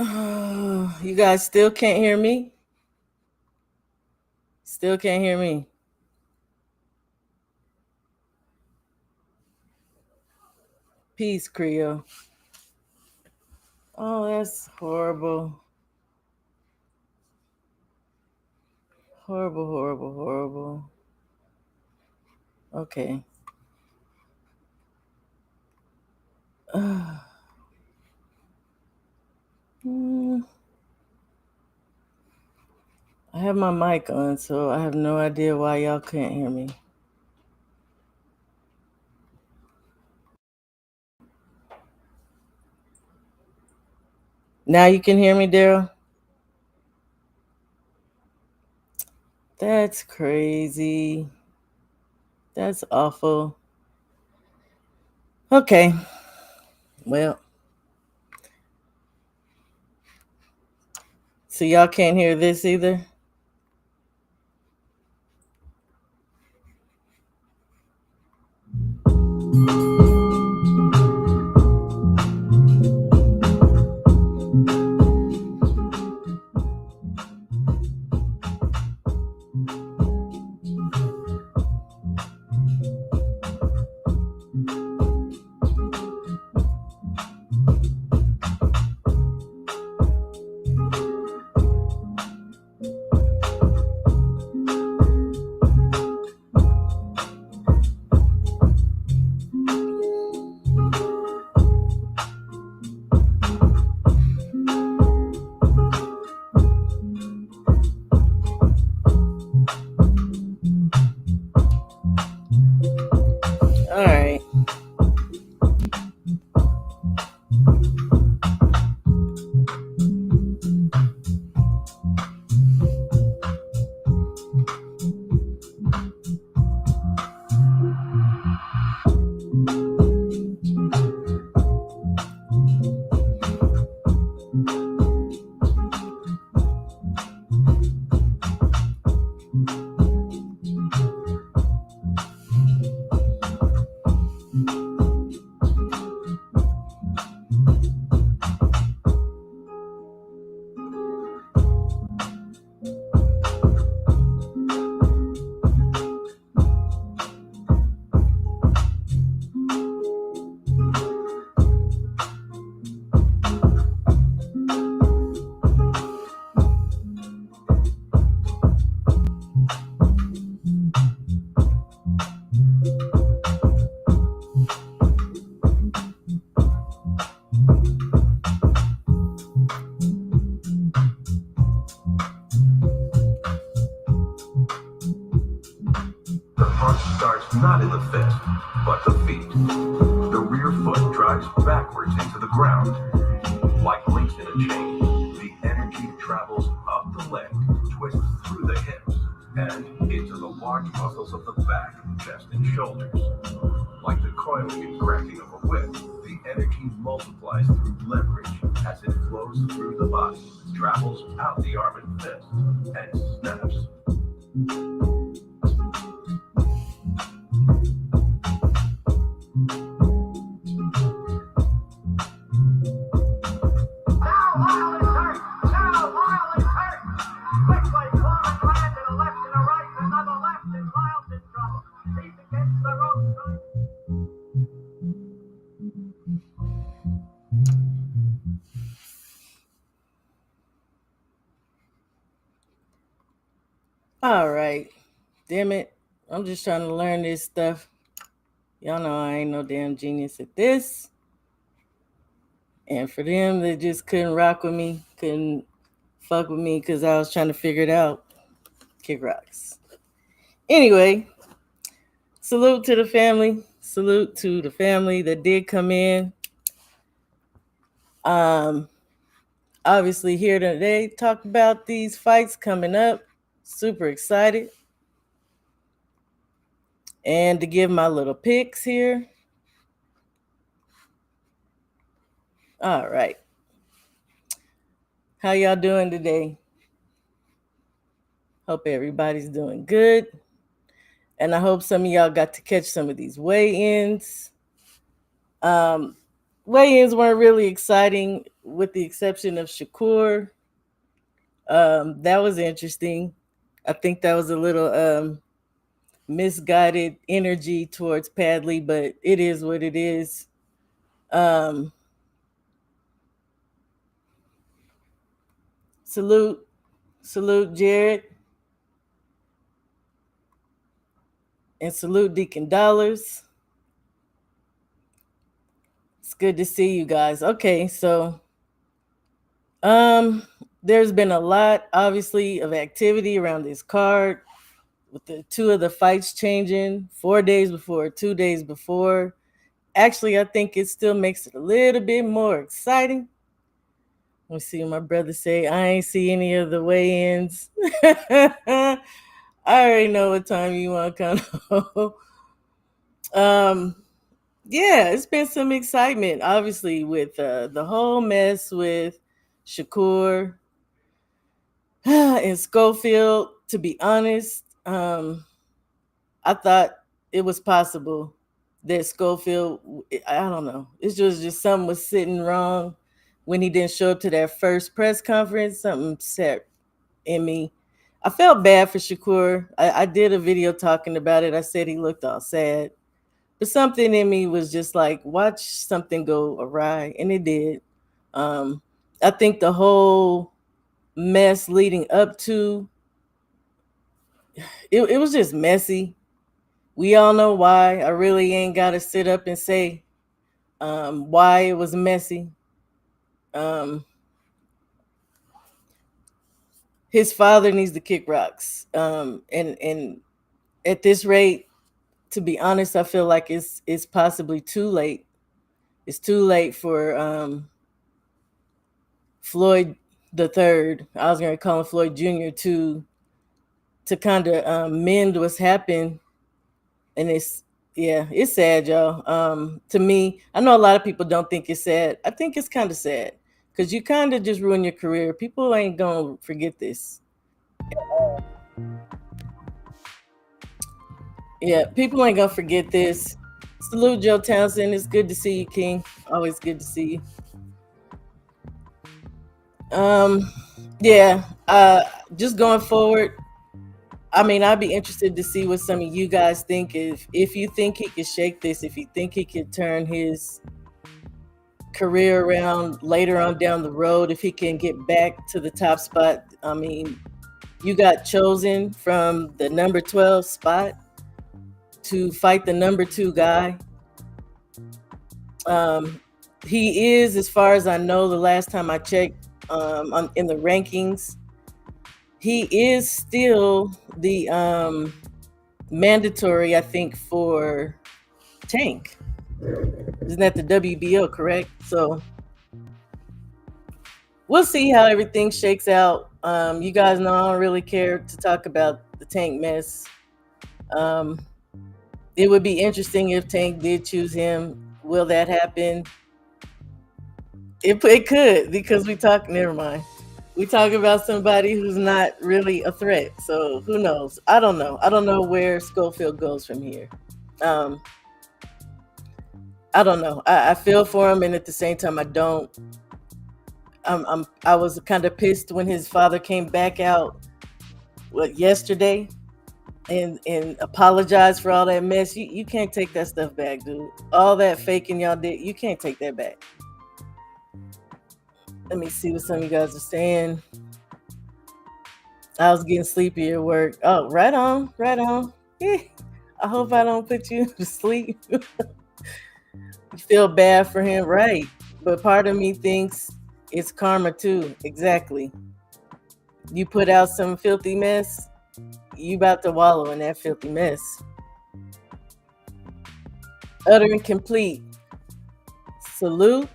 You guys still can't hear me? Still can't hear me. Peace, Creole. Oh, that's horrible. Horrible, horrible, horrible. Okay. Hmm, I have my mic on, so I have no idea why y'all can't hear me. Now you can hear me, Daryl? That's crazy. That's awful. Okay. Well, so y'all can't hear this either? All right. The punch starts not in the fist, but the feet. The rear foot drives backwards into the ground. Like links in a chain, the energy travels up the leg, twists through the hips, and into the large muscles of the back, chest, and shoulders. Like the coiling and cracking of a whip, the energy multiplies through leverage as it flows through the body, travels out the arm and fist, and snaps. All right. Damn it. I'm just trying to learn this stuff. Y'all know I ain't no damn genius at this. And for them, they just couldn't rock with me, couldn't fuck with me because I was trying to figure it out. Kick rocks. Anyway, salute to the family. Salute to the family that did come in. Um, Obviously here today, talk about these fights coming up. Super excited. And to give my little picks here. All right. How y'all doing today? Hope everybody's doing good. And I hope some of y'all got to catch some of these weigh-ins. weigh-ins weren't really exciting, with the exception of Shakur. That was interesting. I think that was a little misguided energy towards Padley, but it is what it is. Um, salute, salute Jared, and salute Deacon Dollars. It's good to see you guys. Okay, so um, there's been a lot, obviously, of activity around this card, with the two of the fights changing 4 days before, 2 days before. Actually, I think it still makes it a little bit more exciting. Let me see what my brother say. I ain't see any of the weigh-ins. I already know what time you want to come. um, yeah, it's been some excitement, obviously, with the whole mess with Shakur and Schofield. To be honest, I thought it was possible that Schofield, I don't know, it's just something was sitting wrong when he didn't show up to that first press conference. Something set in me. I felt bad for Shakur. I did a video talking about it. I said he looked all sad. But something in me was just like, watch something go awry. And it did. Um, I think the whole mess leading up to it was just messy. We all know why. I really ain't got to sit up and say why it was messy. Um, his father needs to kick rocks. And at this rate, to be honest, I feel like it's possibly too late. It's too late for Floyd the third. I was going to call him Floyd Jr. to kind of mend what's happened. And it's sad, y'all. To me, I know a lot of people don't think it's sad. I think it's kind of sad because you kind of just ruin your career. People ain't gonna forget this. Yeah, people ain't gonna forget this. Salute Joe Townsend. It's good to see you, King. Always good to see you. Yeah. Just going forward, I mean, I'd be interested to see what some of you guys think. If you think he could shake this, if you think he could turn his career around later on down the road, if he can get back to the top spot. I mean, you got chosen from the number 12 spot to fight the number 2 guy. He is, as far as I know, the last time I checked in the rankings, he is still the mandatory, I think, for Tank. Isn't that the WBO, correct? So we'll see how everything shakes out. You guys know I don't really care to talk about the Tank mess. It would be interesting if Tank did choose him. Will that happen? It could, because never mind. We talk about somebody who's not really a threat. So who knows? I don't know. I don't know where Schofield goes from here. I don't know. I feel for him, and at the same time, I don't. I was kind of pissed when his father came back out yesterday and apologized for all that mess. You can't take that stuff back, dude. All that faking y'all did, you can't take that back. Let me see what some of you guys are saying. I was getting sleepy at work. Oh, right on, right on. I hope I don't put you to sleep. You feel bad for him, right? But part of me thinks it's karma too. Exactly. You put out some filthy mess, you about to wallow in that filthy mess. Utter and complete. Salute,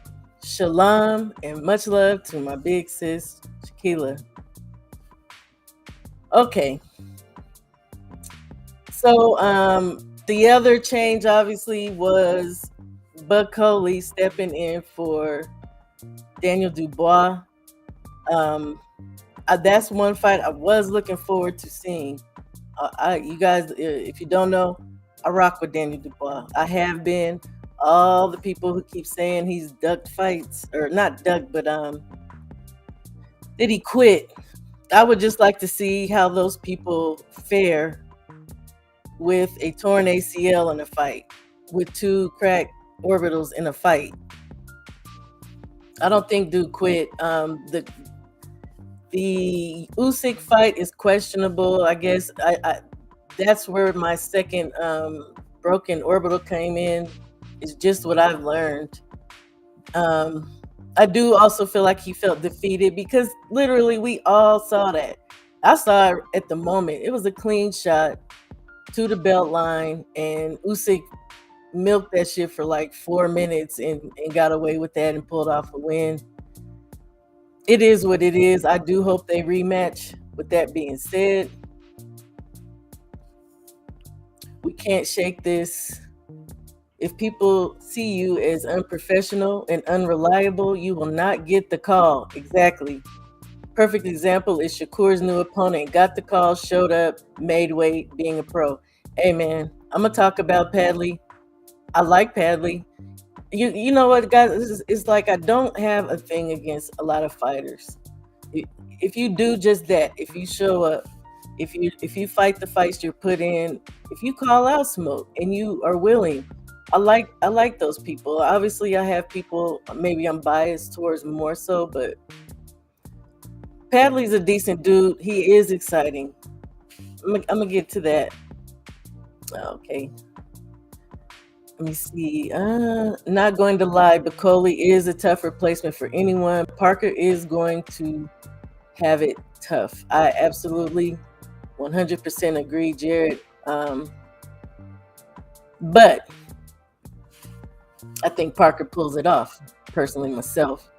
shalom, and much love to my big sis, Shaquila. Okay. So the other change obviously was Bud Coley stepping in for Daniel Dubois. That's one fight I was looking forward to seeing. You guys, if you don't know, I rock with Daniel Dubois. I have been all the people who keep saying he's ducked fights, or not ducked, but did he quit? I would just like to see how those people fare with a torn ACL in a fight, with two cracked orbitals in a fight. I don't think dude quit. The Usyk fight is questionable. I guess I that's where my second broken orbital came in. It's just what I've learned. Um, I do also feel like he felt defeated because literally we all saw that. I saw it at the moment. It was a clean shot to the belt line, and Usyk milked that shit for like 4 minutes and got away with that and pulled off a win. It is what it is. I do hope they rematch. With that being said, we can't shake this. If people see you as unprofessional and unreliable, you will not get the call. Exactly. Perfect example is Shakur's new opponent. Got the call, showed up, made weight, being a pro. Hey man, I'm gonna talk about Padley. I like Padley. You know what, guys? It's like I don't have a thing against a lot of fighters. If you do just that, if you show up, if you fight the fights you're put in, if you call out smoke and you are willing, I like those people. Obviously, I have people. Maybe I'm biased towards more so, but Padley's a decent dude. He is exciting. I'm gonna get to that. Okay. Let me see. Not going to lie, Bacoli is a tough replacement for anyone. Parker is going to have it tough. I absolutely 100% agree, Jared. But I think Parker pulls it off, personally myself.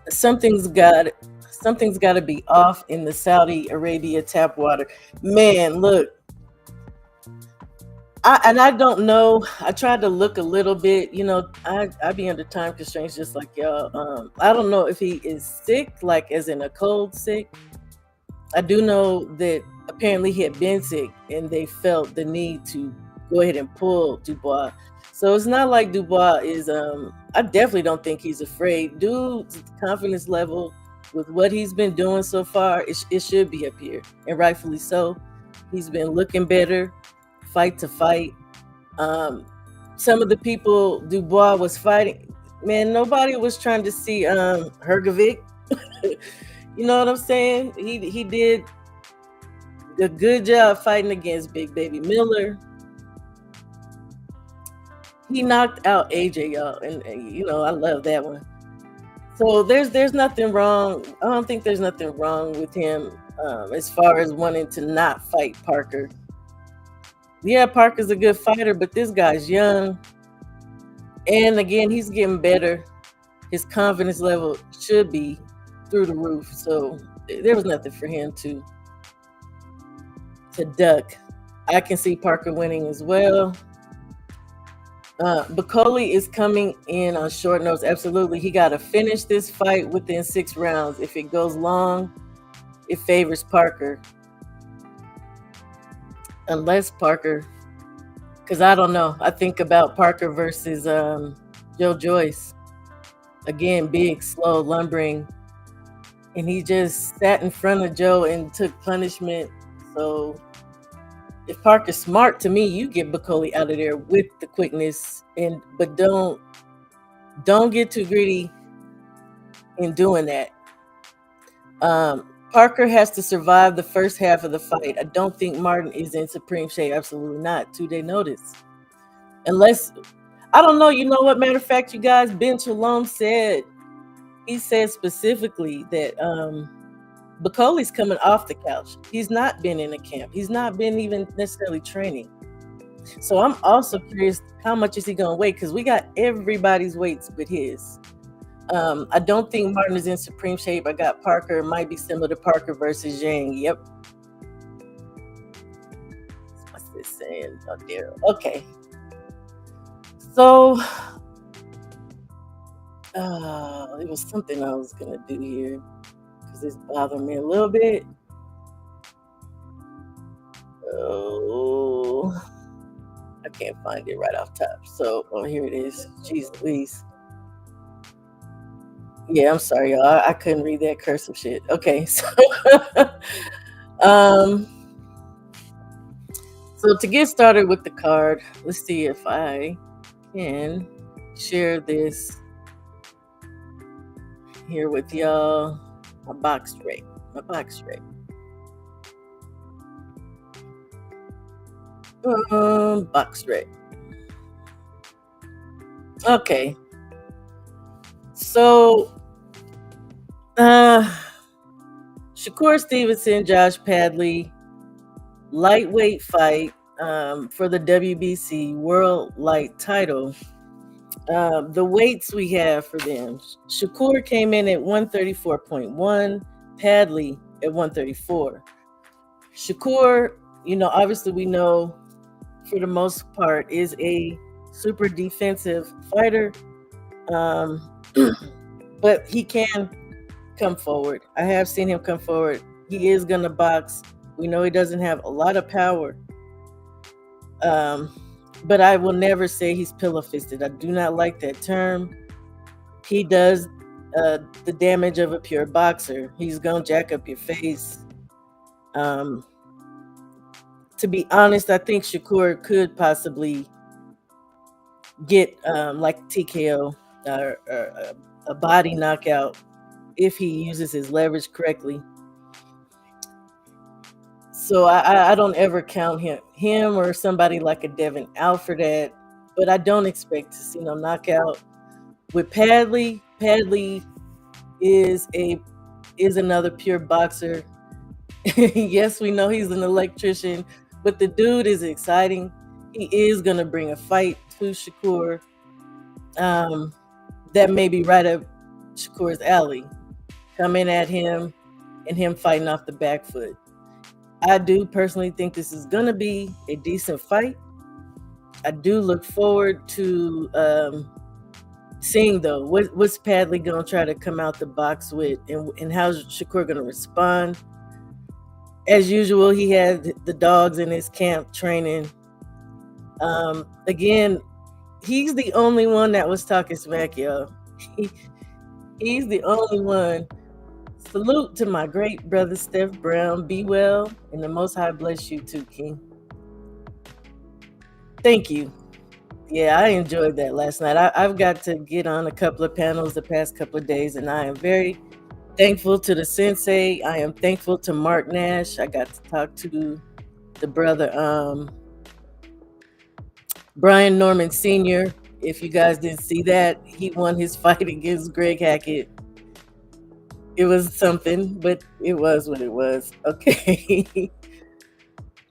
Something's got to be off in the Saudi Arabia tap water. Man, look. I don't know. I tried to look a little bit. I be under time constraints just like y'all. I don't know if he is sick, like as in a cold sick. I do know that apparently he had been sick, and they felt the need to go ahead and pull Dubois. So it's not like Dubois is. I definitely don't think he's afraid. Dude's confidence level with what he's been doing so far, it should be up here, and rightfully so. He's been looking better, fight to fight. Some of the people Dubois was fighting, man, nobody was trying to see Hergovic. You know what I'm saying? He did a good job fighting against Big Baby Miller. He knocked out AJ, y'all, and I love that one. So there's nothing wrong. I don't think there's nothing wrong with him as far as wanting to not fight Parker. Yeah, Parker's a good fighter, but this guy's young. And again, he's getting better. His confidence level should be through the roof. So there was nothing for him to duck. I can see Parker winning as well. Bacoli is coming in on short notice. Absolutely. He got to finish this fight within 6 rounds. If it goes long, it favors Parker. Unless Parker, because I don't know. I think about Parker versus Joe Joyce. Again, big, slow, lumbering. And he just sat in front of Joe and took punishment. So if Parker's smart, to me, you get Bacoli out of there with the quickness, but don't get too greedy in doing that. Parker has to survive the first half of the fight. I don't think Martin is in supreme shape. Absolutely not. 2-day notice. Unless, I don't know. You know what? Matter of fact, you guys, Ben Shalom said specifically that Bacoli's coming off the couch. He's not been in a camp. He's not been even necessarily training. So I'm also curious, how much is he going to weigh? Because we got everybody's weights with his. I don't think Martin is in supreme shape. I got Parker. It might be similar to Parker versus Zhang. Yep. What's this saying? Oh, dear. Okay. So, it was something I was going to do here because it's bothering me a little bit. Oh, I I can't find it right off top. So, oh, here it is. Jeez Louise. Yeah, I'm sorry, y'all. I couldn't read that cursive shit. Okay, so um, so to get started with the card, let's see if I can share this here with y'all. My box rate. Box rate. Okay. So, Shakur Stevenson, Josh Padley, lightweight fight for the WBC World Light title. The weights we have for them: Shakur came in at 134.1, Padley at 134. Shakur, obviously we know for the most part is a super defensive fighter, but he can come forward. I have seen him come forward. He is gonna box. We know he doesn't have a lot of power, but I will never say he's pillow-fisted. I do not like that term. He does the damage of a pure boxer. He's gonna jack up your face. To be honest, I think Shakur could possibly get like TKO or a body knockout if he uses his leverage correctly. So I don't ever count him or somebody like a Devin out for that. But I don't expect to see no knockout. With Padley is another pure boxer. Yes, we know he's an electrician, but the dude is exciting. He is gonna bring a fight to Shakur. That may be right up Shakur's alley. Coming at him and him fighting off the back foot. I do personally think this is gonna be a decent fight. I do look forward to seeing though what's Padley gonna try to come out the box with, and how's Shakur gonna respond. As usual, he had the dogs in his camp training. Again, he's the only one that was talking smack, y'all. He's the only one. Salute to my great brother Steph Brown. Be well, and the Most High bless you too, King. Thank you. Yeah, I enjoyed that last night. I've got to get on a couple of panels the past couple of days, and I am very thankful to the sensei. I am thankful to Mark Nash. I got to talk to the brother Brian Norman Sr. If you guys didn't see that, he won his fight against Greg Hackett. It was something, but it was what it was. Okay.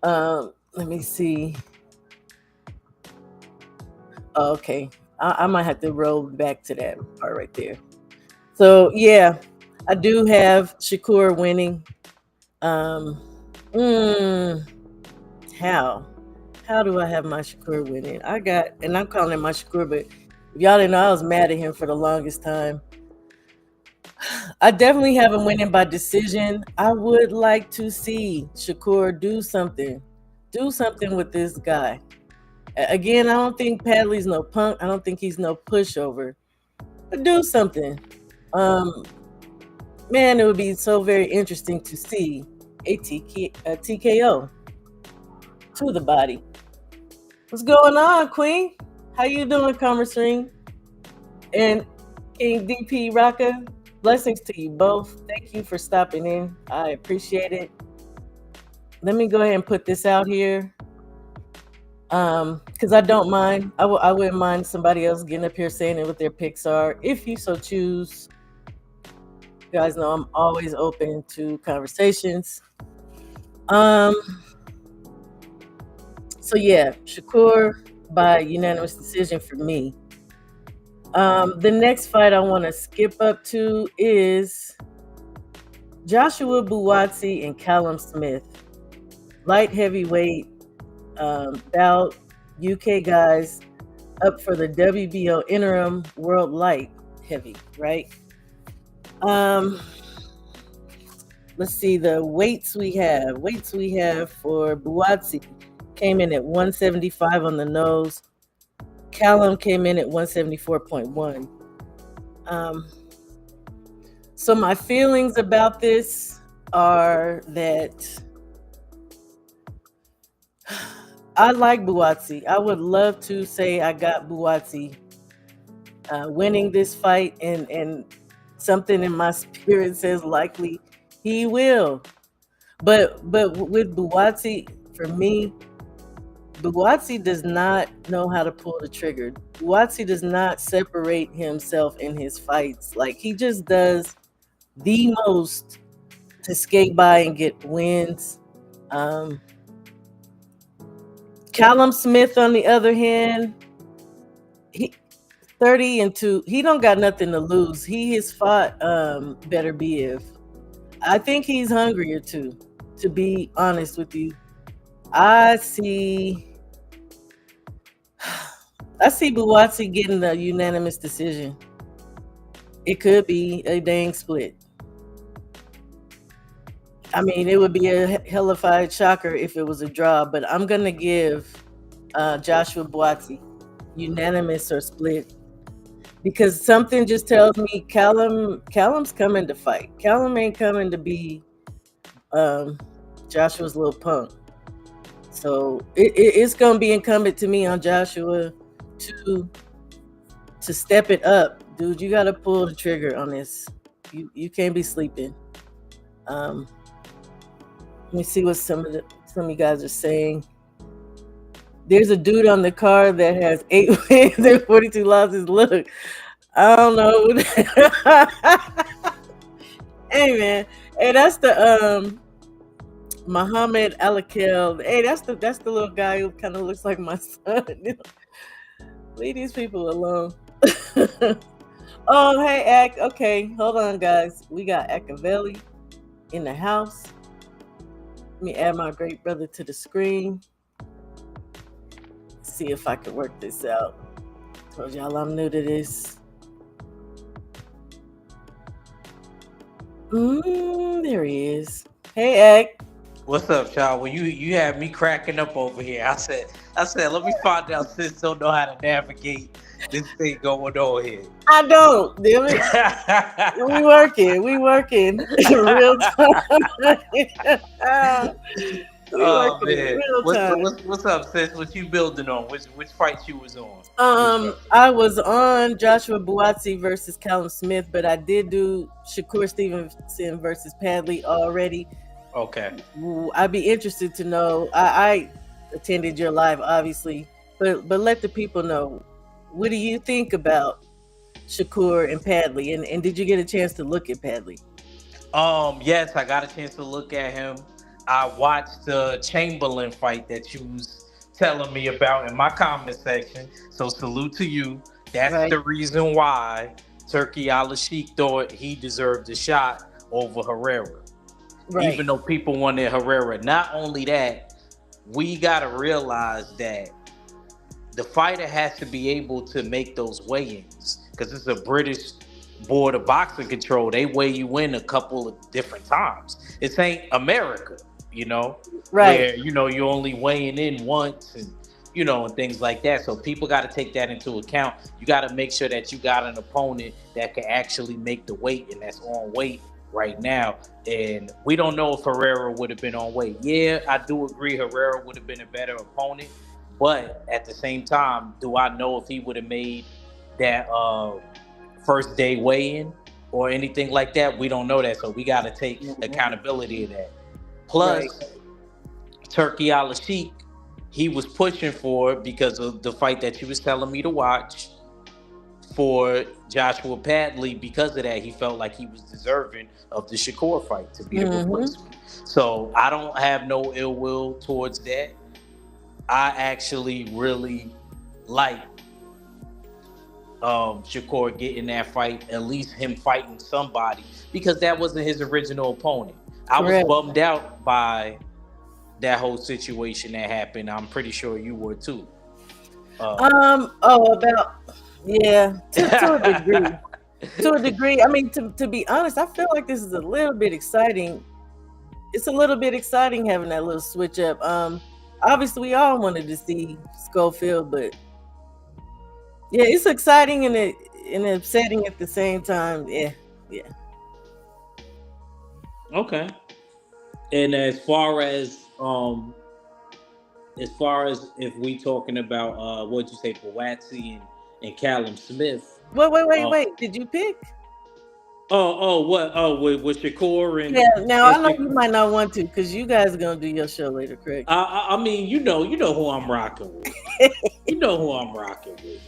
Let me see. Oh, okay. I might have to roll back to that part right there. So yeah, I do have Shakur winning. How do I have my Shakur winning? I'm calling him my Shakur, but if y'all didn't know, I was mad at him for the longest time. I definitely have him winning by decision. I would like to see Shakur do something with this guy. Again, I don't think Padley's no punk. I don't think he's no pushover. But do something. Man, it would be so very interesting to see a TKO to the body. What's going on, Queen? How you doing, Commerce Ring? And King DP Rocka, blessings to you both. Thank you for stopping in. I appreciate it. Let me go ahead and put this out here. Because I don't mind. I wouldn't mind somebody else getting up here saying it what their picks are, if you so choose. You guys know I'm always open to conversations. So yeah, Shakur by unanimous decision for me. The next fight I want to skip up to is Joshua Buatsi and Callum Smith. Light heavyweight bout, UK guys up for the WBO interim world light heavy, right? Let's see the weights we have. For Buatsi, came in at 175 on the nose. Callum came in at 174.1. Um, so my feelings about this are that I like Buatsi. I would love to say I got Buatsi winning this fight, and something in my spirit says likely he will. But with Buatsi, for me, Buatsi does not know how to pull the trigger. Buatsi does not separate himself in his fights. Like, he just does the most to skate by and get wins. Callum Smith, on the other hand, he 30-2. He don't got nothing to lose. He has fought Beterbiev. I think he's hungrier too. To be honest with you, I see Buatsi getting a unanimous decision. It could be a dang split. I mean, it would be a hellified shocker if it was a draw, but I'm gonna give Joshua Buatsi unanimous or split, because something just tells me Callum's coming to fight. Callum ain't coming to be Joshua's little punk. So it's gonna be incumbent to me on Joshua to step it up, dude. You gotta pull the trigger on this. You can't be sleeping. Let me see what some of you guys are saying. There's a dude on the card that has 8 wins and 42 losses. Look, I don't know. Hey man, hey, that's the Muhammad Alakel. Hey, that's the little guy who kind of looks like my son. Leave these people alone. Oh, hey, Ak. Okay, hold on, guys. We got Akavelli in the house. Let me add my great brother to the screen. See if I can work this out. Told y'all I'm new to this. There he is. Hey, Ak. What's up, y'all? Well, you had me cracking up over here. I said, let me find out sis don't know how to navigate this thing going on here. I don't, damn it. We working real time. Oh man, what's up, sis? What you building on? Which fight you was on? I was on Joshua Buatsi versus Callum Smith, but I did do Shakur Stevenson versus Padley already. Okay. I'd be interested to know. I attended your live, obviously, but let the people know. What do you think about Shakur and Padley? And did you get a chance to look at Padley? Yes, I got a chance to look at him. I watched the Chamberlain fight that you was telling me about in my comment section. So salute to you. That's right. The reason why Turki Al-Sheikh thought he deserved a shot over Herrera. Right. Even though people wanted Herrera. Not only that, we got to realize that the fighter has to be able to make those weigh-ins, because it's a British board of boxing control. They weigh you in a couple of different times. It ain't America, right? Where, you're only weighing in once and, and things like that. So people got to take that into account. You got to make sure that you got an opponent that can actually make the weight and that's on weight right now. And we don't know if Herrera would have been on weight. Yeah, I do agree Herrera would have been a better opponent. But at the same time, do I know if he would have made that first day weigh-in or anything like that? We don't know that. So we got to take accountability of that. Plus, right. Turki Al-Sheikh, he was pushing for it because of the fight that you was telling me to watch for Joshua Padley. Because of that, he felt like he was deserving of the Shakur fight to be the replacement. So I don't have no ill will towards that. I actually really like Shakur getting that fight, at least him fighting somebody, because that wasn't his original opponent. I was bummed out by that whole situation that happened. I'm pretty sure you were too. To a degree. To a degree. I mean, to be honest, I feel like this is a little bit exciting. It's a little bit exciting having that little switch up. obviously we all wanted to see Schofield, but yeah, it's exciting and upsetting at the same time. Yeah, yeah. Okay. And as far as if we talking about what'd you say, Boatsy and Callum Smith. Uh, Wait. Did you pick? what? Oh, with Shakur Yeah. Now and I know you might not want to because you guys are gonna do your show later, correct? I mean, you know who I'm rocking with. You know who I'm rocking with.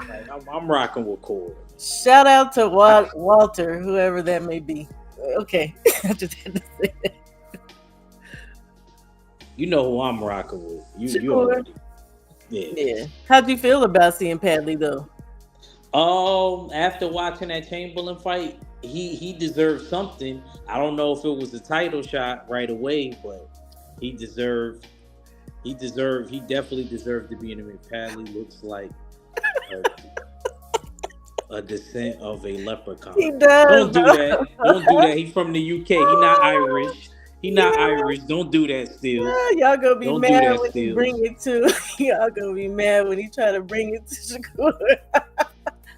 Like I'm rocking with Corey. Shout out to Walter, whoever that may be. Okay, I just had to say that. You know who I'm rocking with. You Sure. already. Yeah. Yeah. How'd you feel about seeing Padley though? After watching that Chamberlain fight, he deserved something. I don't know if it was a title shot right away, but he deserved. He definitely deserved to be in it. Padley looks like a descent of a leprechaun. He does. Don't do that. Don't do that. He's from the UK. He not Irish. He not Yeah. Irish. Don't do that, Steele. Y'all gonna be Don't do mad that, when he Steele. bring it to. Y'all gonna be mad when he try to bring it to Shakur.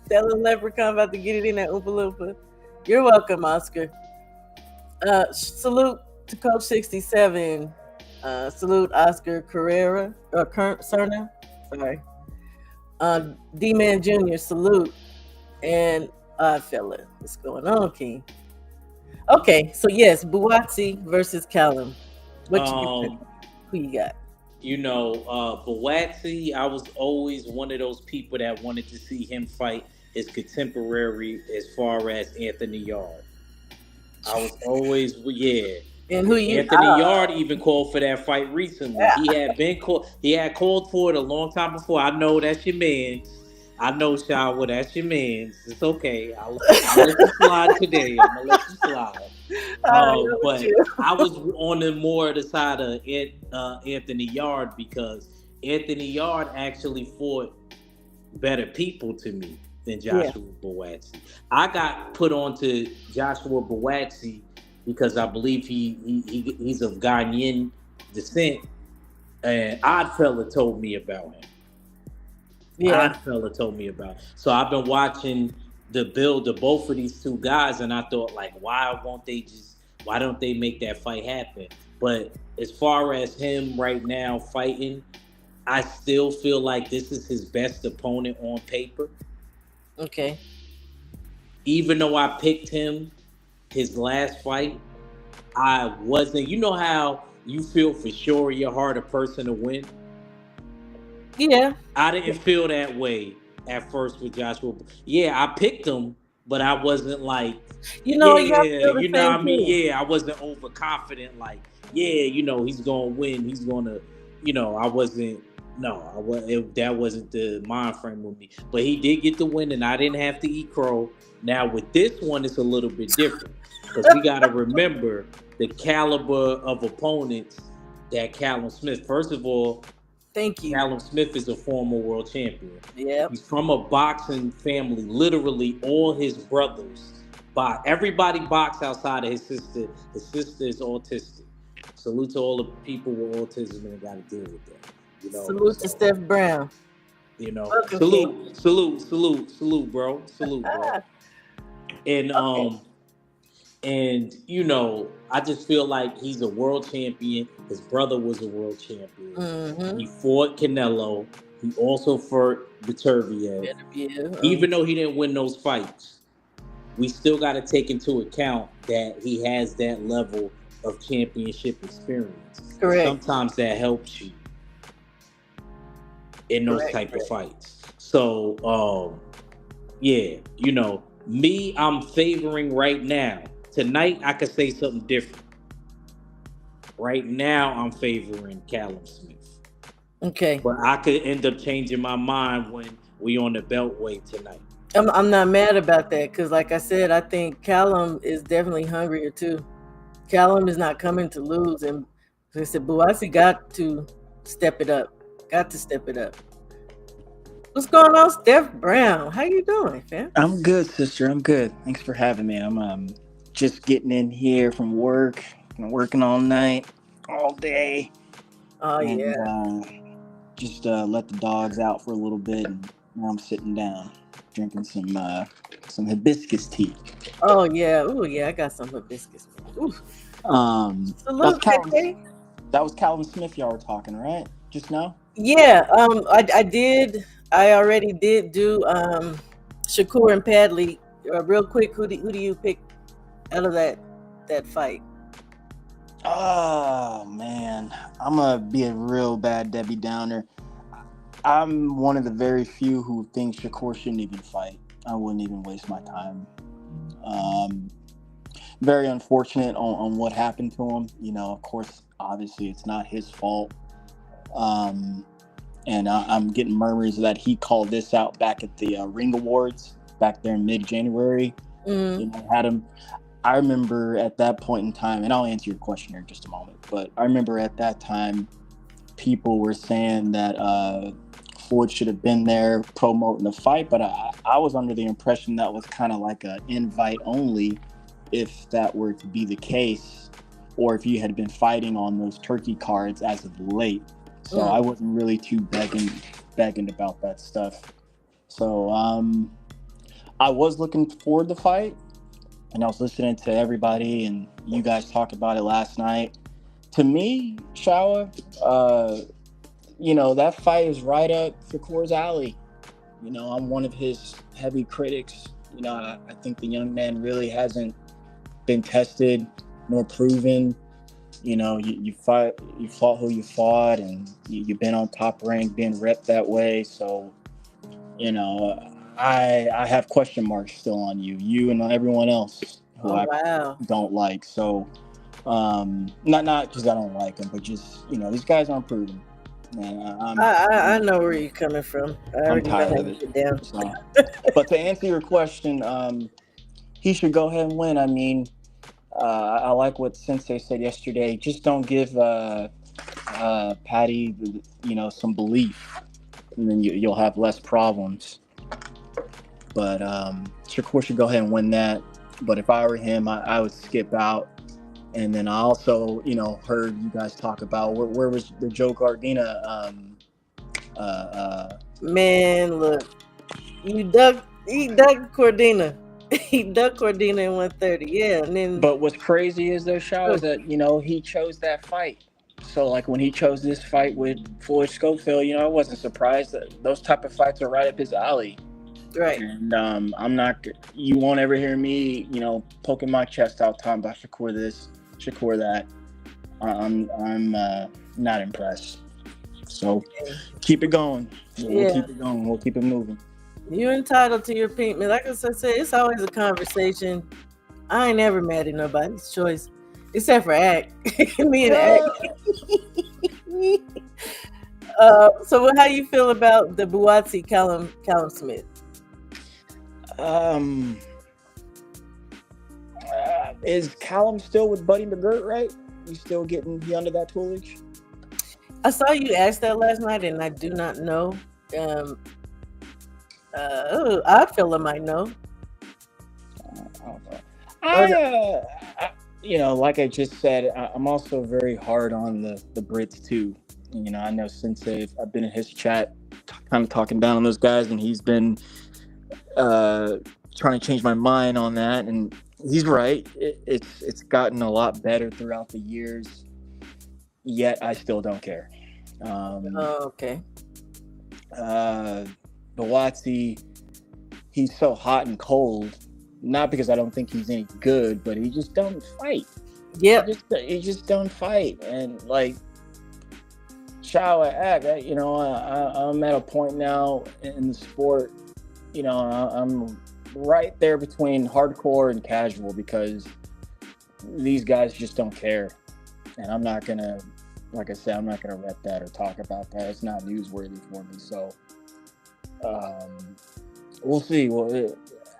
That little leprechaun about to get it in that Oompa Loompa. You're welcome, Oscar. Salute to Coach 67. Salute Oscar Carrera or Cerna. Sorry. D-Man Jr. Salute. And fella, what's going on, King? Okay, so yes, Buatsi versus Callum. What you who you got? You know, Boatsy, I was always one of those people that wanted to see him fight his contemporary as far as Anthony Yard. I was always, yeah. And who you? Anthony Yard even called for that fight recently. He had called for it a long time before. I know that's your man. I know, Shawa, that's your man. It's okay. I'll let you slide today. I'm gonna let you slide. But I was on the more the side of Anthony Yard because Anthony Yard actually fought better people to me than Joshua Buatsi. I got put onto Joshua Buatsi because I believe he's of Ghanaian descent, and Oddfella told me about him. Yeah. Oddfella told me about. So I've been watching the build of both of these two guys, and I thought, like, why don't they make that fight happen? But as far as him right now fighting, I still feel like this is his best opponent on paper. Okay. Even though I picked him his last fight, I wasn't. You know how you feel for sure in your heart a person to win? Yeah. I didn't feel that way at first with Joshua. Yeah, I picked him, but I wasn't like, you know what I mean? Too. Yeah, I wasn't overconfident. Like, he's gonna win. He's gonna, I wasn't. No, that wasn't the mind frame with me. But he did get the win, and I didn't have to eat crow. Now with this one, it's a little bit different because we got to remember the caliber of opponents that Callum Smith. First of all, thank you. Callum Smith is a former world champion. Yeah. He's from a boxing family. Literally, all his brothers everybody box outside of his sister. His sister is autistic. Salute to all the people with autism and got to deal with that. Salute to Steph Brown. Salute, bro. Salute, bro. And I just feel like he's a world champion. His brother was a world champion. Mm-hmm. He fought Canelo. He also fought Beterbiev. Even though he didn't win those fights, we still got to take into account that he has that level of championship experience. Correct. Sometimes that helps you in those type of fights. So, me, I'm favoring right now. Tonight, I could say something different. Right now, I'm favoring Callum Smith. Okay. But I could end up changing my mind when we on the beltway tonight. I'm not mad about that because, like I said, I think Callum is definitely hungrier too. Callum is not coming to lose, and like I said, Buatsi got to step it up. What's going on, Steph Brown? How you doing, fam? I'm good, sister. I'm good. Thanks for having me. I'm just getting in here from work. Been working all night, all day. Oh and yeah. just let the dogs out for a little bit, and now I'm sitting down drinking some hibiscus tea. Oh yeah. Ooh yeah. I got some hibiscus. Ooh. That's Salute, Calvin. KK. That was Calvin Smith y'all were talking, right? Just now. Yeah. I did. I already did do Shakur and Padley. Real quick, who do you pick out of that fight? Oh man, I'm gonna be a real bad Debbie Downer. I'm one of the very few who think Shakur shouldn't even fight. I wouldn't even waste my time. Um, Very unfortunate on what happened to him. Of course, obviously, it's not his fault. Um, and I'm getting murmurs that he called this out back at the Ring Awards back there in mid-January. Mm. Had him. I remember at that point in time, and I'll answer your question here in just a moment. But I remember at that time, people were saying that Floyd should have been there promoting the fight, but I was under the impression that was kind of like an invite only, if that were to be the case, or if you had been fighting on those turkey cards as of late. So I Mm. wasn't really too begging about that stuff. So I was looking forward to the fight, and I was listening to everybody and you guys talk about it last night. To me, Shawa, that fight is right up Shakur's alley. I'm one of his heavy critics. I think the young man really hasn't been tested nor proven. You fought who you fought, and you've been on top rank, being repped that way. So, I have question marks still on you and everyone else who Oh I wow. don't like. So, not because I don't like them, but just these guys aren't proven. And I know where you're coming from. I I'm already know tired how of you it. get down. So, but to answer your question, he should go ahead and win. I mean, I like what Sensei said yesterday. Just don't give Patty, some belief, and then you'll have less problems. But Shakur should go ahead and win that. But if I were him, I would skip out. And then I also, heard you guys talk about where was the Joe Gardena. Man, look, he ducked Cordina. He ducked Cordina in 130. Yeah, and then But what's crazy is though, Shaw, is that he chose that fight. So like when he chose this fight with Floyd Schofield, I wasn't surprised that those type of fights are right up his alley. right. And I'm not. You won't ever hear me, poking my chest out talking about Shakur this, Shakur that. I'm not impressed. So keep it going. We'll keep it going. We'll keep it moving. You're entitled to your opinion. Like I said, it's always a conversation. I ain't never mad at nobody's choice, except for Act. Me and Act. So how you feel about the Buatsi Callum Smith? Is Callum still with Buddy McGirt, right? You still getting under that toolage? I saw you ask that last night, and I do not know. I feel I might know. I don't know. Like I just said, I'm also very hard on the Brits too. I know Sensei. I've been in his chat, kind of talking down on those guys, and he's been trying to change my mind on that. And he's right. It's gotten a lot better throughout the years. Yet I still don't care. Okay. Bawatsi, he's so hot and cold. Not because I don't think he's any good, but he just don't fight. Yep. He just don't fight. And like Shaw Act, I'm at a point now in the sport. I'm right there between hardcore and casual because these guys just don't care. And I'm not gonna, like I said, I'm not gonna rep that or talk about that. It's not newsworthy for me. So we'll see. Well,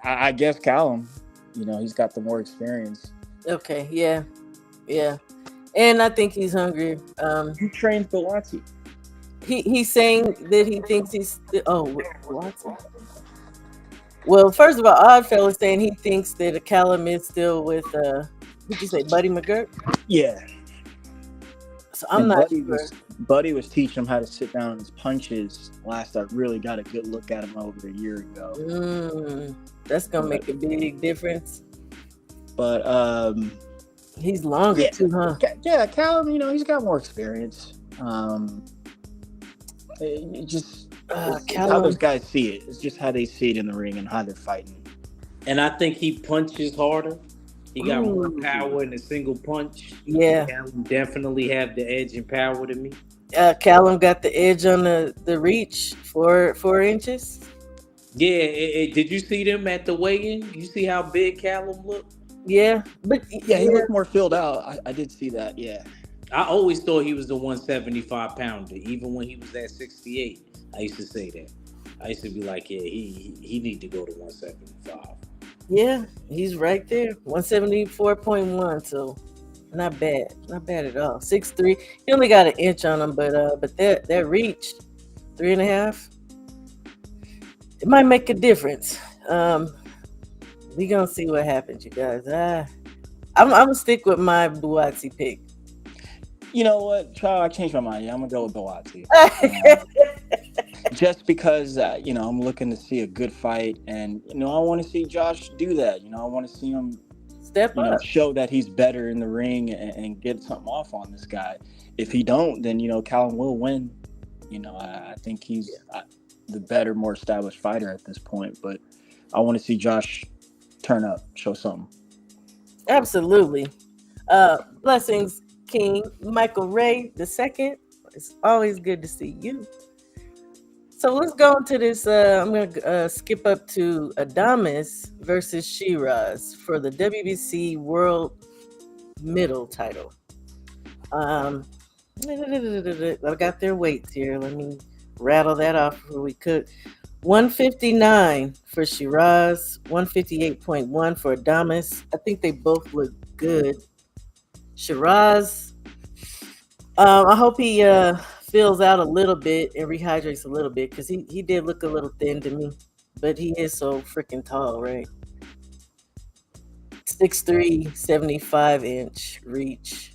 I guess Callum, he's got the more experience. Okay. Yeah. And I think he's hungry. Who trains Bawatsi? He's saying that he thinks he's Bawatsi. Well, first of all, Oddfell is saying he thinks that Callum is still with did you say Buddy McGirt? Yeah. So I'm And not sure. Buddy was teaching him how to sit down on his punches. Last I really got a good look at him over a year ago. Mm, that's gonna But make a big difference. but He's longer yeah, too, huh? yeah, Callum, he's got more experience. It just it's how those Callum. guys see it. It's just how they see it in the ring and how they're fighting. And I think he punches harder. He got more Ooh, power in a single punch. yeah. Callum definitely have the edge in power to me. Callum got the edge on the reach, 4 inches. Yeah, did you see them at the weigh-in? You see how big Callum looked? Yeah, but Yeah, he yeah, looked more filled out. I did see that. Yeah. I always thought he was the 175 pounder, even when he was at 68. I used to say that. I used to be like, yeah, he need to go to 175. yeah, he's right there, 174.1. So not bad at all. 6'3". He only got an inch on him, but that reach, 3.5. It might make a difference. We gonna see what happens, you guys. I'm gonna stick with my Buatsi pick. You know what, Charles? I changed my mind. Yeah, I'm gonna go with Boati. Just because I'm looking to see a good fight, and I want to see Josh do that. I want to see him, Step up. show that he's better in the ring and get something off on this guy. If he don't, then Callum will win. I think he's the better, more established fighter at this point. But I want to see Josh turn up, show something. Absolutely. Blessings, King Michael Ray II. It's always good to see you. So let's go into this. I'm going to skip up to Adamas versus Shiraz for the WBC World Middle title. I got their weights here. Let me rattle that off before we cook. 159 for Shiraz, 158.1 for Adamas. I think they both look good. Shiraz, I hope he fills out a little bit and rehydrates a little bit because he did look a little thin to me, but he is so freaking tall, right? 6'3", 75-inch reach.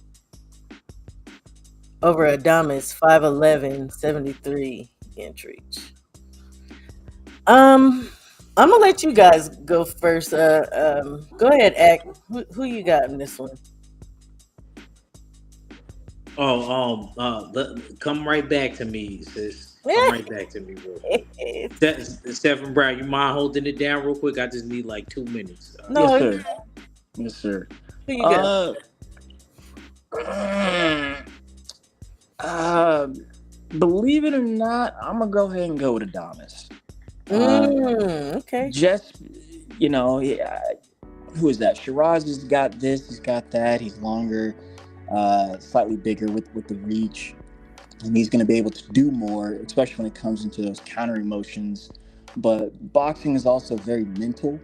Over Adamas, 5'11", 73-inch reach. I'm gonna let you guys go first. Go ahead, Act. Who you got in this one? Oh, come right back to me, sis. Come right back to me real quick. Stephen Brown, you mind holding it down real quick? I just need like 2 minutes. No, Yes, sir. Yes, sir. who you got? Believe it or not, I'm gonna go ahead and go with Adonis. Okay. Just who is that? Shiraz has got this, he's got that. He's longer, slightly bigger with the reach, and he's going to be able to do more, especially when it comes into those countering motions. But boxing is also very mental,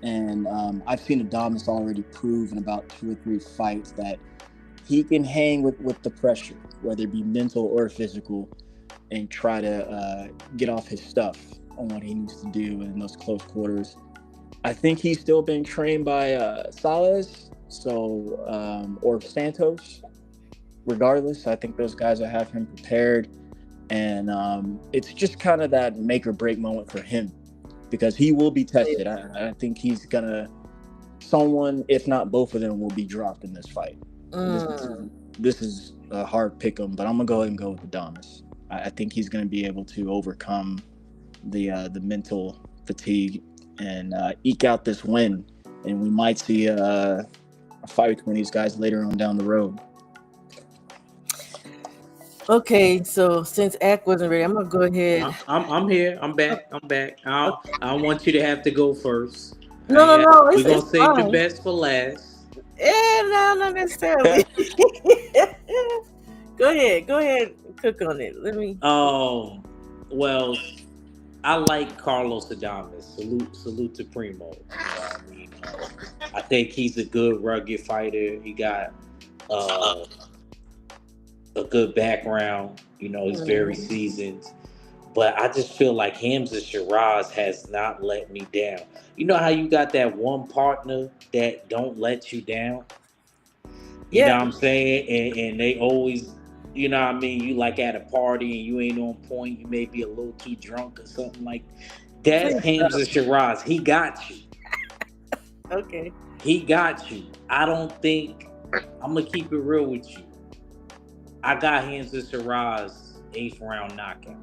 and I've seen Adonis already prove in about 2 or 3 fights that he can hang with the pressure, whether it be mental or physical, and try to get off his stuff on what he needs to do in those close quarters. I think he's still being trained by Salas, or Santos. Regardless, I think those guys will have him prepared, and it's just kind of that make or break moment for him because he will be tested. I think he's gonna. Someone, if not both of them, will be dropped in this fight. This is a hard pick 'em, but I'm gonna go ahead and go with Adonis. I think he's gonna be able to overcome the mental fatigue and eke out this win, and we might see a fight between these guys later on down the road. Okay, so since Act wasn't ready, I'm gonna go ahead. I'm here. I'm back. I don't want you to have to go first. No, We're gonna it's save the fine. best for last. No, not necessarily. Go ahead, cook on it. Let me. Well, I like Carlos Adames. Salute to Primo. I think he's a good rugged fighter. He got a good background. He's very seasoned. But I just feel like Hamza Shiraz has not let me down. You know how you got that one partner that don't let you down? You know Yeah, what I'm saying? And they always, you know what I mean? You like at a party and you ain't on point. You may be a little too drunk or something like. That's please stop. Hamza Shiraz. He got you. Okay. He got you. I don't think I'm gonna keep it real with you. I got Hamza Shiraz 8th round knockout.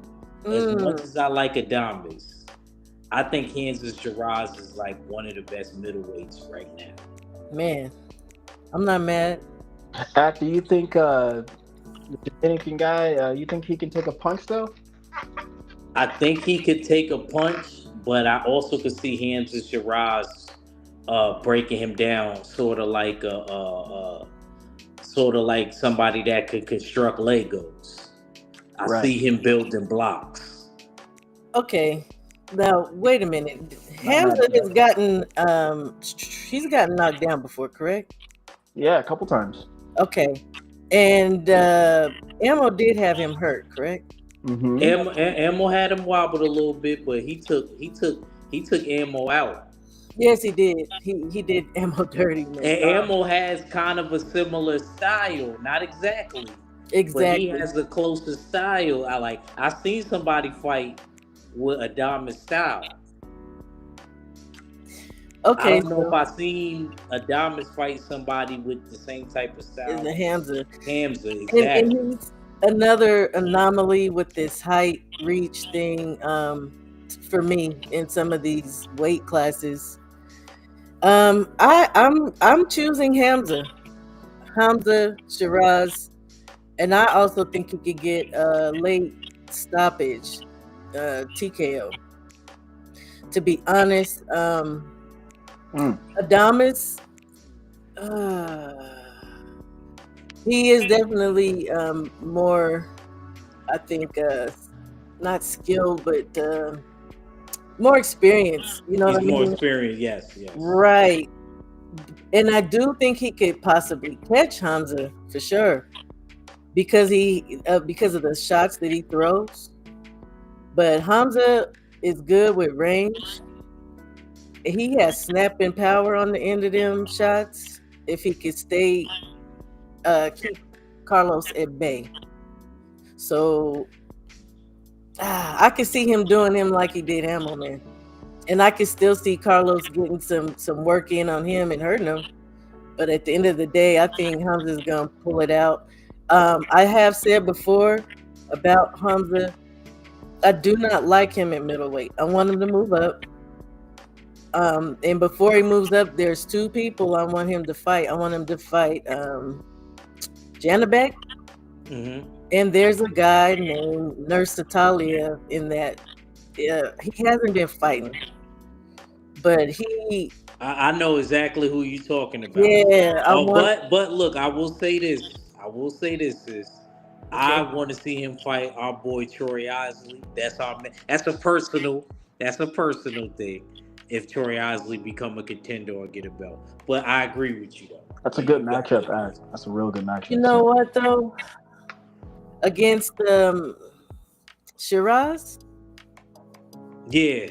As much Mm, as I like Adames, I think Hamza Shiraz is like one of the best middleweights right now. man, I'm not mad. Do you think the Dominican guy? You think he can take a punch though? I think he could take a punch, but I also could see Hamza Shiraz breaking him down, sort of like somebody that could construct Legos. I Right. see him building blocks. Okay. Now wait a minute. Not mad Hamza at has that. gotten he's gotten knocked down before, correct? Yeah, a couple times. Okay. And Ammo did have him hurt, correct? Mm-hmm. Ammo had him wobbled a little bit, but he took Ammo out. Yes, he did. He did Ammo dirty, man. And Ammo has kind of a similar style, not exactly, but he Exactly. has a closer style. I seen somebody fight with Adamas style. I Okay, don't know if so I seen Adamas fight somebody with the same type of is style the as Hamza. Hamza. And Exactly. he's another anomaly with this height reach thing, for me in some of these weight classes. I'm choosing Hamza Shiraz, and I also think he could get a late stoppage, TKO. To be honest, Mm. Adamas, uh, he is definitely more, I think, not skilled, but more experience. You know what He's I more mean? experienced. Yes, yes. Right. And I do think he could possibly catch Hamza for sure because of the shots that he throws. But Hamza is good with range. He has snapping power on the end of them shots. If he could keep Carlos at bay. So I can see him doing him like he did Hamill, man. And I can still see Carlos getting some work in on him and hurting him. But at the end of the day, I think Hamza's gonna pull it out. I have said before about Hamza, I do not like him at middleweight. I want him to move up. And before he moves up, there's two people I want him to fight. I want him to fight Janabek, Hmm. and there's a guy named Nurse Natalia in that. He hasn't been fighting, but I know exactly who you're talking about. yeah, I Oh, want. but look, I will say this. I will say this is I Okay. want to see him fight our boy Troy Isley. That's our man. That's a personal thing. If Troy Isley become a contender or get a belt, but I agree with you though. That's a good You got matchup. That's a real good You matchup know too. what though? Against Shiraz, yeah.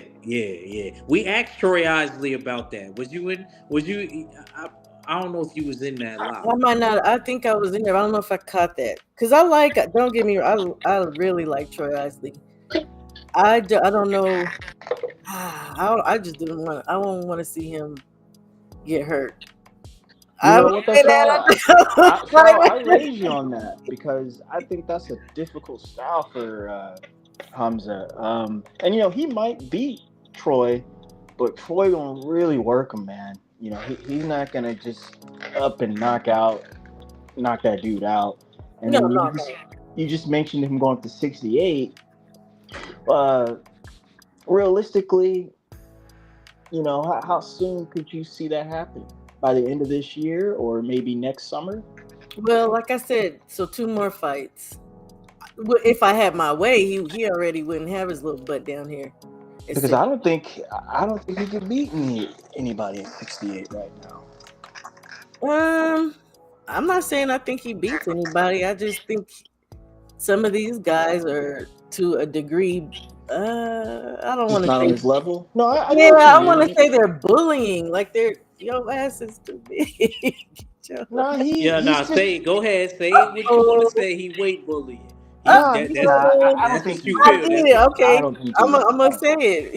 We asked Troy Isley about that. Was you in? Was you? I don't know if you was in that I live. might not. I think I was in there. I don't know if I caught that because I like. Don't get me wrong. I really like Troy Isley. I don't know. I just didn't want. I don't want to see him get hurt. You I know would what? say That's that. Sal. I raise you on that because I think that's a difficult style for Hamza. And he might beat Troy, but Troy gonna really work him, man. He's not gonna just up and knock that dude out. And No, then no, you just mentioned him going up to 68. Uh, Realistically, how soon could you see that happen? By the end of this year or maybe next summer? well, like I said, so two more fights. If I had my way, he already wouldn't have his little butt down here. Because I don't think he could beat anybody at 68 right now. Um, I'm not saying I think he beats anybody. I just think some of these guys are to a degree. I don't want Just to not on say. his level. No, I get Yeah, what you I want to mean. say they're bullying. Like they're Your ass is too big. No, Yeah, he's nah. just Say, go ahead. Say what you want to say. He weight bullying. He no, that he's that's not. I don't that's think what he you is. I feel. That's did. what you I Okay. feel. don't think he is. I'm gonna say it.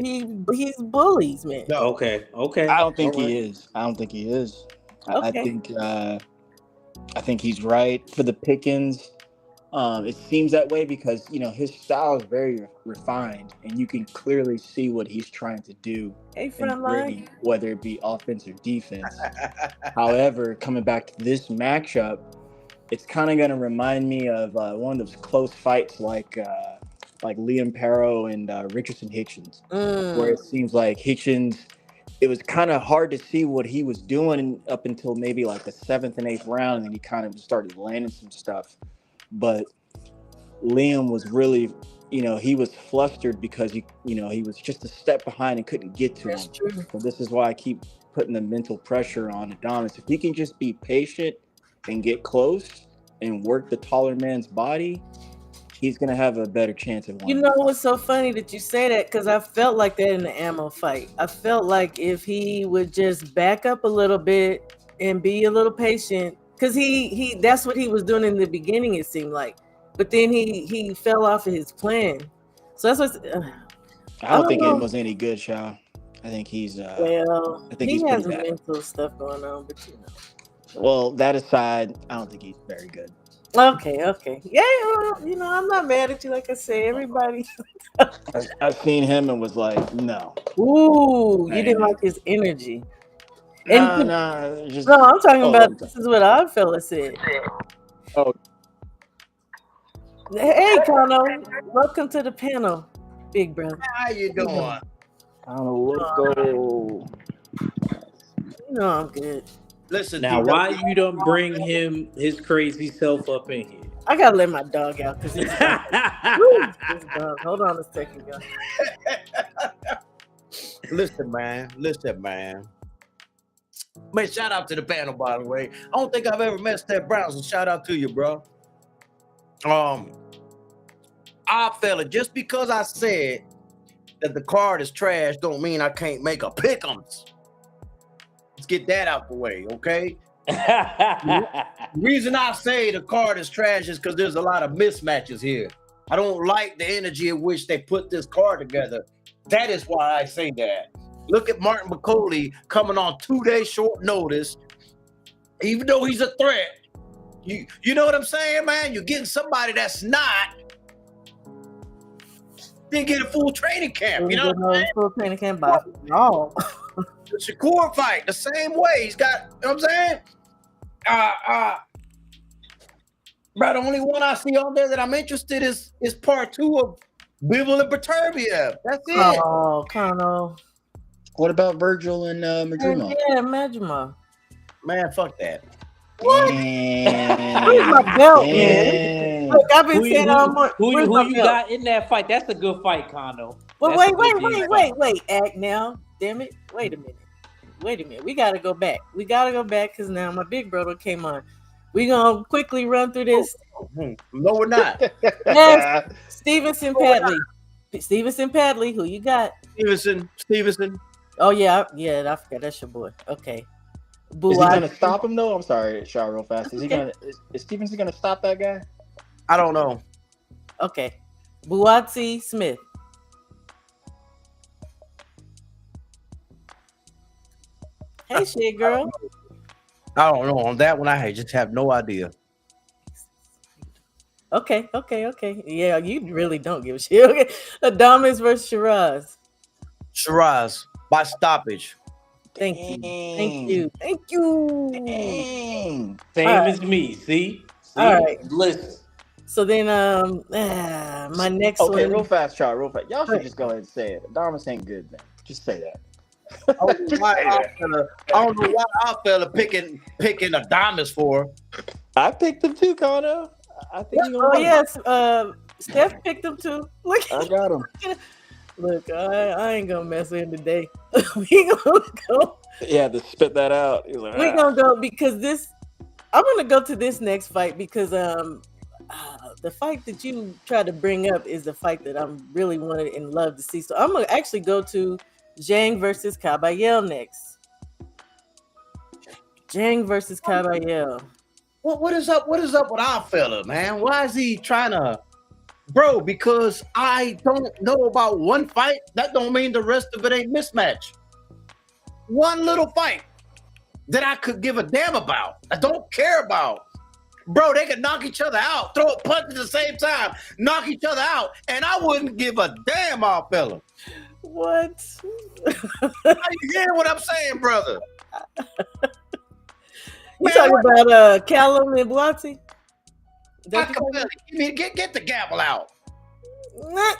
He's bullies, man. No, Okay. Okay. I don't All think right. he is. I don't think he is. Okay. I think he's right for the Pickens. It seems that way because his style is very refined, and you can clearly see what he's trying to do Hey, in the front line. ring, whether it be offense or defense. However, coming back to this matchup, it's kind of going to remind me of one of those close fights like Liam Perro and Richardson Hitchens, where Mm, it seems like Hitchens. It was kind of hard to see what he was doing up until maybe like the seventh and eighth round, and then he kind of started landing some stuff. But Liam was really, he was flustered because he was just a step behind and couldn't get to that's him. true. So this is why I keep putting the mental pressure on Adonis. If he can just be patient and get close and work the taller man's body, he's gonna have a better chance of You winning. know what's so funny that you say that because I felt like that in the ammo fight. I felt like if he would just back up a little bit and be a little patient, because he that's what he was doing in the beginning. It seemed like, but then he fell off of his plan. So that's what I I don't don't think it know. was any good, Shaw. I think he's Well, I think he he's pretty has bad. mental stuff going on, but Well, that aside, I don't think he's very good. Okay. Yeah, well, I'm not mad at you. Like I say, everybody. I've seen him and was like, no, Ooh, you that didn't ain't like it. his energy. And Nah, just no, I'm talking oh, about I'm sorry. this is what our fella said. Oh, Hey, Kano, welcome to the panel, big brother. how you doing? I don't know. Let's go. You know I'm good. Listen, Now, DW. why you don't bring his crazy self up in here? I gotta let my dog out because he's Woo, this dog. Hold on a second, guys. Listen, man. Man, shout out to the panel, by the way. I don't think I've ever met Steph Brown, so shout out to you, bro. I fella, just because I said that the card is trash, don't mean I can't make a pick'ems. Let's get that out the way, okay? The reason I say the card is trash is because there's a lot of mismatches here. I don't like the energy in which they put this card together. That is why I say that. Look at Martin McCauley coming on 2 days short notice, even though he's a threat. You know what I'm saying, man? You're getting somebody that's not. Didn't get a full training camp. You know what I'm saying? Full training camp by no. The Shakur fight, the same way. He's got, you know what I'm saying? Bro, the only one I see on there that I'm interested is part 2 of Bivol and Beterbiev. That's it. Oh, Kano. What about Virgil and Madruma? Yeah, Majima. Man, fuck that. What? Damn. Where's my belt, man? Damn. Look, I've been saying who where's my you belt? got in that fight? That's a good fight, Kano. Well, That's a good wait. Act now. Damn it. Wait a minute. We got to go back. Because now my big brother came on. We going to quickly run through this. No, we're not. Yes. Stevenson Padley. Who you got? Stevenson. Oh, yeah. I forgot. That's your boy. Okay. Is he gonna stop him though? I'm sorry, Shaw, real fast. Is Stevenson gonna stop that guy? I don't know. Okay. Buatsi Smith. Hey, shit, girl. I don't know. On that one, I just have no idea. Okay. Yeah, you really don't give a shit. Okay. Adamas versus Shiraz by stoppage. Thank you. Dang. Same All as me. See? All right. Listen. So then, my next Okay, one. real fast, Shaw, real fast. Y'all should just go ahead and say it. Adamas ain't good, man. Just say that. I don't know why I fella picking Adonis for. I picked him too, Kano. I think he's gonna win. Yes. Steph picked him too. Look, I got him. Look, I ain't gonna mess with him today. We gonna go. Yeah, to spit that out. He's like, We gonna go because this. I'm gonna go to this next fight because the fight that you try to bring up is the fight that I'm really wanted and love to see. So I'm gonna actually go to Zhang versus Caballel next. Jang versus Caballero. What is up? What is up with our fella, man? Why is he trying to, bro? Because I don't know about one fight. That don't mean the rest of it ain't mismatch. One little fight that I could give a damn about. I don't care about. Bro, they could knock each other out, throw a punch at the same time, knock each other out, and I wouldn't give a damn, our fella. What? You hear what I'm saying, brother? You talking about Callum and Bloxy? Get the gavel out.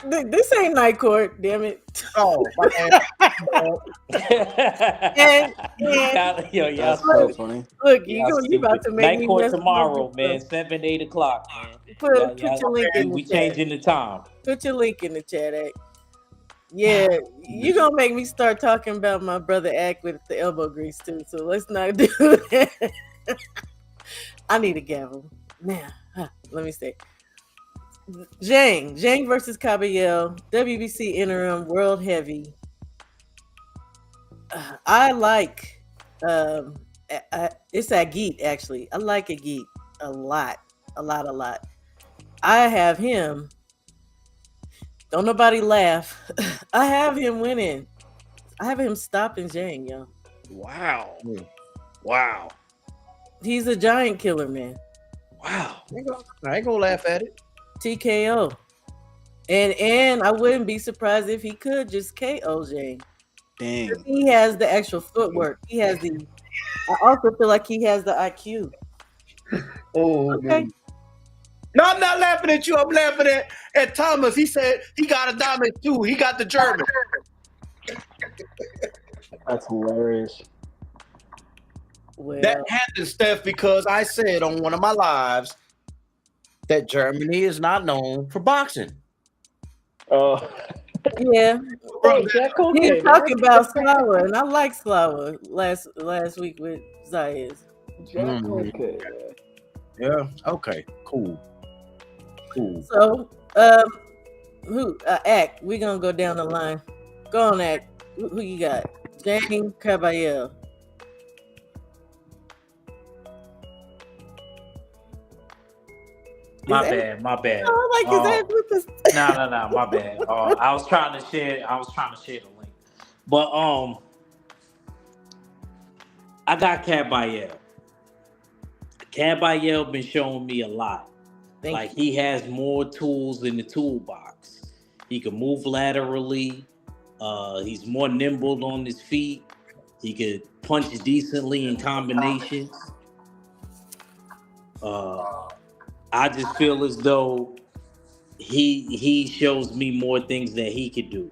This ain't night court, damn it. Oh, my and y'all so funny. Look, you about to make night me court tomorrow, man. 7 to 8 o'clock, man. Put your link in the we chat. changing the time. Put your link in the chat, Ack. Yeah, you gonna make me start talking about my brother Ack with the elbow grease too. So let's not do that. I need a gavel now. Let me see. Jang versus Caballero, WBC interim world heavy. I like it's Agit actually. I like Agit a lot. I have him. Don't nobody laugh. I have him winning. I have him stopping Jang, yo. Wow. He's a giant killer, man. Wow. I ain't gonna laugh at it. TKO. And I wouldn't be surprised if he could just KO Jang. Dang. He has the actual footwork. I also feel like he has the IQ. Oh, okay. Man. No, I'm not laughing at you. I'm laughing at Thomas. He said he got a diamond too. He got the German. That's hilarious. Well, that happened, Steph, because I said on one of my lives that Germany is not known for boxing. Oh. Yeah. He's talking about Slower, and I like Slower last week with Zayas. Okay. Yeah. Okay. Cool. So, Ack? We're gonna go down the line. Go on, Ack. Who you got? Jang Caballero. My bad. Oh, like his ass with this. No, my bad. I was trying to share the link, but I got Caballero. Caballero been showing me a lot. He has more tools in the toolbox. He can move laterally. He's more nimble on his feet. He could punch decently in combinations. I just feel as though he shows me more things that he could do.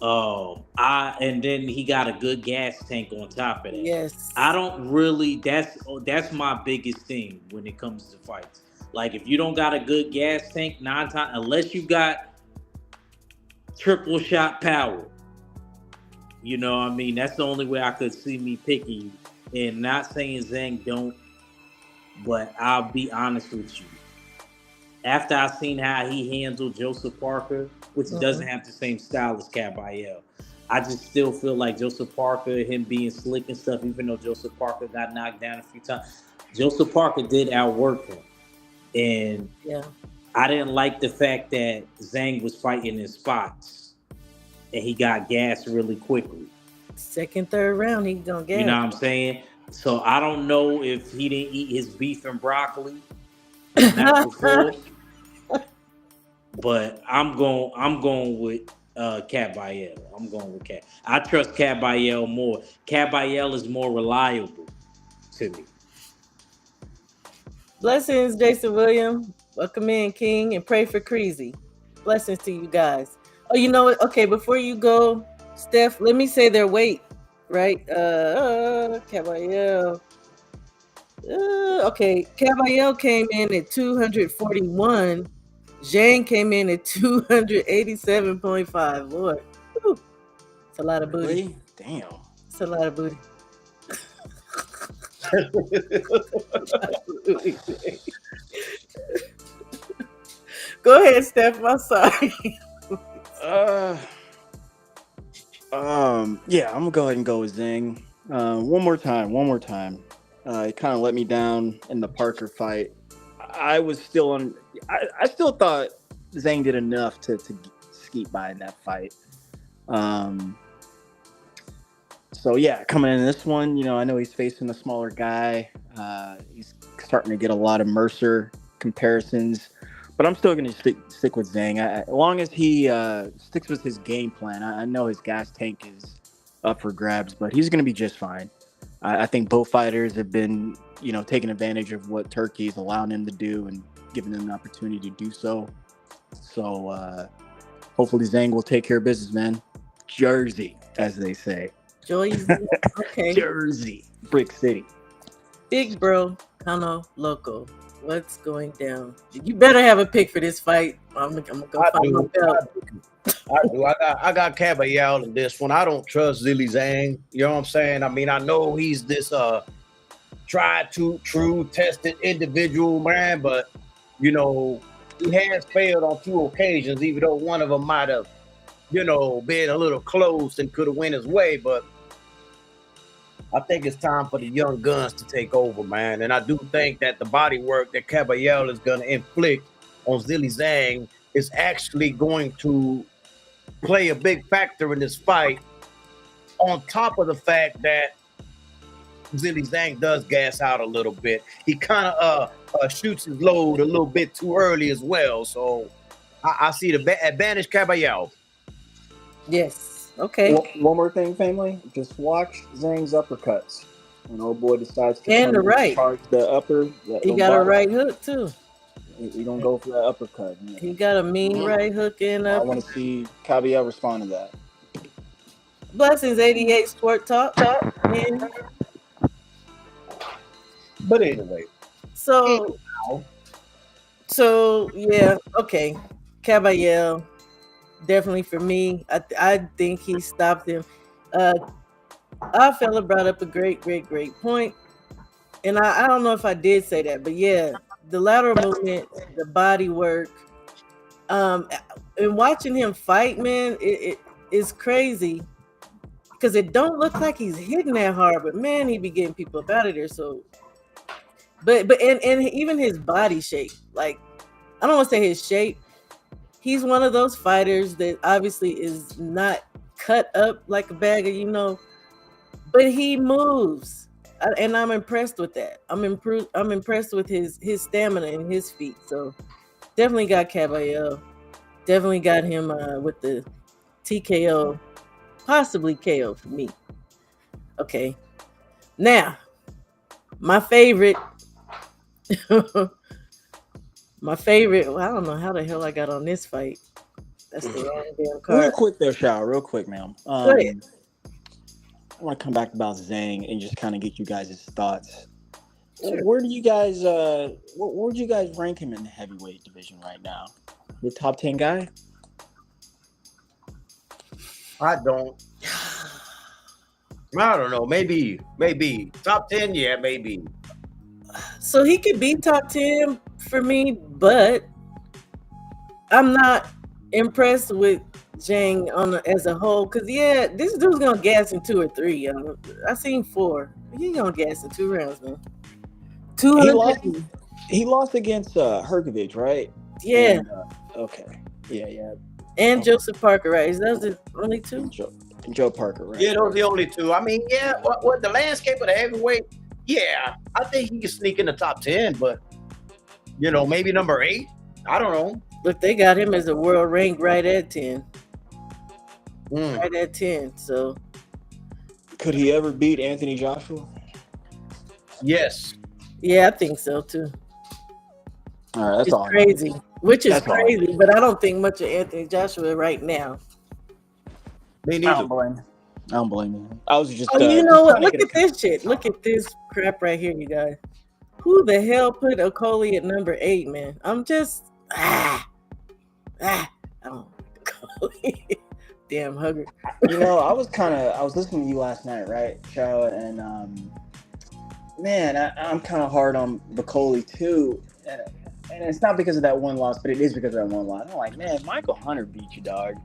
And then he got a good gas tank on top of that. Yes. I don't really. That's my biggest thing when it comes to fights. Like if you don't got a good gas tank, 9 times, unless you got triple shot power, you know what I mean? That's the only way I could see me picking you. And not saying Zhang don't, but I'll be honest with you. After I seen how he handled Joseph Parker, which doesn't have the same style as Caballero, I just still feel like Joseph Parker, him being slick and stuff, even though Joseph Parker got knocked down a few times, Joseph Parker did outwork him. And I didn't like the fact that Zhang was fighting in spots and he got gassed really quickly. Second, third round, he gonna gas. You know what I'm saying? So I don't know if he didn't eat his beef and broccoli not before, but I'm going with Caballero. I'm going with Cab. I trust Caballero more. Caballero is more reliable to me. Blessings, Jason William. Welcome in, King, and pray for Creasy. Blessings to you guys. Oh, you know what? Okay, before you go, Steph, let me say their weight, right? Caballero. Okay, Caballero came in at 241. Zhang came in at 287.5. Lord, whew. It's a lot of booty. Really? Damn. It's a lot of booty. Go ahead, Steph. I'm sorry. Yeah, I'm gonna go ahead and go with Zhang. One more time. He kind of let me down in the Parker fight. I was still on. I still thought Zhang did enough to skeet by in that fight. So yeah, coming in this one, I know he's facing a smaller guy. He's starting to get a lot of Mercer comparisons, but I'm still going to stick with Zhang. As long as he sticks with his game plan, I know his gas tank is up for grabs, but he's going to be just fine. I think both fighters have been, taking advantage of what Turkey is allowing them to do and giving them an opportunity to do so. So hopefully Zhang will take care of business, man. Jersey, as they say. Joyce. Okay. Jersey, Brick City. Big bro, Kano Loco. What's going down? You better have a pick for this fight. I'm gonna go find my belt. I got Caballero in this one. I don't trust Zhilei Zhang. You know what I'm saying? I mean, I know he's this tried to true tested individual, man, but he has failed on 2 occasions, even though one of them might have, been a little close and could have went his way. But I think it's time for the young guns to take over, man. And I do think that the body work that Caballero is going to inflict on Zhilei Zhang is actually going to play a big factor in this fight, on top of the fact that Zhilei Zhang does gas out a little bit. He kind of shoots his load a little bit too early as well. So I see the advantage Caballero. Yes. Okay. One more thing, family. Just watch Zhang's uppercuts. When old boy decides to and the right, charge the upper, he got a right hook too. He don't go for that uppercut. He got a mean right hook in. I want to see Caballero respond to that. Blessings 88 Sport Talk. But anyway. So yeah, okay. Caballero. Definitely for me, I think he stopped him. Our fella brought up a great point, and I don't know if I did say that, but yeah, the lateral movement, the body work, and watching him fight, man, it is crazy because it don't look like he's hitting that hard, but man, he be getting people up out of there. So, but even his body shape, like I don't want to say his shape. He's one of those fighters that obviously is not cut up like a bag of, but he moves, and I'm impressed with that. I'm impressed with his stamina and his feet. So definitely got Caballero. Definitely got him with the TKO, possibly KO for me. Okay, now my favorite. My favorite, well, I don't know how the hell I got on this fight. That's the wrong damn card. Real quick there, Shao. Real quick, ma'am. Go ahead. I want to come back about Zhang and just kind of get you guys' thoughts. Sure. Where do you guys, where would you guys rank him in the heavyweight division right now? The top 10 guy? I don't know. Maybe top 10. Yeah, maybe. So he could be top 10 for me, but I'm not impressed with Zhang as a whole. Cause yeah, this dude's gonna gas in 2 or 3. I seen 4. He gonna gas in 2 rounds, man. 200. He lost against Herkovich, right? Yeah. And, okay. Yeah. And Joseph Parker, right? Is those the only 2? Joe Parker, right? Yeah, those are the only 2. I mean, yeah. What the landscape of the heavyweight? Yeah, I think he can sneak in the top 10, but maybe number 8. I don't know. Look, they got him as a world rank right at 10. Right at 10. So could he ever beat Anthony Joshua? Yes. Yeah, I think so too. All right, that's all crazy. Which is crazy, but I don't think much of Anthony Joshua right now. Me neither. I don't blame you. I was just. You know what? Look at this shit. Look at this crap right here, you guys. Who the hell put Okoli at number 8, man? I'm just Okoli. Damn hugger. I was listening to you last night, right, Chow, and man, I'm kind of hard on Okoli too, and it's not because of that one loss, but it is because of that one loss. I'm like, man, Michael Hunter beat you, dog.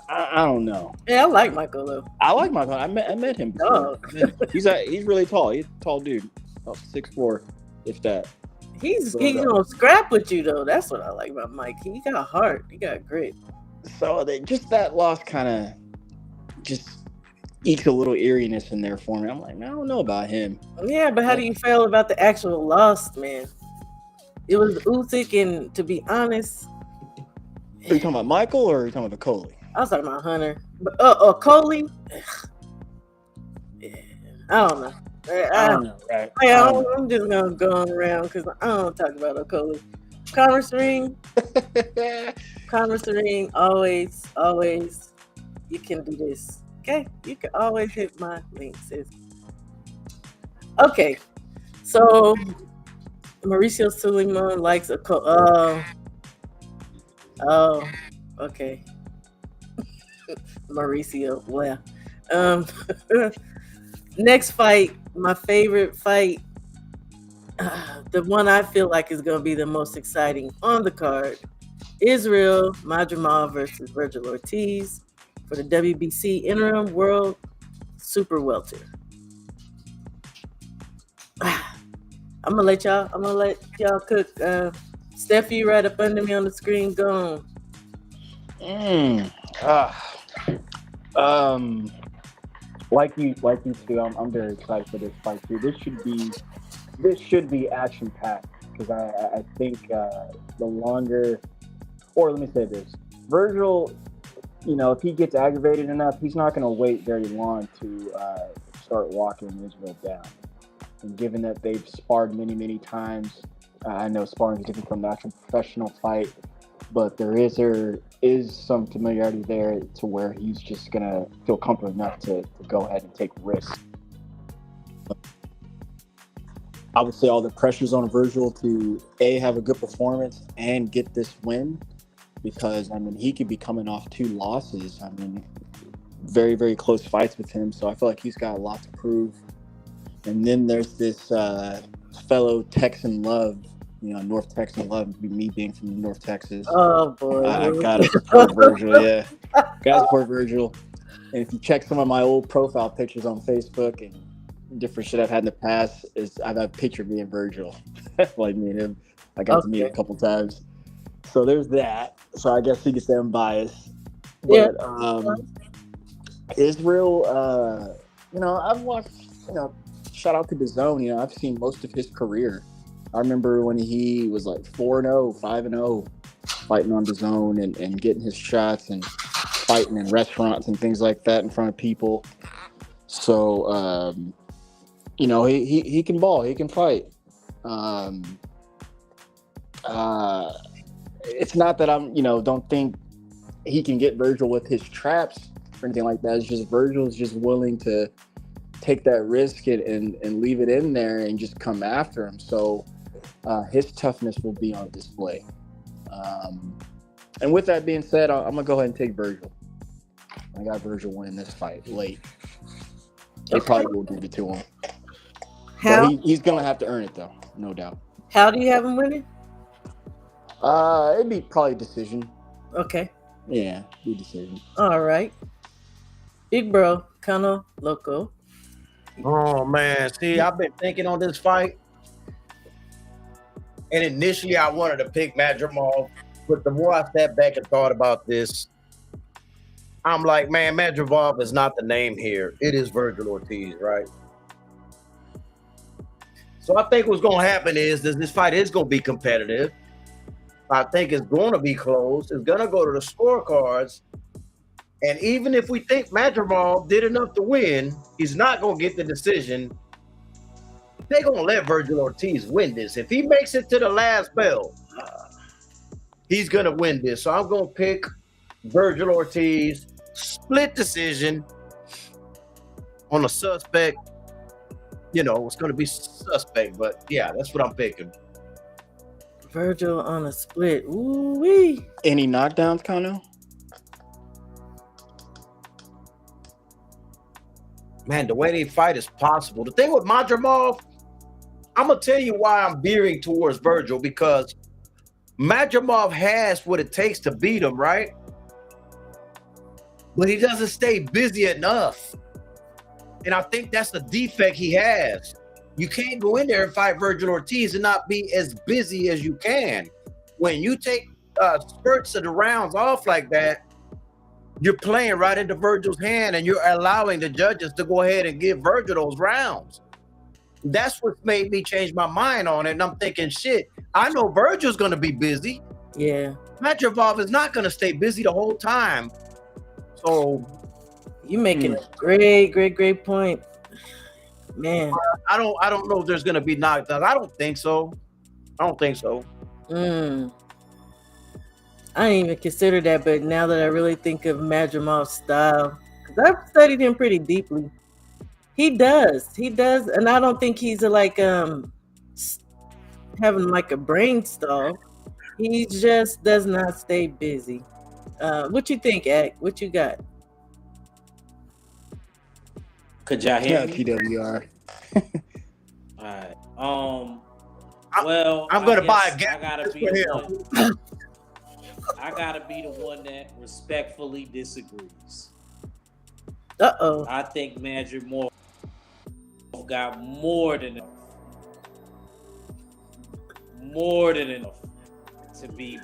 I don't know. Yeah, I like Michael though. I like Michael. I met him before. Oh. He's really tall. He's a tall dude. about 6'4", if that. He's So, gonna scrap with you though. That's what I like about Mike. He got heart. He got grit. so just that loss kind of just ekes a little eeriness in there for me. I'm like, man, I don't know about him. Yeah, but how do you feel about the actual loss, man? It was Usyk, and to be honest, Are you talking about Michael or are you talking about Coley? I was talking about Hunter. But Coley, yeah, I don't know. I don't know, right? I'm just gonna go on around because I don't talk about Coley. Converse ring, always. You can do this, okay? You can always hit my link, sis. Okay, so Mauricio Suleiman likes a okay. Mauricio, well, next fight, my favorite fight, the one I feel like is going to be the most exciting on the card, Israel Madrimov versus Virgil Ortiz for the WBC Interim World Super Welter. I'm gonna let y'all cook. Steffi right up under me on the screen. Go on. Like you too. I'm very excited for this fight too. This should be action packed because I think the longer, or let me say this, Virgil, if he gets aggravated enough, he's not going to wait very long to start walking Israel down. And given that they've sparred many times, I know sparring is different from an actual professional fight, but there is some familiarity there to where he's just going to feel comfortable enough to go ahead and take risks. I would say all the pressure's on Virgil to have a good performance and get this win, because he could be coming off 2 losses. Very, very close fights with him, so I feel like he's got a lot to prove. And then there's this fellow Texan love, North Texan love, me being from North Texas. Oh boy, I gotta support Virgil. Yeah, gotta support Virgil. And if you check some of my old profile pictures on Facebook and different shit I've had in the past, I've had a picture of me and Virgil, like me and him. I got to meet a couple times. So there's that. So I guess you could say I'm biased. But Israel, I've watched, shout out to DAZN, I've seen most of his career. I remember when he was like 4-0, 5-0, fighting on DAZN and getting his shots and fighting in restaurants and things like that in front of people. So, he can ball, he can fight. It's not that I'm, don't think he can get Virgil with his traps or anything like that. It's just Virgil's just willing to take that risk and leave it in there and just come after him. So his toughness will be on display. And with that being said, I'm going to go ahead and take Virgil. I got Virgil winning this fight late. They probably will give it to him. He's going to have to earn it, though, no doubt. How do you have him winning? It'd be probably decision. Okay. Yeah, be decision. All right. Big bro, Kano Loco. Oh man, see, I've been thinking on this fight, and initially I wanted to pick Madrimov, but the more I sat back and thought about this, I'm like, man, Madrimov is not the name here. It is Virgil Ortiz, right? So I think what's going to happen is this fight is going to be competitive. I think it's going to be close. It's going to go to the scorecards. And even if we think Madrimov did enough to win, he's not going to get the decision. They're going to let Virgil Ortiz win this. If he makes it to the last bell, he's going to win this. So I'm going to pick Virgil Ortiz, split decision on a suspect. It's going to be suspect, but yeah, that's what I'm picking. Virgil on a split. Ooh-wee. Any knockdowns, Kano? Man, the way they fight is possible. The thing with Madrimov, I'm going to tell you why I'm veering towards Virgil, because Madrimov has what it takes to beat him, right? But he doesn't stay busy enough. And I think that's the defect he has. You can't go in there and fight Virgil Ortiz and not be as busy as you can. When you take spurts of the rounds off like that, you're playing right into Virgil's hand, and you're allowing the judges to go ahead and give Virgil those rounds. That's what made me change my mind on it. And I'm thinking, shit, I know Virgil's going to be busy. Yeah. Beterbiev is not going to stay busy the whole time. So you making a great point. Man. I don't know if there's going to be knockdowns. I don't think so. I didn't even consider that, but now that I really think of Madrimov's style, because I've studied him pretty deeply, he does, and I don't think he's like having like a brain stall. He just does not stay busy. What you think, Ak? What you got? Could y'all hear me? PWR. All right. Well, I'm gonna buy a I gotta be the one. I gotta be the one that respectfully disagrees. I think Madrimov's got more than enough to be.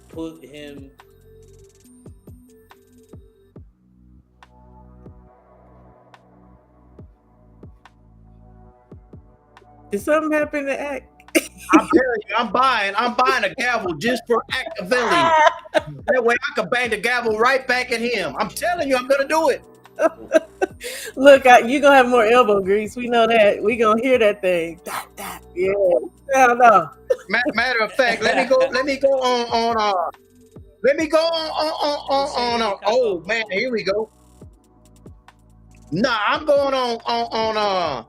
Put him. Did something happen to Ak? I'm telling you, I'm buying a gavel just for Actavelli. That way I can bang the gavel right back at him. I'm telling you, I'm gonna do it. Look, you gonna have more elbow grease. We know that. We gonna hear that thing. Yeah. I don't know. Matter of fact, let me go on. Oh man, here we go. Nah, I'm going on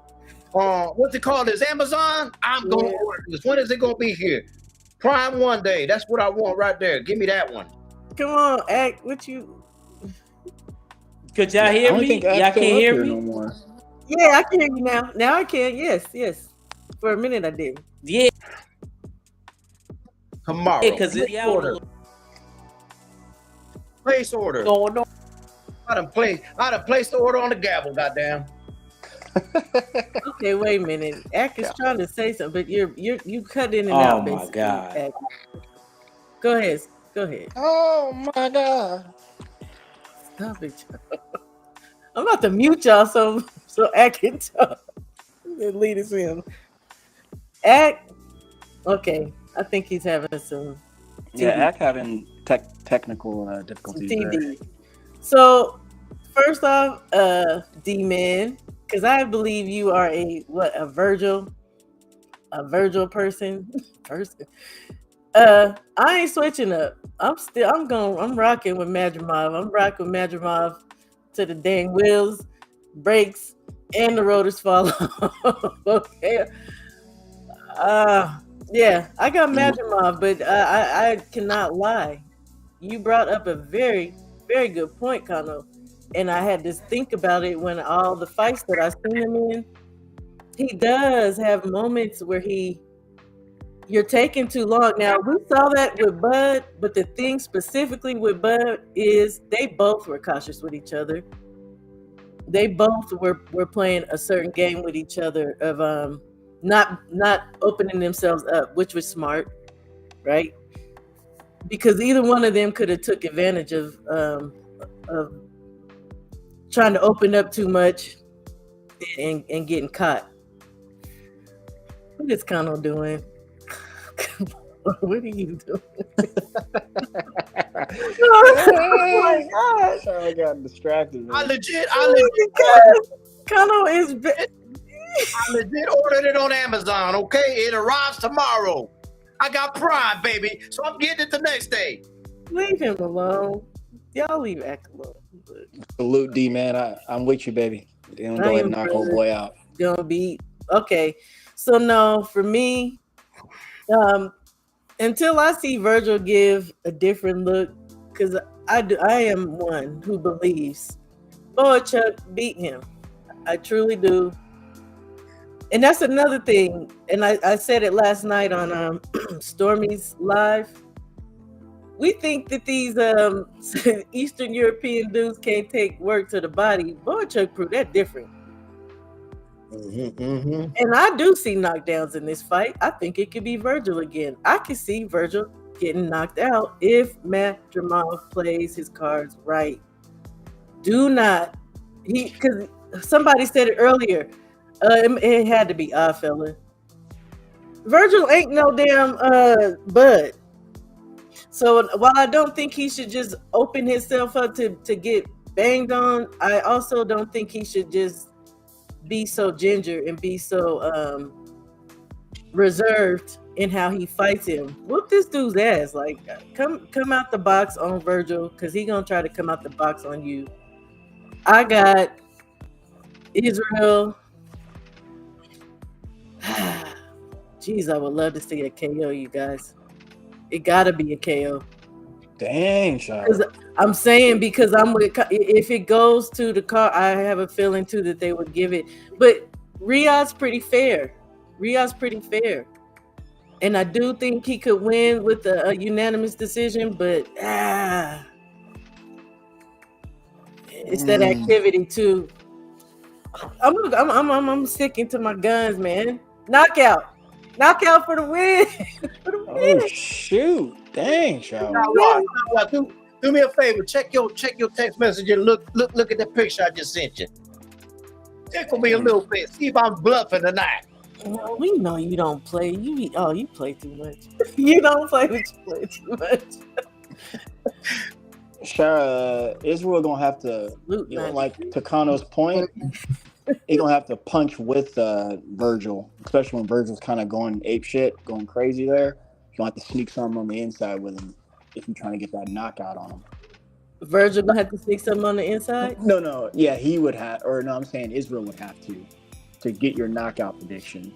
what's it called? Is Amazon? I'm going to order this. When is it going to be here? Prime one day. That's what I want right there. Give me that one. Come on, Ak. What you? Could y'all hear me? Y'all can't hear me? No more. Yeah, I can hear you now. Now I can. Yes. For a minute I did. Yeah. Tomorrow. Because Place order. No. I done placed the order on the gavel. Goddamn. Okay, wait a minute. Ak is trying to say something, but you cut in and out. Oh my God. Ak. Go ahead. Oh my God. Stop it, y'all. I'm about to mute y'all so Ak can talk. Lead us in. Ak. Okay, I think he's having some. Ak having technical difficulties. TD. So first off, D-Man. Because I believe you are a Virgil person. I ain't switching up. I'm rocking with Madrimov. I'm rocking with Madrimov to the dang wheels, brakes, and the rotors fall off. Okay. Yeah, I got Madrimov, but I cannot lie. You brought up a very, very good point, Kano. And I had to think about it when all the fights that I've seen him in, he does have moments where you're taking too long. Now, we saw that with Bud, but the thing specifically with Bud is they both were cautious with each other. They both were playing a certain game with each other of not opening themselves up, which was smart, right? Because either one of them could have took advantage of trying to open up too much and getting caught. What is Kano doing? What are you doing? Oh my gosh. I got distracted. I legit Kano is I legit ordered it on Amazon, okay? It arrives tomorrow. I got Prime, baby. So I'm getting it the next day. Leave him alone. Y'all leave Ak alone. Salute, D, man. I'm with you, baby. Don't go ahead and knock old boy out. Gonna be okay. So no, for me, until I see Virgil give a different look, because I am one who believes Chuck beat him. I truly do. And that's another thing. And I said it last night on Stormy's live. we think that these Eastern European dudes can't take work to the body. Boychuk proved that different. And I do see knockdowns in this fight. I think it could be Virgil again. I could see Virgil getting knocked out if Matt Dramov plays his cards right. Do not because somebody said it earlier. It had to be Oddfellow. Virgil ain't no damn bud. So while I don't think he should just open himself up to get banged on, I also don't think he should just be so ginger and be so reserved in how he fights him. Whoop this dude's ass. Like come out the box on Virgil, because he gonna try to come out the box on you. I got Israel. Jeez, I would love to see a KO, you guys. It gotta be a KO. Dang, shot. I'm saying because I'm with. If it goes to the car, I have a feeling too that they would give it. But Riyadh's pretty fair. And I do think he could win with a unanimous decision. But it's that activity too. I'm sticking to my guns, man. Knockout for the win. Oh shoot! Dang, shot. Do me a favor. Check your text message and look at the picture I just sent you. Tickle me a little bit. See if I'm bluffing or not. No, we know you don't play. You play too much. You don't play, but you play too much. Sure, Israel gonna have to, like Takano's point, he's gonna have to punch with Virgil, especially when Virgil's kind of going ape shit, going crazy there. You're gonna have to sneak something on the inside with him if you're trying to get that knockout on him. Virgil gonna have to sneak something on the inside? No. Yeah, he would have, or no, I'm saying Israel would have to get your knockout prediction.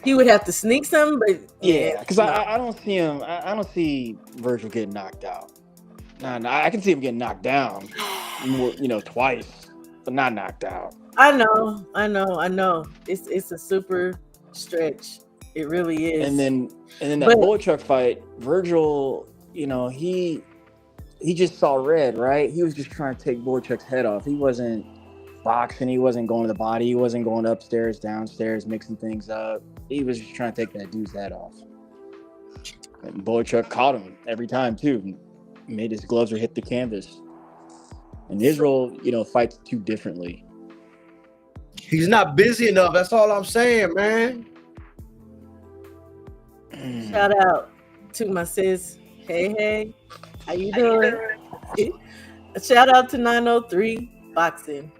He would have to sneak something, but yeah, because I don't see him. I don't see Virgil getting knocked out. No, I can see him getting knocked down, twice, but not knocked out. I know. It's a super stretch. It really is. And then that bullet truck fight, Virgil, he just saw red, right? He was just trying to take bullet truck's head off. He wasn't boxing. He wasn't going to the body. He wasn't going upstairs, downstairs, mixing things up. He was just trying to take that dude's head off. And bullet truck caught him every time too. Made his gloves hit the canvas. And Israel, fights too differently. He's not busy enough. That's all I'm saying, man. Shout out to my sis. Hey, how you doing? Shout out to 903 Boxing.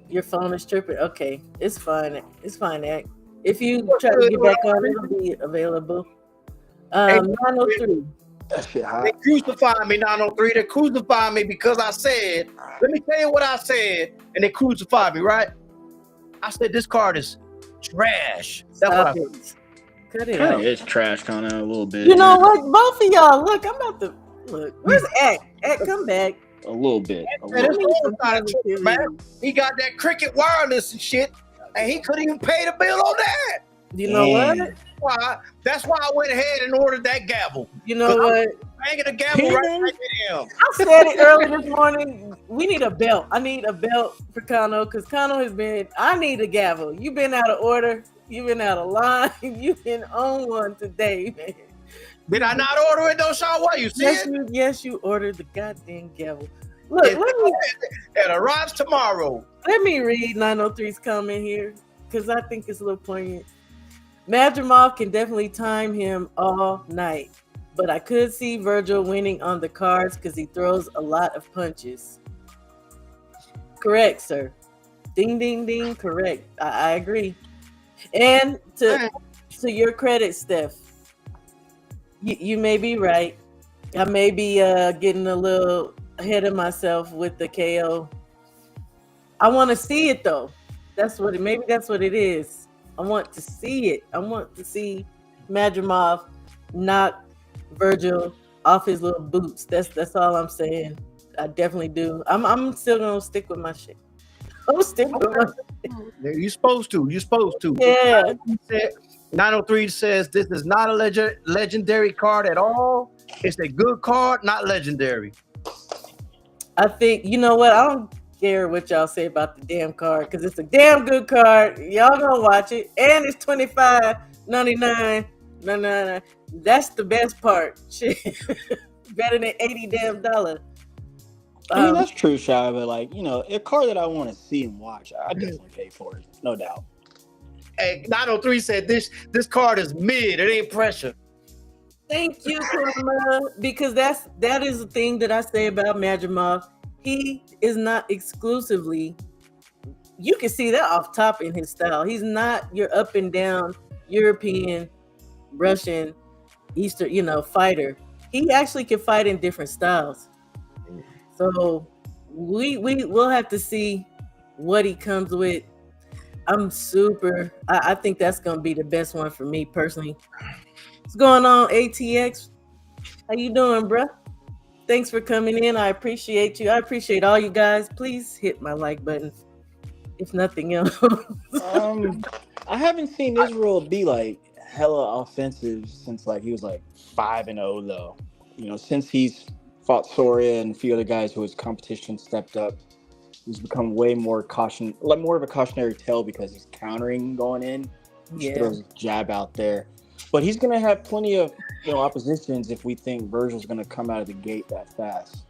Your phone is tripping. Okay, it's fine. Act. If you try to get back on, it'll be available. 903. That shit hot. They crucified me, 903. They crucified me because I said, let me tell you what I said, and they crucified me, right? I said this card is trash. That's what I said. Cut it out. It's trash, kind of a little bit. You know what? Both of y'all, look, I'm about to look. Where's Act? Act, come back. A little bit. Man. He got that Cricket wireless and shit, and he couldn't even pay the bill on that. You know what? That's why I went ahead and ordered that gavel. You know what? Banging the gavel right at him. I said it early this morning. We need a belt. I need a belt for Kano because Kano has been. I need a gavel. You've been out of order. You've been out of line. You've been on one today, man. Did I not order it though, Sean? What you said? Yes, you ordered the goddamn gavel. Look, it arrives tomorrow. Let me read 903's comment here because I think it's a little poignant. Madrimov can definitely time him all night, but I could see Virgil winning on the cards because he throws a lot of punches. Correct, sir. Ding, ding, ding. Correct. I agree. And to your credit, Steph, you may be right. I may be getting a little ahead of myself with the KO. I want to see it though. Maybe that's what it is. I want to see it. I want to see Madrimov knock Virgil off his little boots. That's all I'm saying. I definitely do. I'm still gonna stick with my shit. I'm sticking with my shit. You're supposed to. Yeah. 903 says this is not a legendary card at all. It's a good card, not legendary. I think you know what? I don't care what y'all say about the damn card because it's a damn good card. Y'all gonna watch it, and it's $25.99. That's the best part. Shit, better than $80 damn dollar. I mean, that's true, Shy, but like, a car that I want to see and watch, I definitely pay for it, no doubt. Hey, 903 said this card is mid. It ain't pressure. Thank you, Karma, because that is the thing that I say about Madrimov. He is not exclusively. You can see that off top in his style. He's not your up and down European, Russian, Eastern, fighter. He actually can fight in different styles. So we'll have to see what he comes with. I think that's gonna be the best one for me personally. What's going on, ATX? How you doing, bruh? Thanks for coming in. I appreciate you. I appreciate all you guys. Please hit my like button, if nothing else. I haven't seen Israel be like hella offensive since like he was like 5-0 though. Since he's fought Soria and a few other guys who his competition stepped up, he's become way more more of a cautionary tale because he's countering going in. He throws a jab out there. But he's going to have plenty of oppositions if we think Virgil's going to come out of the gate that fast.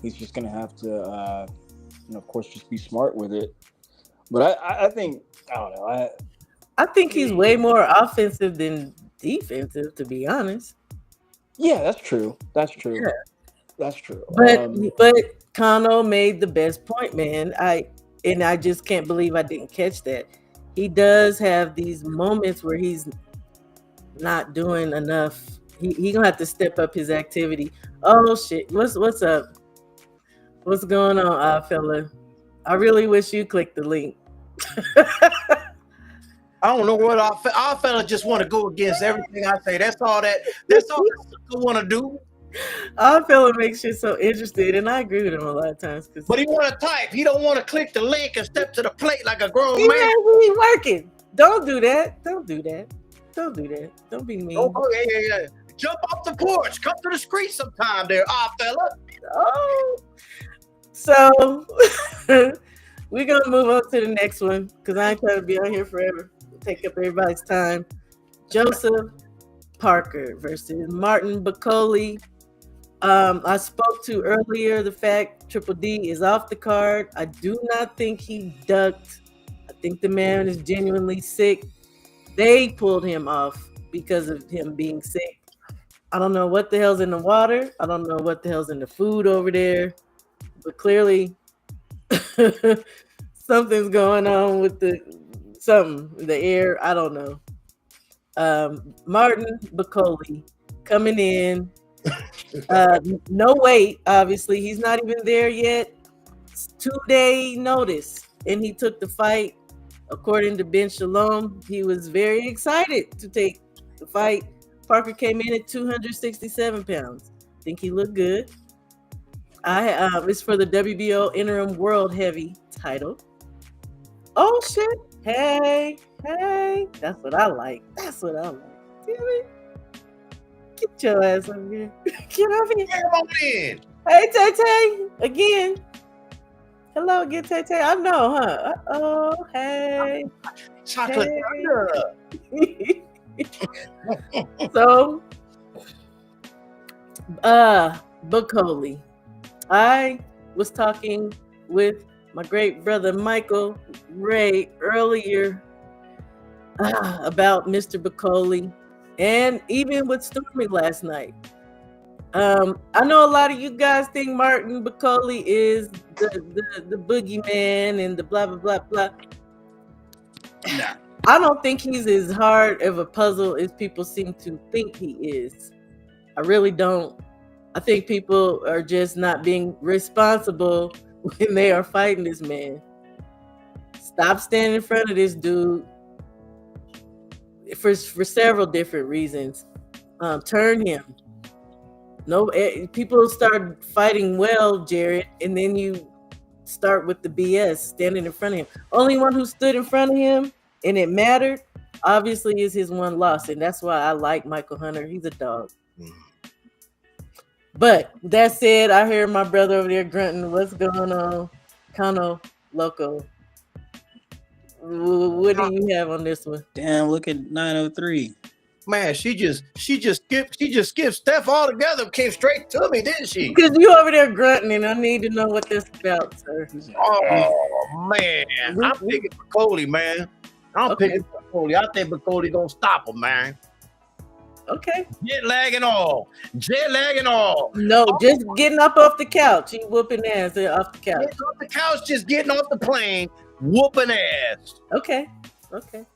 He's just going to have to, of course, just be smart with it. But I think, I don't know. I think he's way more offensive than defensive, to be honest. Yeah, that's true. Yeah. That's true. But Kano made the best point, man. I just can't believe I didn't catch that. He does have these moments where he's not doing enough. He gonna have to step up his activity. Oh shit! What's up? What's going on, fella? I really wish you clicked the link. I don't know what our fella just want to go against everything I say. That's all that want to do. Our fella makes you so interested, and I agree with him a lot of times. But he want to type. He don't want to click the link and step to the plate like a grown man. He's working. Don't do that. Don't do that. Don't do that. Don't be mean. Oh, yeah. Jump off the porch. Come to the screen sometime there, fella. Oh. So, we're going to move on to the next one because I ain't trying to be on here forever. Take up everybody's time. Joseph Parker versus Martin Bacoli. I spoke to earlier the fact Triple D is off the card. I do not think he ducked. I think the man is genuinely sick. They pulled him off because of him being sick. I don't know what the hell's in the water. I don't know what the hell's in the food over there. But clearly something's going on with the air. I don't know. Martin Bacoli coming in. No weight, obviously. He's not even there yet. It's 2-day notice. And he took the fight. According to Ben Shalom, he was very excited to take the fight. Parker came in at 267 pounds. I think he looked good. It's for the WBO Interim World Heavy title. Oh, shit. Hey. That's what I like. Damn it. Get your ass over here. Get over here. Get on in. Hey, Tay again. Hello again, Tay. I know, huh? Oh, hey. Chocolate. Hey. So, Bacoli. I was talking with my great brother Michael Ray earlier about Mr. Bacoli, and even with Stormy last night. I know a lot of you guys think Martin Bacoli is the boogeyman and the blah blah blah blah. I don't think he's as hard of a puzzle as people seem to think he is. I really don't. I think people are just not being responsible when they are fighting this man. Stop standing in front of this dude for several different reasons. Turn him. No, people start fighting well, Jared, and then you start with the BS standing in front of him. Only one who stood in front of him and it mattered obviously is his one loss, and that's why I like Michael Hunter. He's a dog. But that said, I hear my brother over there grunting. What's going on, Kano Loco? What do you have on this one? Damn, look at 903. Man, she just skipped Steph altogether. Came straight to me, didn't she? Because you over there grunting, and I need to know what this about, sir. Oh man, I'm picking Bicoli, man. I'm picking Bicoli. I think Bicoli gonna stop him, man. Okay. Jet lag and all. No, just getting up off the couch. He whooping ass off the couch. Getting off the couch, just getting off the plane, whooping ass. Okay.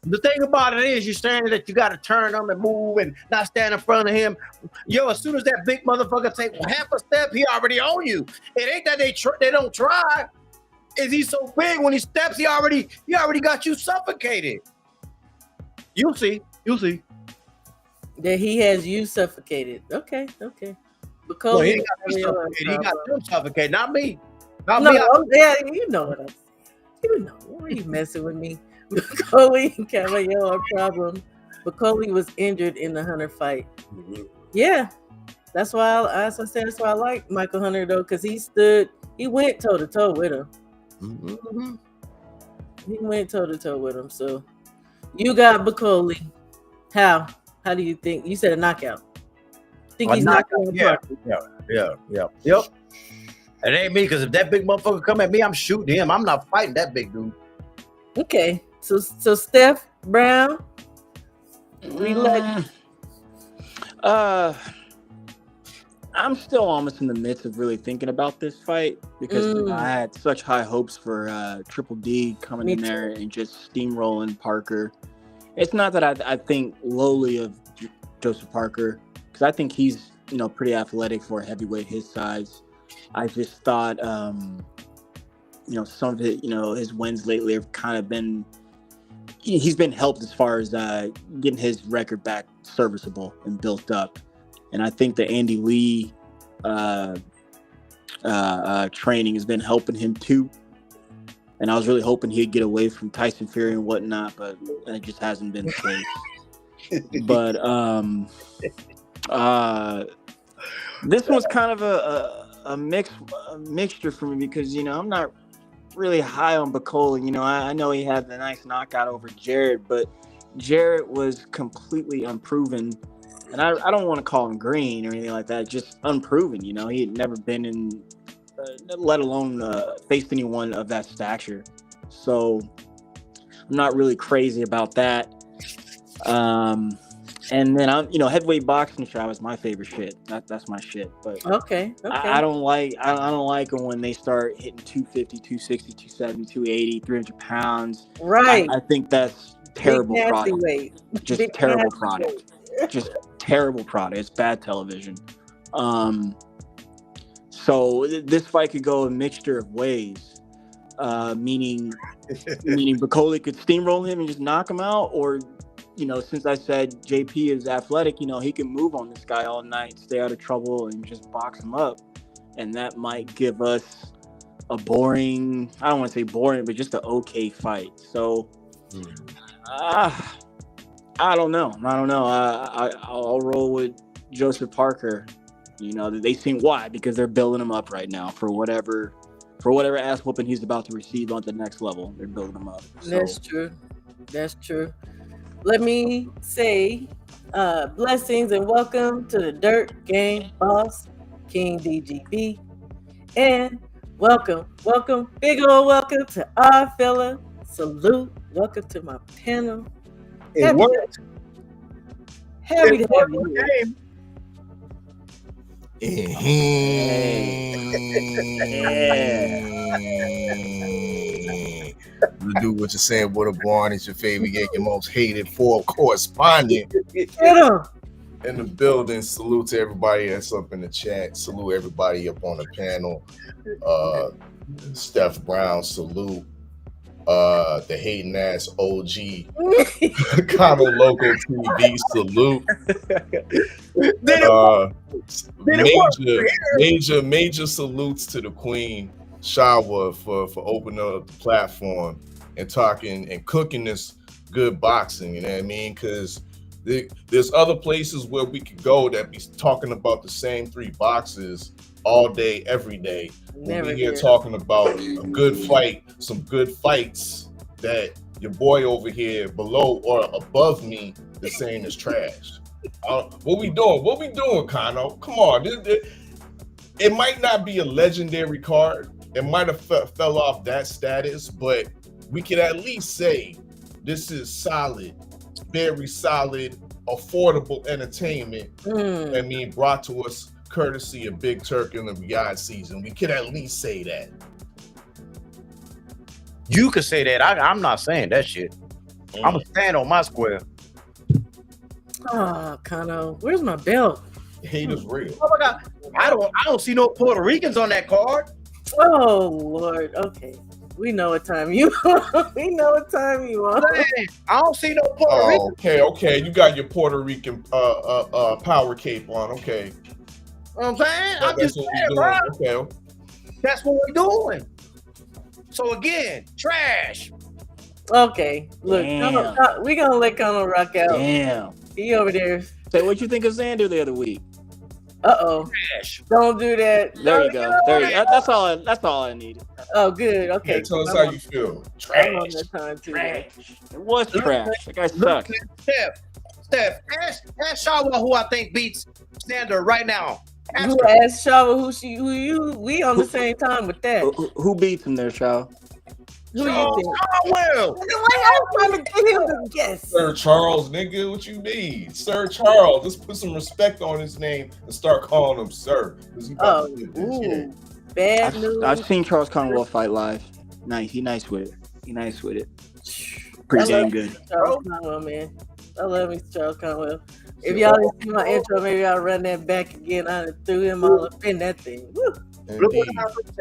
The thing about it is, you're saying that you got to turn them and move and not stand in front of him. Yo, as soon as that big motherfucker take half a step, he already on you. It ain't that they don't try. Is he so big when he steps? He already got you suffocated. You'll see. That he has you suffocated. Okay. Because No, he ain't got me suffocated. He got them suffocated, not me. Yeah, you know what I'm saying. You know, why are you messing with me? Bicoli and Caballero are problem. Bicoli was injured in the Hunter fight. Mm-hmm. Yeah, that's why I like Michael Hunter though, because he went toe to toe with him. Mm-hmm. He went toe to toe with him. So you got Bicoli. How do you think? You said a knockout. Think he's knocking out Parker. Yeah. Yep. It ain't me, because if that big motherfucker come at me, I'm shooting him. I'm not fighting that big dude. Okay. So Steph Brown, relax. I'm still almost in the midst of really thinking about this fight because I had such high hopes for Triple D coming in there and just steamrolling Parker. It's not that I think lowly of Joseph Parker, because I think he's pretty athletic for a heavyweight his size. I just thought some of it, his wins lately have kind of been, he's been helped as far as getting his record back serviceable and built up. And I think the Andy Lee training has been helping him too. And I was really hoping he'd get away from Tyson Fury and whatnot, but it just hasn't been the case. But this one's kind of a mixture for me because, I'm not really high on Bicoli. I know he had the nice knockout over Jared, but Jared was completely unproven. And I don't want to call him green or anything like that, just unproven. He had never been in, let alone faced anyone of that stature. So I'm not really crazy about that. And then heavyweight boxing show is my favorite shit. That's my shit. But okay. I don't like them when they start hitting 250, 260, 270, 280, 300 pounds. Right. I think that's terrible product. Weight. Just Big terrible product. Just terrible product. It's bad television. So this fight could go a mixture of ways. Meaning Bicoli could steamroll him and just knock him out, or since I said JP is athletic, he can move on this guy all night, stay out of trouble, and just box him up. And that might give us a boring, I don't want to say boring, but just an okay fight. So, I don't know. I'll roll with Joseph Parker. They seem, why? Because they're building him up right now for whatever ass whooping he's about to receive on the next level. They're building him up. So. That's true. Let me say blessings and welcome to the Dirt Game Boss, King DGB. And welcome, big old welcome to our fella. Salute. Welcome to my panel. It worked. Happy to have you here. You do what you're saying. What a barn is your favorite game, your most hated for correspondent Get him. in the building. Salute to everybody that's up in the chat. Salute everybody up on the panel. Steph Brown, salute. The hating ass OG Common Local TV, salute. Major salutes to the Queen Shawa for opening up the platform and talking and cooking this good boxing. You know what I mean? Because there's other places where we could go that be talking about the same three boxes all day, every day. Never We here hear. talking about a good fight, some good fights that your boy over here below or above me is saying is trash. What we doing? What we doing, Kano? Come on. It might not be a legendary card. It might have fell off that status, but we can at least say this is solid, very solid, affordable entertainment. I mean, brought to us courtesy of Big Turk in the Riyadh season. We could at least say that. You could say that. I'm not saying that shit. I'm gonna stand on my square. Oh, Kano, where's my belt? Hate is real. Oh my God, I don't see no Puerto Ricans on that card. Oh Lord. Okay, we know what time you. We know what time you are. Man, I don't see no Puerto Ricans. Okay. You got your Puerto Rican power cape on. Okay. You know what I'm saying? I'm That's just what saying, we bro. doing. Okay. That's what we're doing. So again, trash. Okay, look, Damn. we gonna let Kano rock out. Damn. He over there. Say what you think of Xander the other week. Trash. Don't do that. There you go. That's all I needed. Oh, good. Okay. Yeah, tell us how you feel. I'm on that time too. Trash. It was trash. That guy sucks. Steph, ask Shawa who I think beats Xander right now. Ask You her. asked Shawa who you. We on the same time with that. Who beats him there, child? Who you think? Well, I'm trying to get him to guess. Sir Charles, nigga, what you mean? Sir Charles, let's put some respect on his name and start calling him Sir. Oh, ooh, bad news. I've seen Charles Conwell fight live. Nice. He nice with it. Pretty damn good. Charles Conwell, man. I love me, Charles Conwell. If y'all didn't see my intro, maybe I'll run that back again. I threw him all up in that thing. Woo. look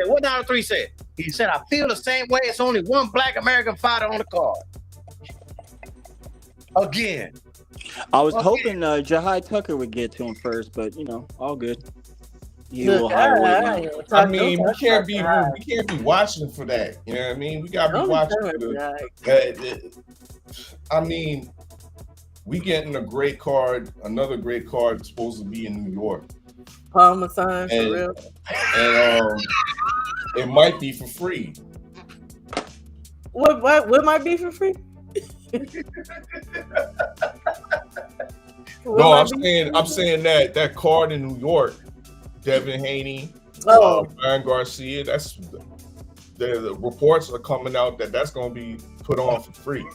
what Dollar 3 said. He said, I feel the same way. It's only one Black American fighter on the card. Again. I was hoping Jahai Tucker would get to him first, but all good. He's a little higher weight now. I mean, we can't be watching for that. You know what I mean? We gotta be watching for that. I mean, we getting a great card, another great card supposed to be in New York. Palmer sign for real. And it might be for free. What might be for free? No, I'm saying that card in New York, Devin Haney, Ryan Garcia. That's the reports are coming out that's going to be put on for free.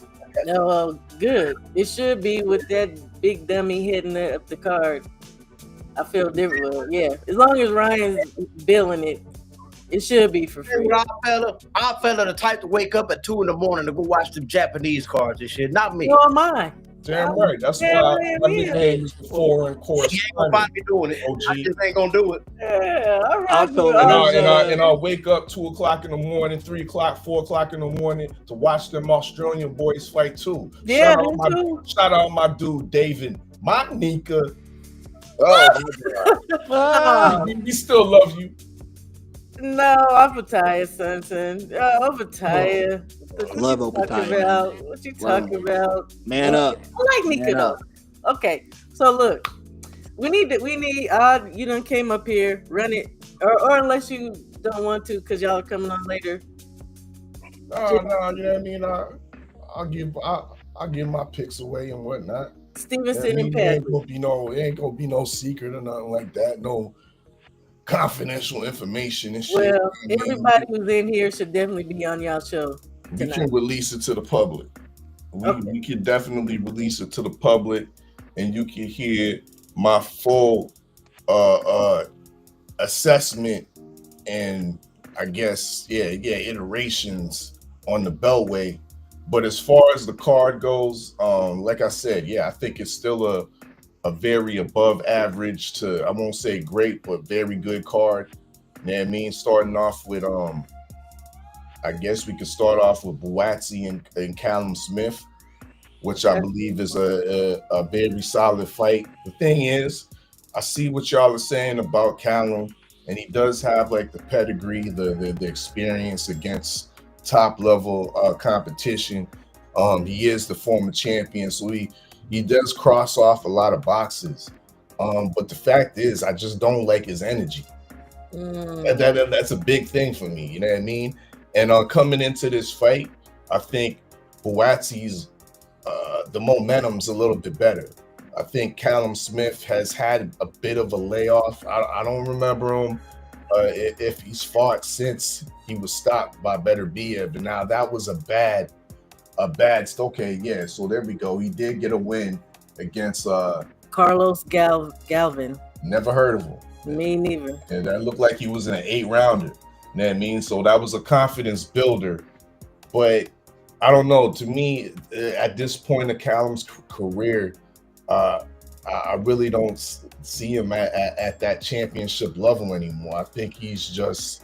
No, well, good. It should be with that big dummy hitting up the card. I feel different. Well, yeah, as long as Ryan's billing it, it should be for free. Our fella the type to wake up at 2 a.m. to go watch the Japanese cards and shit. Not me. So am I. Damn right. That's why I nickname is the foreign course. You ain't gonna find me doing it. OG. I just ain't gonna do it. Yeah, all right. And I'll wake up 2 o'clock in the morning, 3 o'clock, 4 o'clock in the morning to watch them Australian boys fight too. Yeah, shout out my dude David Monica. We still love you. No, I'm Opataya, son. Opataya. Love Opataya. What you talking about? Man up. I like Nika though. Okay, so look, we need. You done came up here, run it, or unless you don't want to, because y'all are coming on later. No, you know what I mean. I'll give my picks away and whatnot. Stevenson and Pat. Pat. It ain't gonna be no secret or nothing like that. No confidential information and shit. Well, everybody who's in here should definitely be on y'all show tonight. We can release it to the public. We can definitely release it to the public, and you can hear my full assessment and I guess iterations on the Beltway. But as far as the card goes, like I said, I think it's still a very above average to, I won't say great, but very good card. You know what I mean? Starting off with, I guess we could start off with Buatsi and Callum Smith, which I believe is a very solid fight. The thing is, I see what y'all are saying about Callum, and he does have like the pedigree, the experience against top level competition. He is the former champion, so he does cross off a lot of boxes. But the fact is, I just don't like his energy. That's a big thing for me. You know what I mean? And coming into this fight, I think Buatsi's the momentum's a little bit better. I think Callum Smith has had a bit of a layoff. I don't remember him if he's fought since he was stopped by Beterbiev. But now that was a bad. Okay, yeah. So there we go. He did get a win against Carlos Galvin. Never heard of him. Me neither. And that looked like he was in an 8-rounder. You know what I mean? So that was a confidence builder. But I don't know. To me, at this point of Callum's career, I really don't see him at that championship level anymore. I think he's just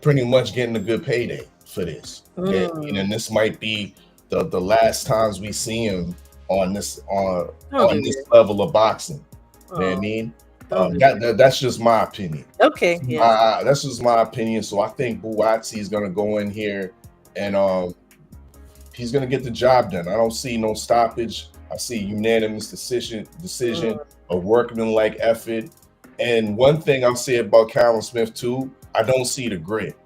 pretty much getting a good payday for this. And this might be the last times we see him on this level of boxing. You know what I mean? That's just my opinion. Okay, yeah. That's just my opinion. So I think Buatsi is going to go in here and he's going to get the job done. I don't see no stoppage. I see unanimous decision, a workman-like effort. And one thing I'll say about Callum Smith too, I don't see the grit.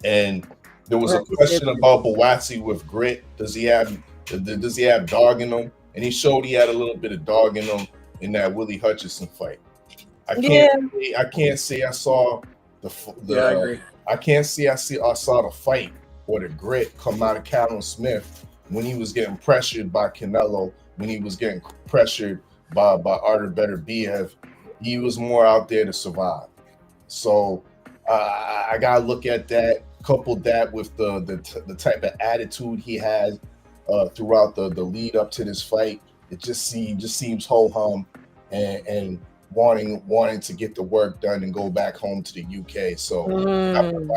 And there was a question about Buatsi with grit. Does he have dog in him? And he showed he had a little bit of dog in him in that Willie Hutchison fight. I can't say I saw I agree. I can't say I saw the fight or the grit come out of Callum Smith when he was getting pressured by Canelo, when he was getting pressured by Artur Beterbiev. He was more out there to survive. So I gotta look at that, couple that with the type of attitude he has throughout the lead up to this fight. It just seems ho-hum and wanting to get the work done and go back home to the UK. So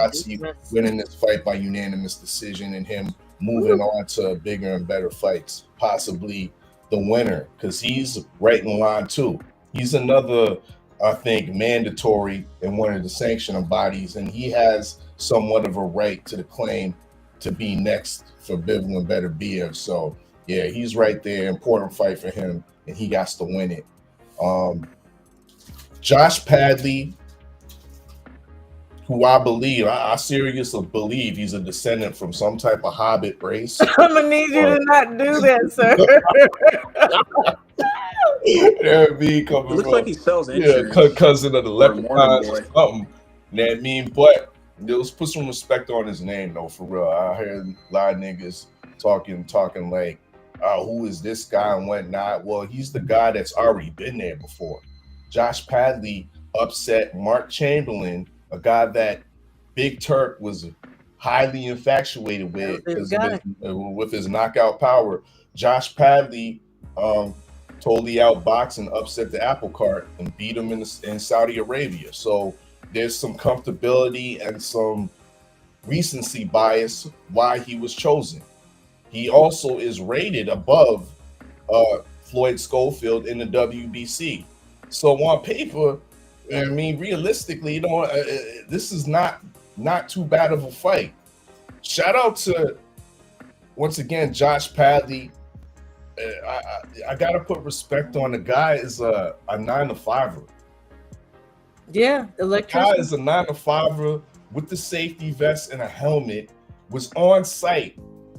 I see winning this fight by unanimous decision and him moving on to bigger and better fights, possibly the winner, because he's right in line too. He's another, I think, mandatory in one of the sanctioning bodies, and he has somewhat of a right to the claim to be next for Bivol and Beterbiev. So yeah, he's right there. Important fight for him, and he got to win it. Josh Padley, who I seriously believe he's a descendant from some type of hobbit race. I'm gonna need you to not do that, sir. Looks like he sells insurance. Cousin of the leprechauns or something. You know what I mean? But let's put some respect on his name, though, for real. I heard a lot of niggas talking like, who is this guy and whatnot. Well, he's the guy that's already been there before. Josh Padley upset Mark Chamberlain, a guy that Big Turk was highly infatuated with his knockout power. Josh Padley totally outboxed and upset the apple cart and beat him in Saudi Arabia. So there's some comfortability and some recency bias why he was chosen. He also is rated above Floyd Schofield in the WBC. So on paper, I mean, realistically, this is not too bad of a fight. Shout out to, once again, Josh Padley. I gotta put respect on the guy. Is a 9-to-5er. Yeah, electrician. The guy is a 9-to-5er with the safety vest and a helmet. Was on site.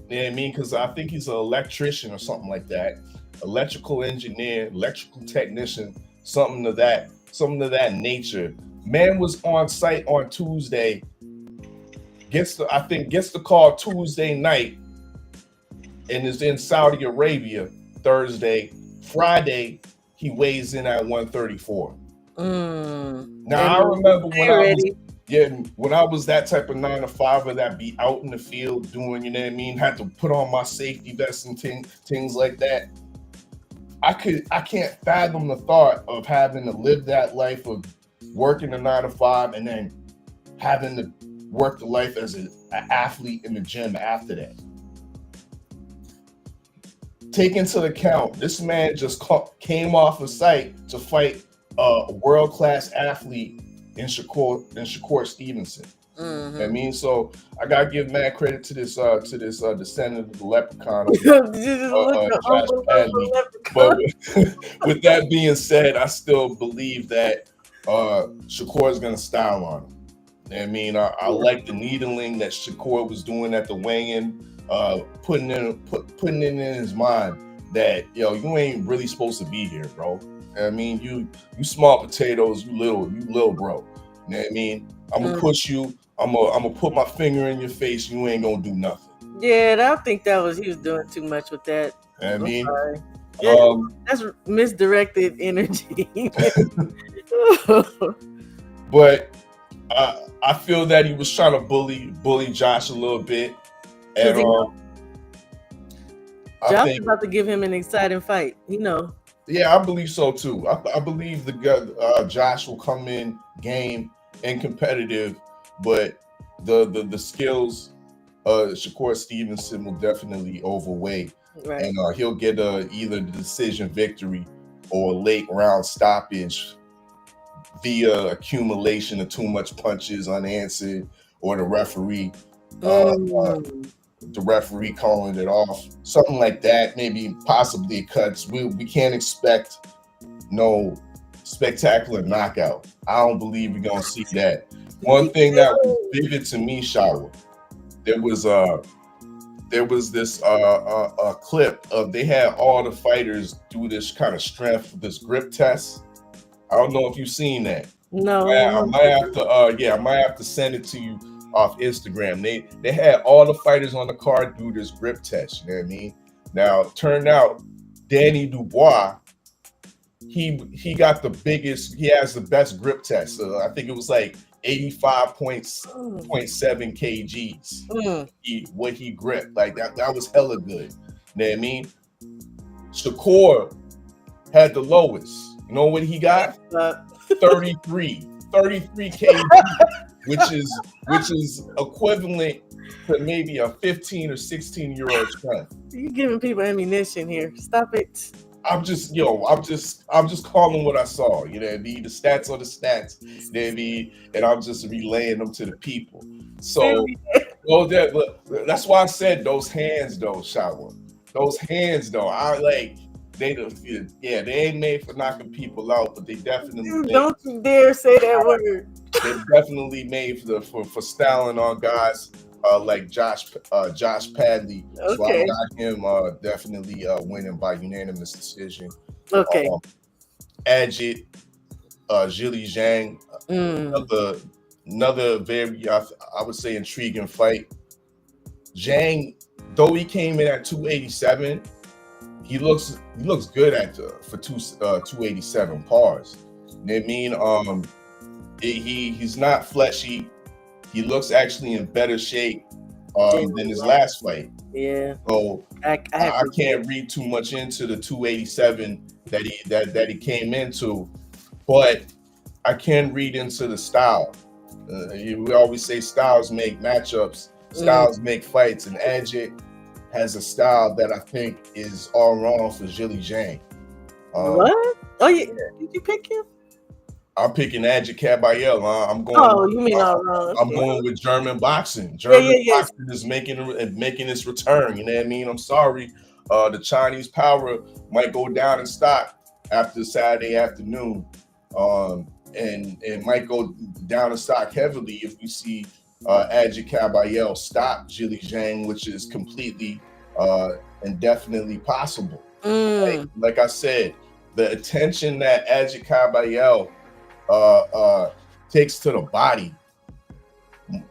You know what I mean? Because I think he's an electrician or something like that. Electrical engineer, electrical technician, something of that nature. Man was on site on Tuesday. Gets the call Tuesday night and is in Saudi Arabia Thursday. Friday, he weighs in at 134. Now I remember when I was that type of 9-to-5er that be out in the field doing, you know what I mean, had to put on my safety vest and things like that. I can't fathom the thought of having to live that life of working a 9-to-5 and then having to work the life as an athlete in the gym after that. Take into account, this man just came off a site to fight a world-class athlete in Shakur Stevenson. Mm-hmm. I mean, so I gotta give mad credit to this descendant of the leprechaun, Just look at Josh Uncle Padley. But with that being said, I still believe that Shakur is gonna style on him. I mean, I like the needling that Shakur was doing at the weigh-in, putting it in his mind that you ain't really supposed to be here, bro. I mean, you small potatoes, you little bro. You know what I mean? I'm gonna push you. I'm gonna put my finger in your face. You ain't gonna do nothing. Yeah, I don't think he was doing too much with that. I mean, that's misdirected energy. But I feel that he was trying to bully Josh a little bit, and Josh is about to give him an exciting fight. Yeah, I believe so too. I believe Josh will come in game and competitive, but the skills Shakur Stevenson will definitely overweigh, right. And he'll get either the decision victory or late round stoppage via accumulation of too much punches unanswered, or the referee calling it off, something like that. Maybe possibly cuts. We can't expect no spectacular knockout. I don't believe we're gonna see that. One thing that was vivid to me, Shawa, there was this clip of they had all the fighters do this kind of strength, this grip test. I don't know if you've seen that. No, I might have to send it to you off Instagram. They had all the fighters on the card do this grip test. You know what I mean? Now, it turned out Danny Dubois, he got the biggest. He has the best grip test. I think it was like 85.7 kgs. What he gripped, like that was hella good. You know what I mean? Shakur had the lowest. You know what he got? 33 kg, which is equivalent to maybe a 15 or 16-year-old strength. You're giving people ammunition here. Stop it. I'm just calling what I saw. You know what I mean? The stats are the stats. You know what I mean? And I'm just relaying them to the people. So, that's why I said those hands, though, Shawa. Those hands, though, they ain't made for knocking people out, but they definitely don't you dare say that word. They're definitely made for styling on guys like Josh Padley. Okay. So I got him definitely winning by unanimous decision. Okay. Ajit, Zhili Zhang, another very I would say intriguing fight. Zhang, though he came in at 287. He looks good for 287 pars. You know what I mean? He's not fleshy. He looks actually in better shape than his last fight. Yeah. So I can't read too much into the 287 that he came into, but I can read into the style. We always say styles make matchups, styles make fights, and Ajit has a style that I think is all wrong for Zhili Zhang. What? Oh, yeah. Did you pick him? I'm picking Ajit Kabayel. I'm going. Oh, you mean all wrong? I'm going with German boxing. Boxing is making its return. You know what I mean? I'm sorry. The Chinese power might go down in stock after Saturday afternoon, and it might go down in stock heavily if we see Ajit Kabayel stop Zhili Zhang, which is completely and definitely possible. Like I said, the attention that Ajit Kabayel takes to the body,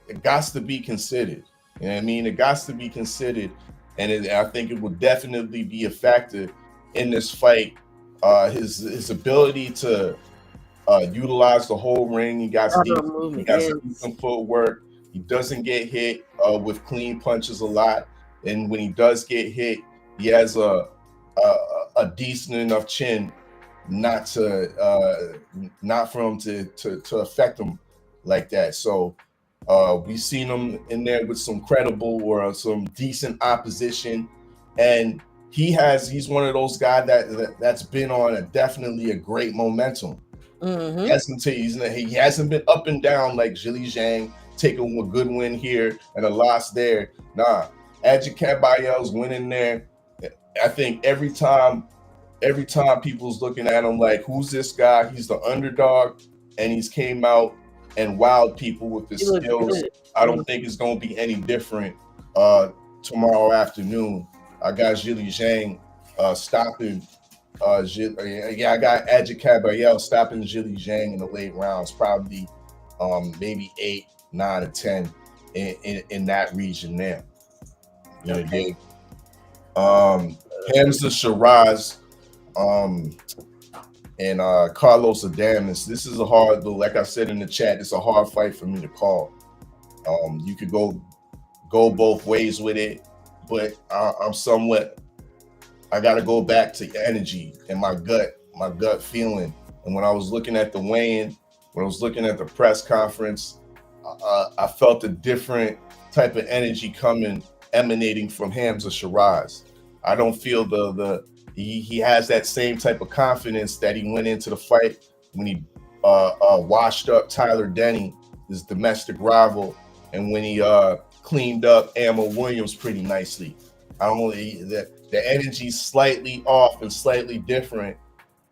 it got to be considered. You know what I mean? It got to be considered, and I think it will definitely be a factor in this fight. His ability to utilize the whole ring. He got some footwork. He doesn't get hit with clean punches a lot, and when he does get hit, he has a decent enough chin not for him to affect him like that. So we've seen him in there with some credible or some decent opposition, and he's one of those guys that's been on definitely a great momentum. He hasn't been up and down like Zhili Zhang. taking a good win here and a loss there. Nah, Adjikabayel's Bayel's winning there. I think every time people's looking at him like, who's this guy? He's the underdog, and he's came out and wowed people with his skills. I don't think it's going to be any different tomorrow afternoon. I got Zhili Zhang stopping. I got Adjikabayel stopping Zhili Zhang in the late rounds, probably maybe 8, 9, or 10 in that region there. You know, okay. Hamza Shiraz and Carlos Adames. This is a hard, like I said in the chat, it's a hard fight for me to call. You could go both ways with it, but I got to go back to energy and my gut feeling. And when I was looking at the weigh-in, when I was looking at the press conference, I felt a different type of energy emanating from Hamza Shiraz. I don't feel he has that same type of confidence that he went into the fight when he washed up Tyler Denny, his domestic rival, and when he cleaned up Ammo Williams pretty nicely. The energy's slightly off and slightly different.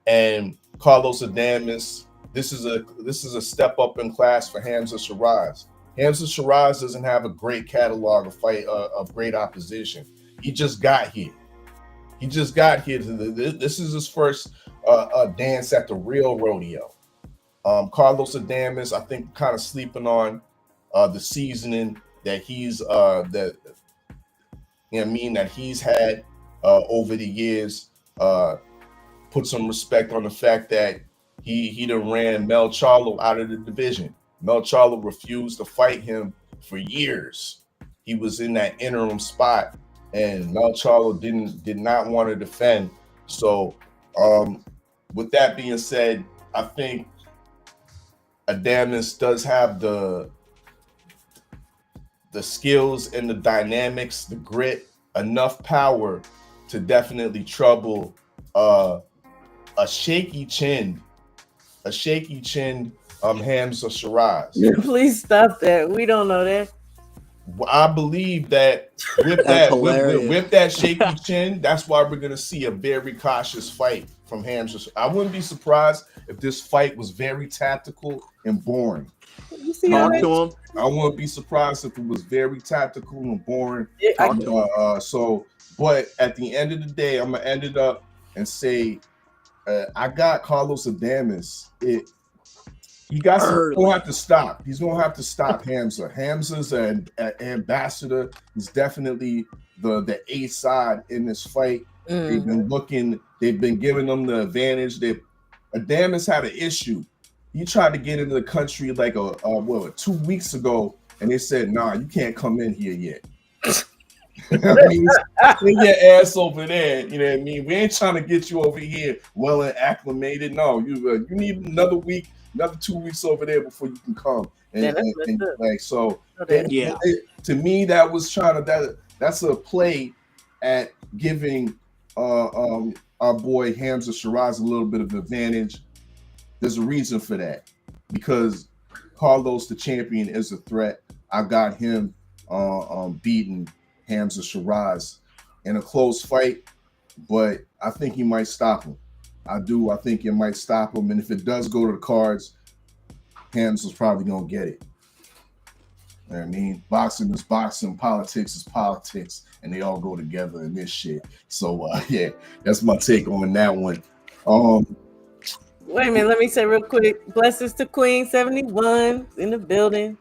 And Carlos Adames, this is a step up in class for Hamza Shiraz. Hamza Shiraz doesn't have a great catalog of great opposition. He just got here. This is his first dance at the real rodeo. Carlos Adames, I think, kind of sleeping on the seasoning that he's that he's had over the years. Put some respect on the fact that he done ran Mel Charlo out of the division. Mel Charlo refused to fight him for years. He was in that interim spot, and Mel Charlo did not want to defend. So, with that being said, I think Adames does have the skills and the dynamics, the grit, enough power to definitely trouble a shaky chin Hamza Shiraz. Please stop that. We don't know that. I believe that with that shaky chin, that's why we're gonna see a very cautious fight from Hamza. I wouldn't be surprised if this fight was very tactical and boring. You see how I wouldn't be surprised if it was very tactical and boring. But at the end of the day, I'm gonna end it up and say I got Carlos Adames. He's gonna have to stop. He's gonna have to stop Hamza. Hamza's an ambassador. He's definitely the A side in this fight. They've been giving them the advantage. Adames had an issue. He tried to get into the country like 2 weeks ago, and they said, "Nah, you can't come in here yet." I mean, bring your ass over there. You know what I mean? We ain't trying to get you over here well and acclimated. No, you need another week, another 2 weeks over there before you can come. To me, that was that's a play at giving our boy Hamza Shiraz a little bit of advantage. There's a reason for that, because Carlos, the champion, is a threat. I got him beating Hamza Shiraz in a close fight, but I think he might stop him. I think it might stop him, and if it does go to the cards, Hamza's probably gonna get it. You know what I mean? Boxing is boxing, politics is politics, and they all go together in this shit. So yeah, that's my take on that one. Wait a minute, let me say real quick. Blessings to Queen 71 in the building.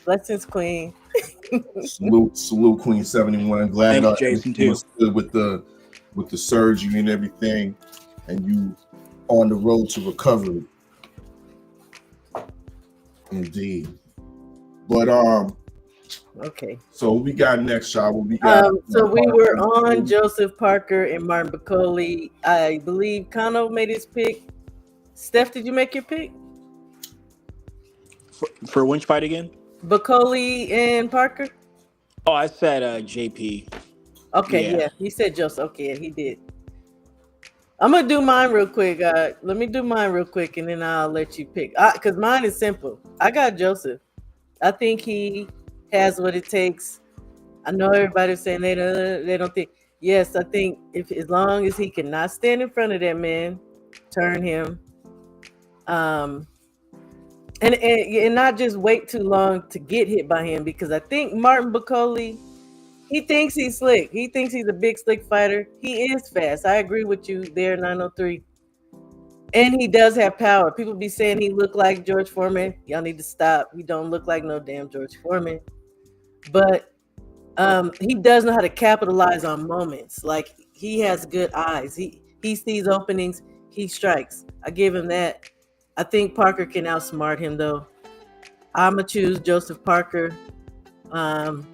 Blessings, Queen. salute Queen 71. I'm glad Jason too. with the surgery and everything, and you on the road to recovery. Indeed. But okay. So we got next, y'all. We got so we were on Joseph Parker and Martin Bacoli. I believe Kano made his pick. Steph, did you make your pick? For which fight again? Bacoli and Parker. Oh, I said JP. Okay, yeah. He said Joseph. Okay, he did. I'm gonna do mine real quick. Let me do mine real quick, and then I'll let you pick. Cause mine is simple. I got Joseph. I think he has what it takes. I know everybody's saying they don't think. Yes, I think if as long as he cannot stand in front of that man, turn him, um, and not just wait too long to get hit by him, because I think Martin Bacoli, he thinks he's slick. He thinks he's a big slick fighter. He is fast. I agree with you there, 903. And he does have power. People be saying he look like George Foreman. Y'all need to stop. He don't look like no damn George Foreman. But he does know how to capitalize on moments. Like, he has good eyes. He sees openings. He strikes. I give him that. I think Parker can outsmart him though. I'ma choose Joseph Parker. Um,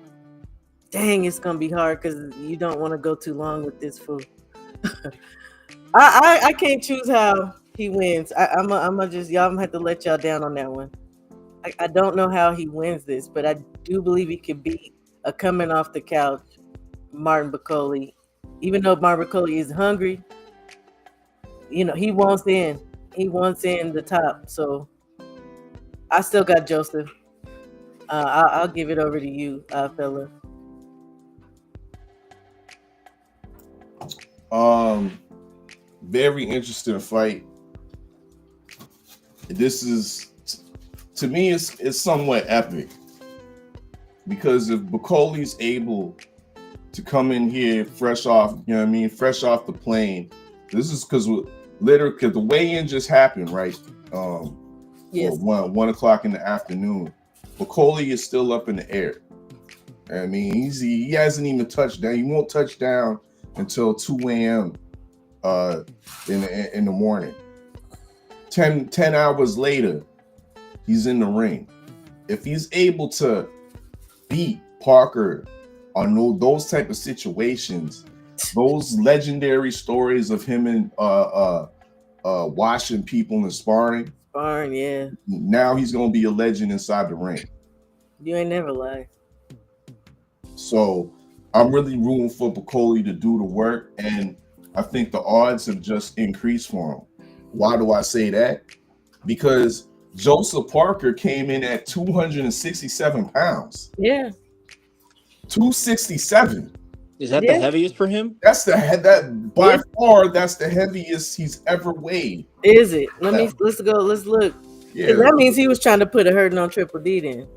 Dang, it's gonna be hard because you don't want to go too long with this fool. I can't choose how he wins. I'm just y'all. I'm gonna have to let y'all down on that one. I don't know how he wins this, but I do believe he could beat a coming off the couch Martin Bacoli. Even though Martin Bacoli is hungry, he wants in. He wants in the top. So I still got Joseph. I'll give it over to you, fella. Very interesting fight. This is, to me, it's somewhat epic, because if Bacoli's able to come in here fresh off, fresh off the plane, this is because the weigh-in just happened, right? Yes. 1 o'clock in the afternoon. Bacoli is still up in the air. I mean, he hasn't even touched down. He won't touch down until 2 a.m. In the morning. 10 hours later, he's in the ring. If he's able to beat Parker on those type of situations, those legendary stories of him and washing people and sparring, yeah. now he's gonna be a legend inside the ring. You ain't never lie. So I'm really rooting for Bacoli to do the work, and I think the odds have just increased for him. Why do I say that? Because Joseph Parker came in at 267 pounds. Yeah. 267. Is that the heaviest for him? That's by far that's the heaviest he's ever weighed. Is it? Let's go. Let's look. Yeah. That means he was trying to put a hurting on Triple D then.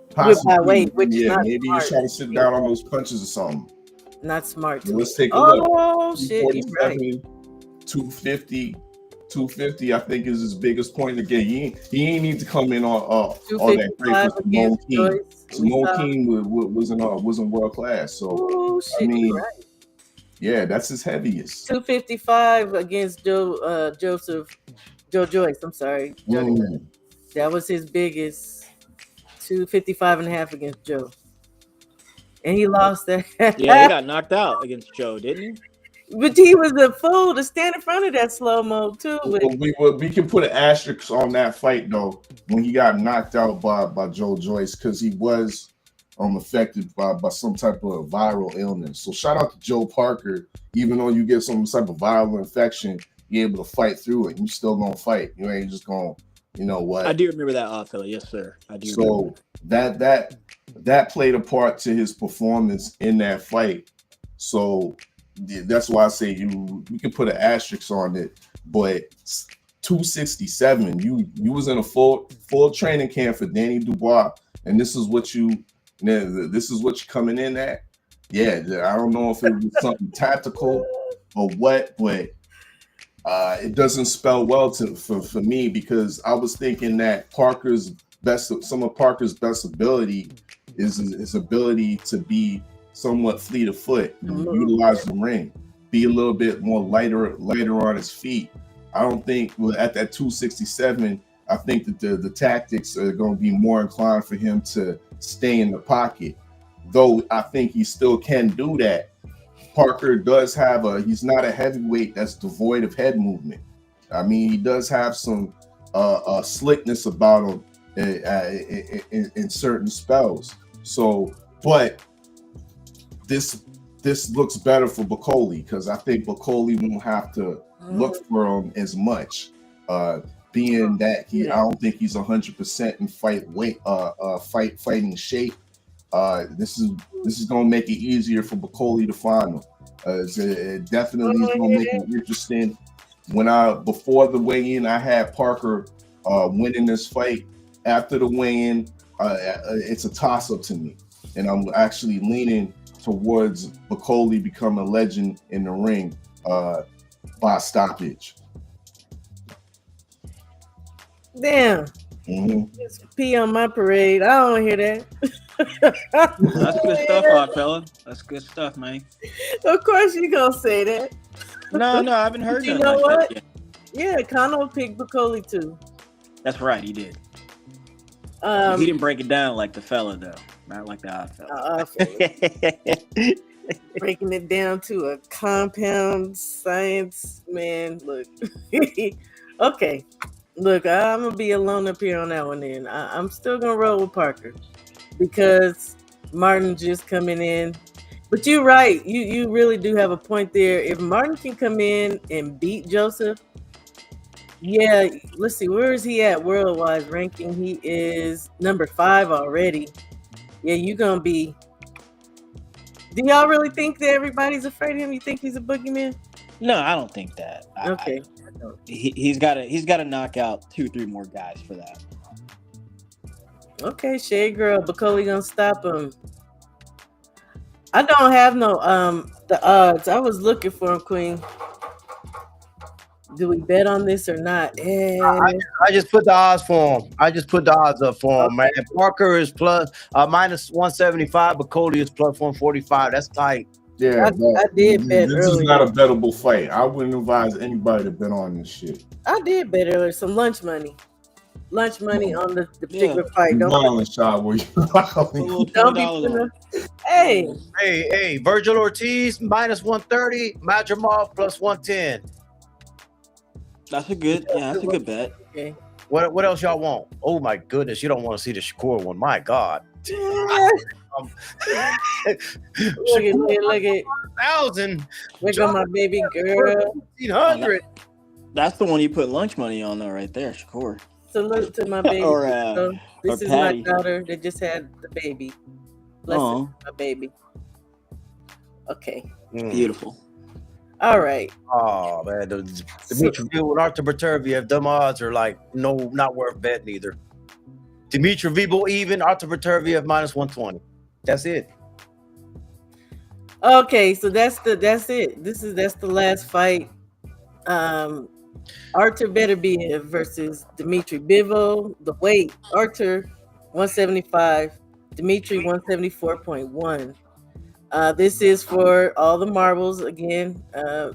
Possibly. By weight, which is not maybe smart. He's trying to sit down on those punches or something. Not smart. Let's take a look. Oh shit! You're right. 250, I think, is his biggest point again. He ain't need to come in on all that great for Simone King. Simone King wasn't world class. So shit, I mean, right. Yeah, that's his heaviest. 255 against Joe Joyce. I'm sorry, that was his biggest. 255 and a half against Joe, and he lost that. Yeah, he got knocked out against Joe, didn't he? But he was a fool to stand in front of that slow-mo too. We can put an asterisk on that fight though, when he got knocked out by Joe Joyce, because he was affected by some type of viral illness. So shout out to Joe Parker. Even though you get some type of viral infection, you're able to fight through it. You still gonna fight. You ain't just gonna, you know what? I do remember that, fella. Yes, sir. I do. So that played a part to his performance in that fight. So that's why I say we can put an asterisk on it. But 267, you was in a full training camp for Danny Dubois, and this is what you're coming in at. Yeah, I don't know if it was something tactical or what, but it doesn't spell well for me, because I was thinking that some of Parker's best ability is his ability to be somewhat fleet of foot, utilize the ring, be a little bit more lighter on his feet. I don't think at that 267, I think that the tactics are going to be more inclined for him to stay in the pocket. Though I think he still can do that. Parker does have he's not a heavyweight that's devoid of head movement. I mean, he does have some slickness about him in certain spells. So, but this looks better for Bacoli, because I think Bacoli won't have to look for him as much. being that I don't think he's 100% in fighting shape. This is gonna make it easier for Bacoli to find him. It definitely is gonna make it interesting. Before the weigh-in, I had Parker winning this fight. After the weigh-in, it's a toss-up to me, and I'm actually leaning towards Bacoli becoming a legend in the ring by stoppage. Damn. Just pee on my parade. I don't hear that. That's good stuff, odd fella. That's good stuff, man. Of course you gonna say that. No, I haven't heard that. You know what? Yeah, Connor picked Bacoli too. That's right, he did. He didn't break it down like the fella though, not like the odd fella. Breaking it down to a compound science, man. Look, okay. Look, I'm gonna be alone up here on that one. Then I'm still gonna roll with Parker because Martin just coming in. But you're right. You really do have a point there. If Martin can come in and beat Joseph, yeah. Let's see, where is he at worldwide ranking? He is number 5 already. Yeah, you're gonna be. Do y'all really think that everybody's afraid of him? You think he's a boogeyman? No, I don't think that. Okay. He's got to knock out 2-3 more guys for that. Okay, Shade Girl, Bacoli gonna stop him. I don't have no the odds. I was looking for him, Queen. Do we bet on this or not? I just put the odds for him. I just put the odds up for him, man. Parker is minus 175, Bacoli is plus 145. That's tight. Yeah, I did bet this earlier. is not a bettable fight. I wouldn't advise anybody to bet on this shit. I did bet earlier. Some lunch money on the particular fight. Don't shot where you don't be Hey, Virgil Ortiz minus 130, Madrimov plus 110. That's a good bet. Okay. What else y'all want? Oh my goodness, you don't want to see the Shakur one. My God. Look at 1,000. Look at my baby girl. 1,500. That's the one you put lunch money on though, right there, Shakur. Salute to my baby. This is Patty. my daughter that just had the baby. Bless her, my baby. Okay. Beautiful. All right. Oh man, Dimitri Bivol and Artur Beterbiev, them odds are like not worth betting either. Dimitri Bivol even, Artur Beterbiev minus 120. That's it. Okay, so that's it. That's the last fight. Artur Beterbiev versus Dimitri Bivol. The weight, Artur 175, Dimitri 174.1. This is for all the marbles again.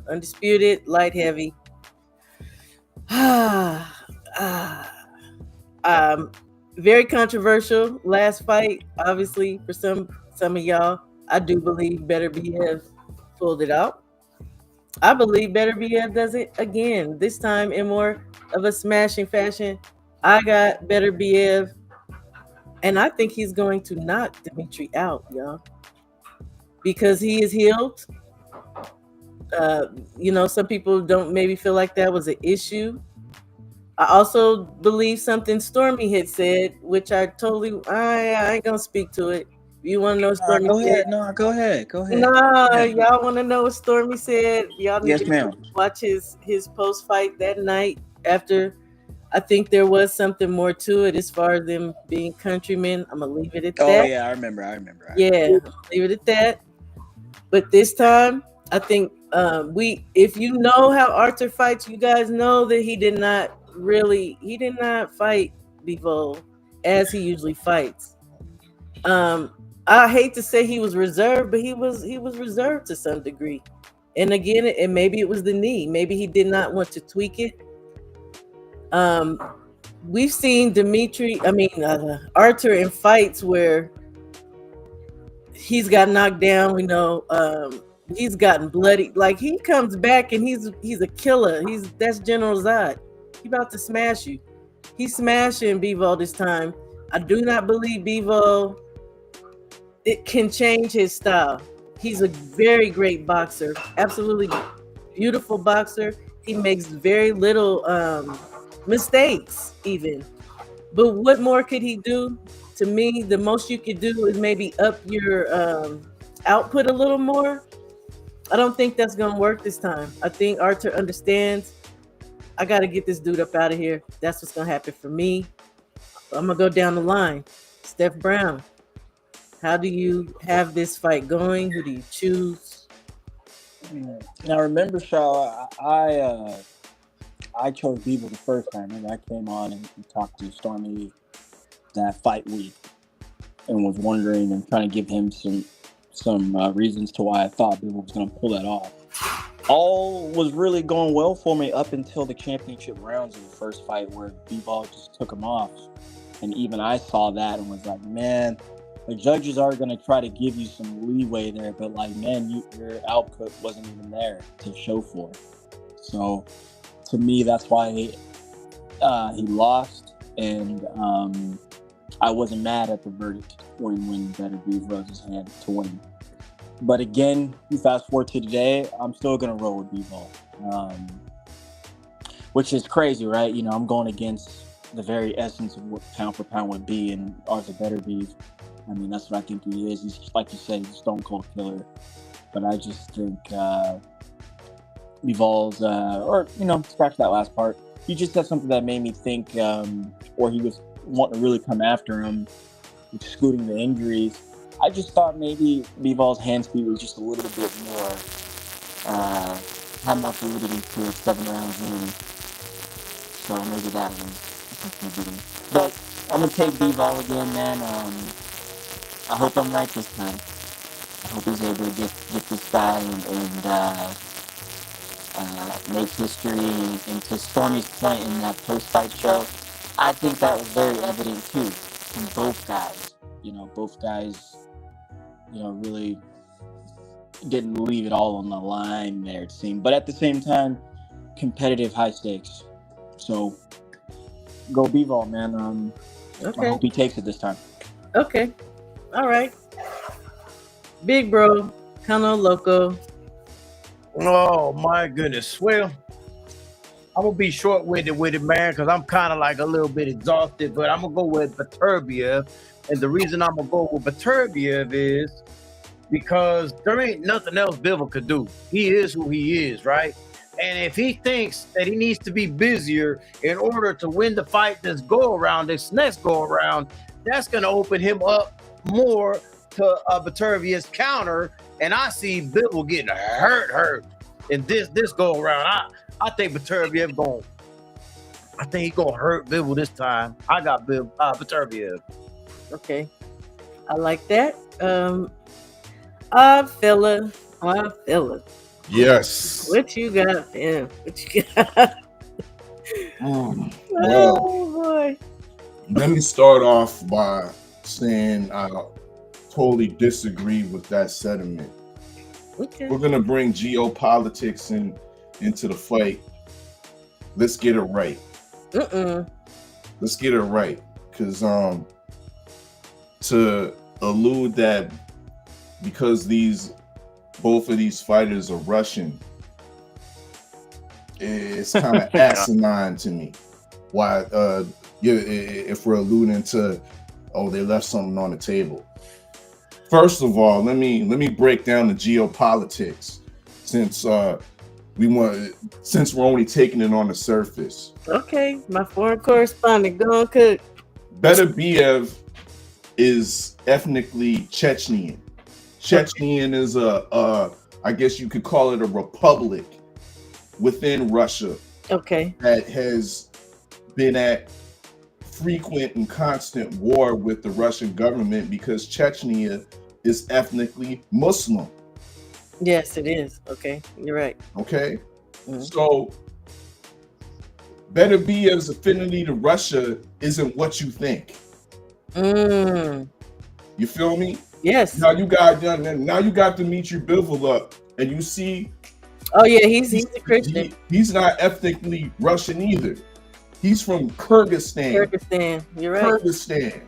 Undisputed, light heavy. Very controversial last fight, obviously, for some of y'all. I do believe Beterbiev pulled it out. I believe Beterbiev does it again, this time in more of a smashing fashion. I got Beterbiev, and I think he's going to knock Dimitri out, y'all, because he is healed. Some people don't maybe feel like that was an issue. I also believe something Stormy had said, which I ain't gonna speak to it. You want to know what Stormy said? Go ahead. Y'all want to know what Stormy said? Y'all need to watch his post-fight that night after. I think there was something more to it as far as them being countrymen. I'm going to leave it at that. Oh, yeah, I remember. Yeah, leave it at that. But this time, I think if you know how Artur fights, you guys know that he did not fight Bivol as he usually fights. I hate to say he was reserved, but he was reserved to some degree. And again, and maybe it was the knee. Maybe he did not want to tweak it. We've seen Artur in fights where he's got knocked down. We know he's gotten bloody. Like, he comes back and he's a killer. That's General Zod. He about to smash you. He's smashing Bivol this time. I do not believe Bivol it can change his style. He's a very great boxer, absolutely beautiful boxer. He makes very little mistakes even. But what more could he do? To me, the most you could do is maybe up your output a little more. I don't think that's gonna work this time. I think Arthur understands. I got to get this dude up out of here. That's what's gonna happen for me. I'm gonna go down the line. Steph Brown, how do you have this fight going? Who do you choose? Now remember, Shaw, I chose Bivol the first time, and I came on and talked to Stormy that fight week, and was wondering and trying to give him some reasons to why I thought Bivol was going to pull that off. All was really going well for me up until the championship rounds of the first fight, where Bivol just took him off, and even I saw that and was like, man, the judges are going to try to give you some leeway there, but like, man, your output wasn't even there to show for. So to me, that's why he lost, and I wasn't mad at the verdict when Beterbiev rose his hand to win. But again, you fast forward to today, I'm still going to roll with Bivol, which is crazy, right? You know, I'm going against the very essence of what pound for pound would be, and Arthur Beterbiev. I mean, that's what I think he is. He's, like you said, he's a stone cold killer. But I just think Bivol's, or, you know, scratch that last part. He just said something that made me think, or he was wanting to really come after him, excluding the injuries. I just thought maybe Bivol's hand speed was just a little bit more, had more fluidity to it 7 rounds in. So maybe that was. But I'm going to take Bivol again, man. I hope I'm right this time. I hope he's able to get this guy and make history. And to Stormy's point in that post-fight show, I think that was very evident too from both guys. You know, both guys, you know, really didn't leave it all on the line there, it seemed. But at the same time, competitive, high stakes. So go Bivol, man. Okay. I hope he takes it this time. Okay. All right. Big bro, Cano Loco. Oh my goodness. Well, I'm gonna be short-winded with it, man, because I'm kind of like a little bit exhausted. But I'm gonna go with Beterbiev, and the reason I'm gonna go with Beterbiev is because there ain't nothing else Bivol could do. He is who he is, right? And if he thinks that he needs to be busier in order to win the fight this next go around, that's gonna open him up more to Beterbiev's counter, and I see Bivol getting hurt in this go around. I think Beterbiev he's gonna hurt Bivol this time. I got Beterbiev. Okay, I like that. Fella. Yes. What you got, fam? What you got? Well, Oh boy. let me start off by saying I totally disagree with that sentiment. Okay. We're gonna bring geopolitics into the fight. Let's get it right. Let's get it right, because to allude that because both of these fighters are Russian, it's kind of asinine to me. Why? If we're alluding to, they left something on the table. First of all, let me break down the geopolitics, since we're only taking it on the surface. Okay, my foreign correspondent, go on, cook. Beterbiev is ethnically Chechnyan. Chechnyan is I guess you could call it a republic within Russia. Okay. That has been at frequent and constant war with the Russian government because Chechnya is ethnically Muslim. Yes, it is. Okay, you're right. Okay, so Beterbiev's affinity to Russia isn't what you think. You feel me? Yes. Now you got Dmitry Bivol up, and you see. Oh yeah, he's a Christian. He's not ethnically Russian either. He's from Kyrgyzstan. You're right. Kyrgyzstan.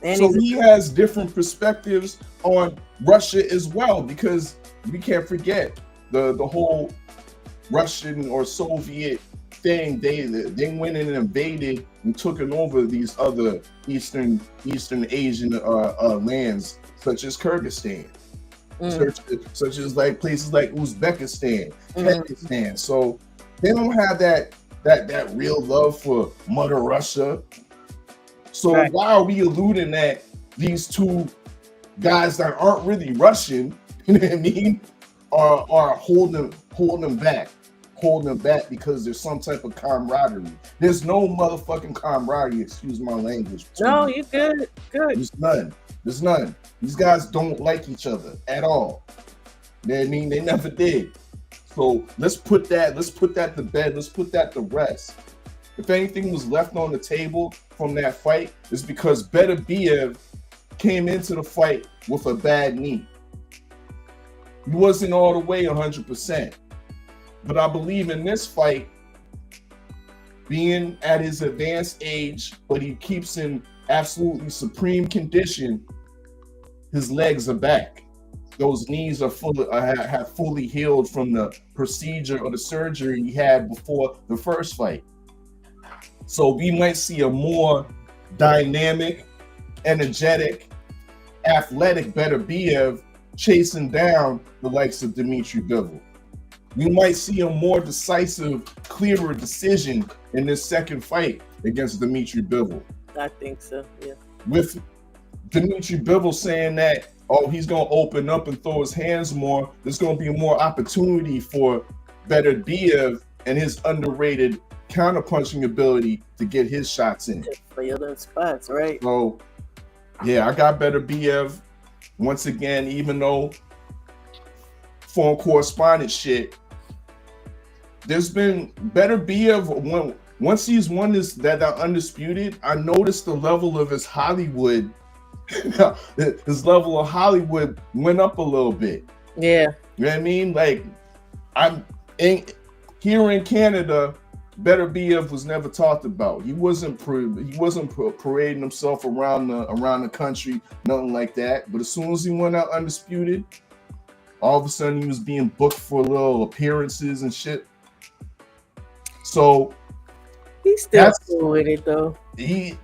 And so he has different perspectives on Russia as well, because we can't forget the whole Russian or Soviet thing. They went in and invaded and took it over these other Eastern Asian lands, such as Kyrgyzstan, such as like places like Uzbekistan, Kazakhstan. So they don't have that real love for Mother Russia. So why are we alluding that these two guys that aren't really Russian, you know what I mean, are holding them back because there's some type of camaraderie? There's no motherfucking camaraderie, excuse my language. No, you good. There's none. These guys don't like each other at all. You know what I mean? They never did. So let's put that to bed. Let's put that to rest. If anything was left on the table from that fight, it's because Beterbiev came into the fight with a bad knee. He wasn't all the way 100%. But I believe in this fight, being at his advanced age, but he keeps in absolutely supreme condition, his legs are back. Those knees are have fully healed from the procedure or the surgery he had before the first fight. So we might see a more dynamic, energetic, athletic Beterbiev chasing down the likes of Dmitry Bivol. We might see a more decisive, clearer decision in this second fight against Dmitry Bivol. I think so, yeah. With Dmitry Bivol saying that, oh, he's going to open up and throw his hands more, there's going to be more opportunity for Beterbiev and his underrated counterpunching ability to get his shots in. For your little spots, right? So, yeah, I got Beterbiev. Once again, even though foreign correspondent shit, there's been Beterbiev, once he's won that undisputed, I noticed the level of his Hollywood, his level of Hollywood went up a little bit. Yeah. You know what I mean? Like, here in Canada, Beterbiev was never talked about. He wasn't parading himself around the country, nothing like that. But as soon as he went out undisputed, all of a sudden he was being booked for little appearances and shit. So he's still cool with it though. Is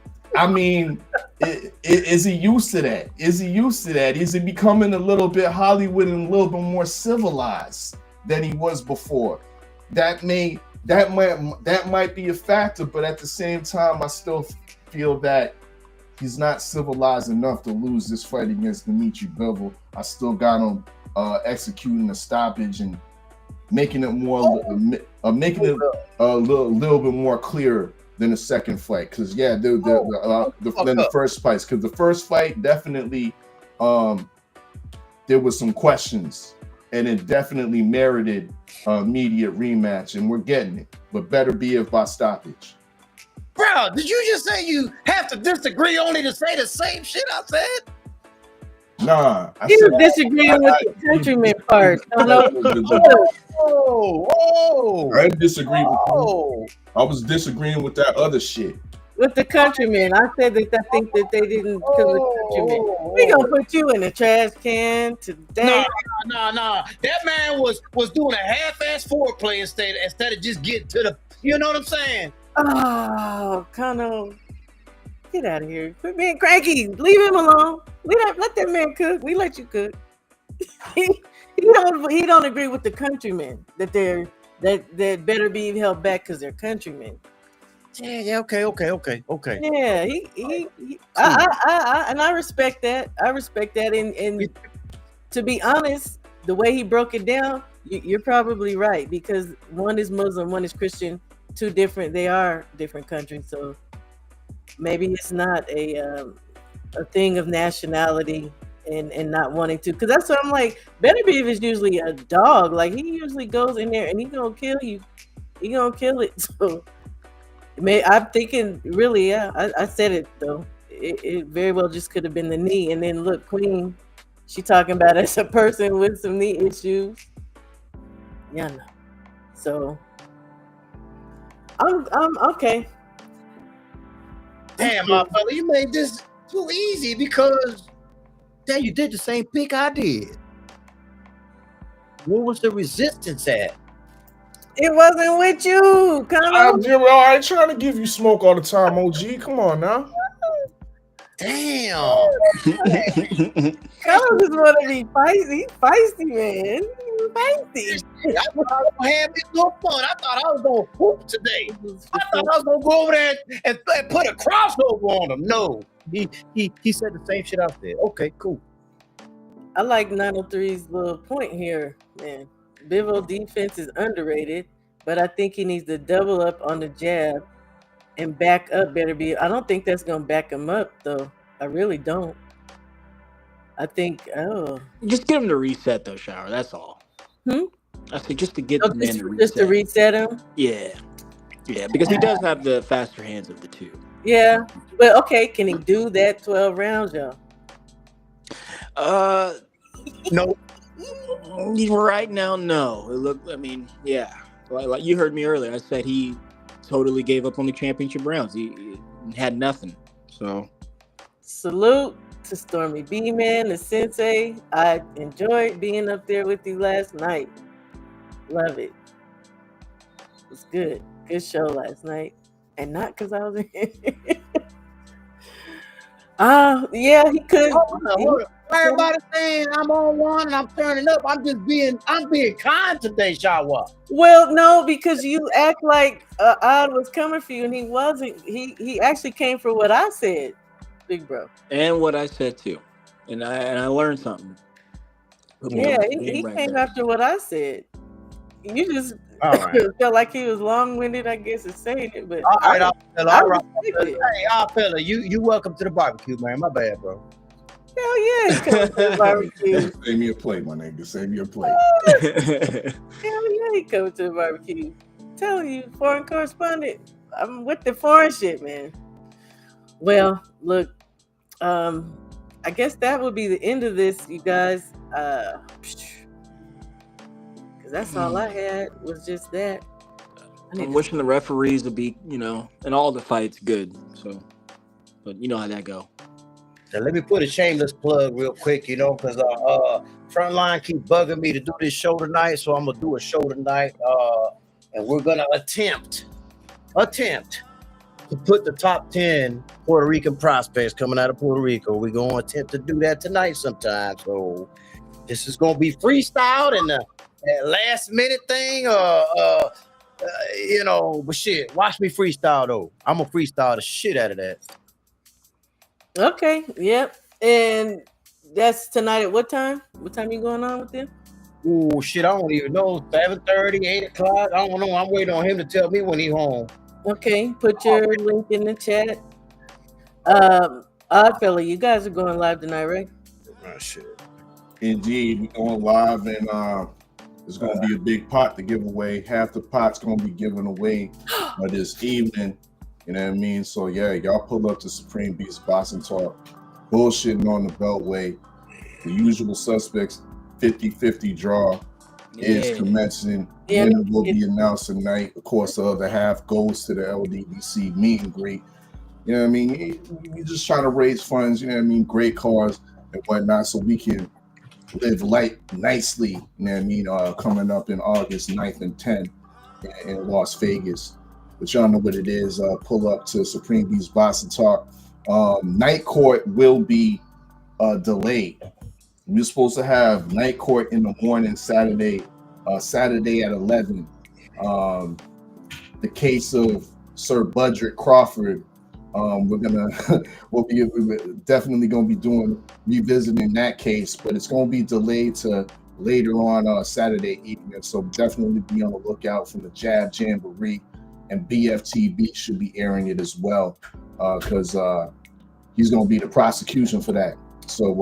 he used to that? Is he becoming a little bit Hollywood and a little bit more civilized than he was before? That might be a factor, but at the same time, I still feel that he's not civilized enough to lose this fight against Dmitry Bivol. I still got him executing a stoppage and making it a little bit more clear than the second fight. Because than the first fights. Because the first fight definitely there was some questions. And it definitely merited immediate rematch, and we're getting it. But Beterbiev by stoppage. Bro, did you just say you have to disagree only to say the same shit I said? Nah, I was disagreeing with the countryman part. Whoa! I didn't disagree with you. I was disagreeing with that other shit. With the countrymen, I said that I think that they didn't kill the countrymen. We gonna put you in the trash can today. No. That man was doing a half-ass foreplay instead of just getting to the. You know what I'm saying? Oh, Connor, get out of here! Quit being cranky. Leave him alone. Let that man cook. We let you cook. he don't agree with the countrymen that Beterbiev held back because they're countrymen. Yeah, okay. Yeah, I respect that. And to be honest, the way he broke it down, you're probably right, because one is Muslim, one is Christian, they are different countries. So maybe it's not a thing of nationality and not wanting to, because that's what I'm like. Beterbiev is usually a dog. Like, he usually goes in there and he's gonna kill you. He's gonna kill it. So I'm thinking, really, yeah, I said it though. It very well just could have been the knee. And then look, Queen, she talking about as a person with some knee issues. Yeah, no. So I'm okay. Damn, my fella, you made this too easy, because you did the same pick I did. Where was the resistance at? It wasn't with you, I'm Connor. Jimmy. I ain't trying to give you smoke all the time, OG. Come on now. Damn. Connor just want to be feisty. He feisty, man. He's feisty. I thought I was gonna have me no fun. I thought I was gonna poop today. I thought I was gonna go over there and put a crossover on him. No, he said the same shit I said. Okay, cool. I like 903's little point here, man. Bivol defense is underrated, but I think he needs to double up on the jab and back up Beterbiev. I don't think that's gonna back him up though. I really don't. I think Just get him to reset though, Shower. That's all. I think just to get the man to reset. Just to reset him. Yeah, because he does have the faster hands of the two. Yeah, but okay, can he do that 12 rounds, y'all? No. Right now, no. I mean, yeah. Like you heard me earlier. I said he totally gave up on the championship rounds. He had nothing. So salute to Stormy B, man, the sensei. I enjoyed being up there with you last night. Love it. It was good. Good show last night. And not because I was in yeah, he could. Everybody saying I'm on one and I'm turning up. I'm being kind today, Shawa. Well, no, because you act like Odd was coming for you and he wasn't. He actually came for what I said, big bro. And what I said too. And I learned something. Yeah, he came after what I said. You just felt like he was long-winded, I guess, in saying it, but all right. Hey, fella, you welcome to the barbecue, man. My bad, bro. Hell yeah, coming to the barbecue. Save me a plate, my nigga. Save me a plate. Hell yeah, he coming to the barbecue. I'm telling you, foreign correspondent. I'm with the foreign shit, man. Well, look, I guess that would be the end of this, you guys. That's all I had was just that. I'm wishing the referees to be, in all the fights good. So, but you know how that go. Now, let me put a shameless plug real quick, because Frontline keep bugging me to do this show tonight, so I'm gonna do a show tonight, and we're gonna attempt to put the top 10 Puerto Rican prospects coming out of Puerto Rico. We're gonna attempt to do that tonight sometime. So this is gonna be freestyled and that last minute thing, but shit, watch me freestyle though. I'm gonna freestyle the shit out of that. Okay, yep. And that's tonight at what time? What time you going on with them? Oh shit, I don't even know. 7:30, 8 o'clock. I don't know. I'm waiting on him to tell me when he's home. Okay, put your link in the chat. Odd fella, you guys are going live tonight, right? Oh shit. Indeed, we're going live, and there's going to be a big pot to give away. Half the pot's going to be given away this evening. You know what I mean? So, yeah, y'all pull up to Supreme Beats Boxing Talk. Bullshitting on the Beltway. The usual suspects, 50-50 draw is commencing. Yeah. Winner will be announced tonight. Of course, the other half goes to the LDDC meet and greet. You know what I mean? We're just trying to raise funds, you know what I mean? Great cause and whatnot, so we can live nicely, you know what I mean? Coming up in August 9th and 10th in Las Vegas. But y'all know what it is. Pull up to Supreme Beats Boxing Talk. Night court will be delayed. We're supposed to have night court in the morning Saturday at 11. The case of Sir Budrick Crawford. We're definitely gonna be revisiting that case, but it's gonna be delayed to later on Saturday evening. So definitely be on the lookout for the Jab Jamboree, and BFTB should be airing it as well, because he's gonna be the prosecution for that. So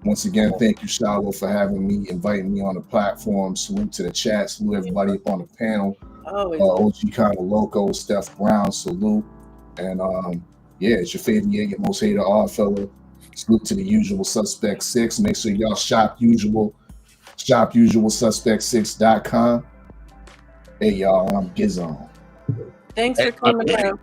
once again, thank you, Shawa, for having me, inviting me on the platform. Salute to the chat, salute everybody up on the panel. OG Kinda Loco, Steph Brown, salute. And it's your favorite, your most hated odd fella. Salute to the usual suspect 6. Make sure y'all shop usualsuspect6.com. Hey y'all, I'm Gizon. Thanks for coming out.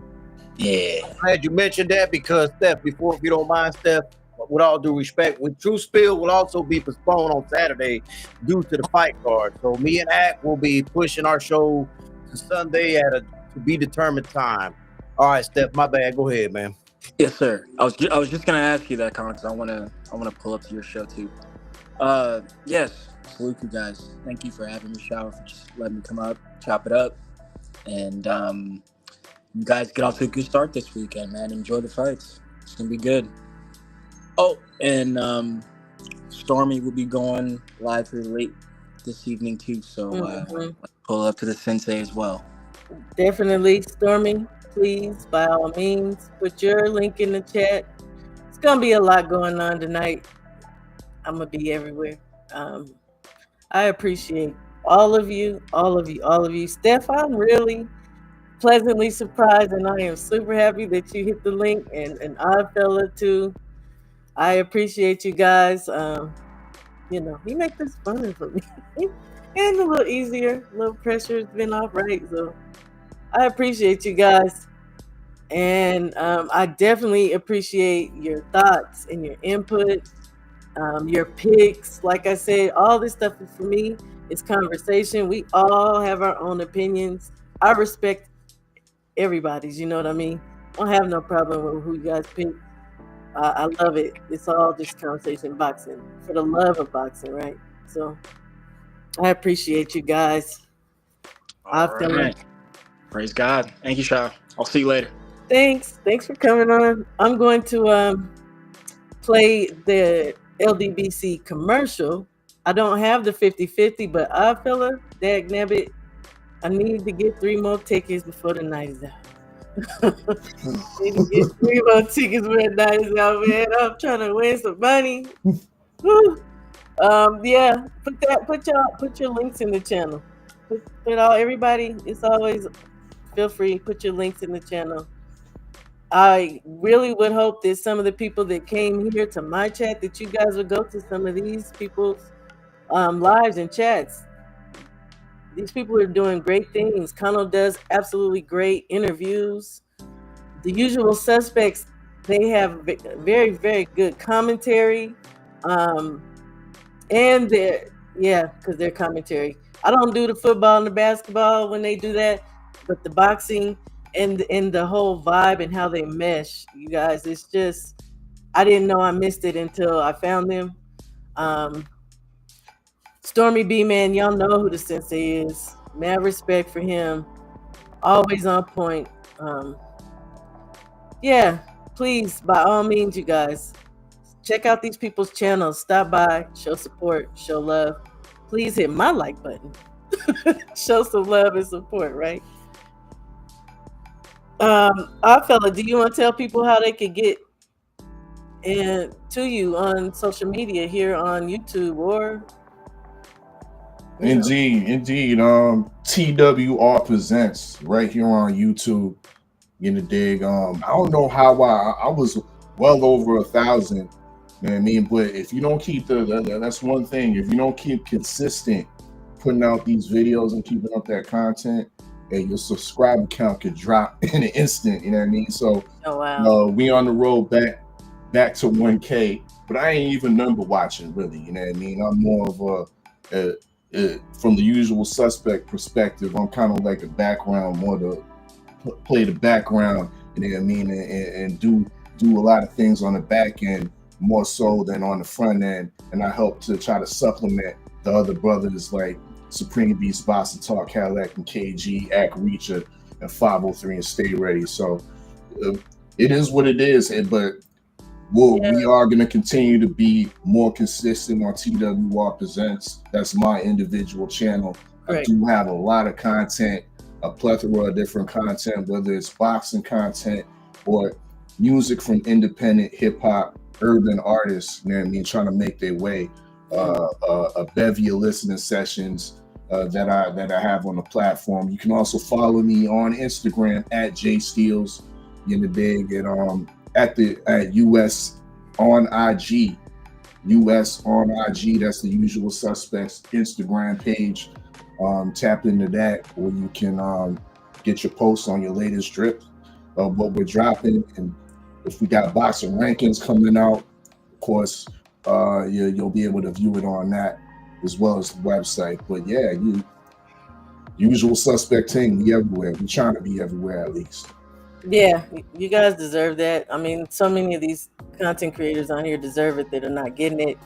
Yeah. I'm glad you mentioned that because Steph, if you don't mind, Steph, with all due respect, with True Spill will also be postponed on Saturday due to the fight card. So me and Ack will be pushing our show to Sunday at a to be determined time. All right, Steph, my bad. Go ahead, man. Yes, sir. I was just gonna ask you that, Colin, because I wanna pull up to your show too. Yes, salute you guys. Thank you for having me, Shower, for just letting me come up, chop it up, and you guys get off to a good start this weekend, man. Enjoy the fights. It's gonna be good. Oh, and Stormy will be going live here late this evening too, so pull up to the Sensei as well. Definitely, Stormy. Please, by all means, put your link in the chat. It's gonna be a lot going on tonight. I'm gonna be everywhere. I appreciate all of you, all of you, all of you. Steph, I'm really pleasantly surprised, and I am super happy that you hit the link, and Oddfella too. I appreciate you guys. You make this fun for me. And a little easier, a little pressure's been off, right? So I appreciate you guys. And I definitely appreciate your thoughts and your input, your picks. Like I said, all this stuff for me is conversation. We all have our own opinions. I respect everybody's, you know what I mean? I don't have no problem with who you guys pick. I love it. It's all just conversation boxing for the love of boxing, right? So I appreciate you guys. All right. Praise God. Thank you, Shaw. I'll see you later. Thanks for coming on. I'm going to play the LDBC commercial. I don't have the 50-50, but fella, dag nabbit, I need to get 3 more tickets before the night is out. Need to get 3 more tickets before the night is out, man. I'm trying to win some money. Woo. Yeah, put your links in the channel. Put all everybody. It's always feel free. Put your links in the channel. I really would hope that some of the people that came here to my chat, that you guys would go to some of these people's lives and chats. These people are doing great things. Kano does absolutely great interviews. The Usual Suspects, they have very, very good commentary. And because their commentary. I don't do the football and the basketball when they do that, but the boxing and the whole vibe and how they mesh, you guys, it's just, I didn't know I missed it until I found them. Stormy B, man, y'all know who the sensei is. Mad respect for him. Always on point. Yeah, please, by all means, you guys, check out these people's channels. Stop by, show support, show love. Please hit my like button. Show some love and support, right? Fella, do you want to tell people how they could get to you on social media here on YouTube or? Indeed. TWR Presents right here on YouTube. You know, dig. I don't know how I was well over 1,000. You know what I mean? But if you don't keep that's one thing. If you don't keep consistent putting out these videos and keeping up that content, and your subscriber count could drop in an instant. You know what I mean? So we on the road back to 1K, but I ain't even number watching really. You know what I mean? I'm more of from the Usual Suspect perspective. I'm kind of like a background, more to play the background. You know what I mean? And do a lot of things on the back end more so than on the front end. And I help to try to supplement the other brothers like Supreme Beast, Boston Talk, Cadillac, and KG, Act Reacher, and 503 and Stay Ready. So it is what it is. But we are going to continue to be more consistent on TWR Presents. That's my individual channel. Right. I do have a lot of content, a plethora of different content, whether it's boxing content or music from independent hip hop, urban artists, you know what I mean, trying to make their way. A bevy of listening sessions that I have on the platform. You can also follow me on Instagram at jsteels in the dig, and at US on IG. US on IG, that's the Usual Suspects Instagram page. Tap into that where you can get your posts on your latest drip of what we're dropping. And if we got boxing rankings coming out, of course, you'll be able to view it on that as well as the website. But yeah, you usual suspect team. We everywhere. We trying to be everywhere at least. Yeah, you guys deserve that. I mean, so many of these content creators on here deserve it that are not getting it.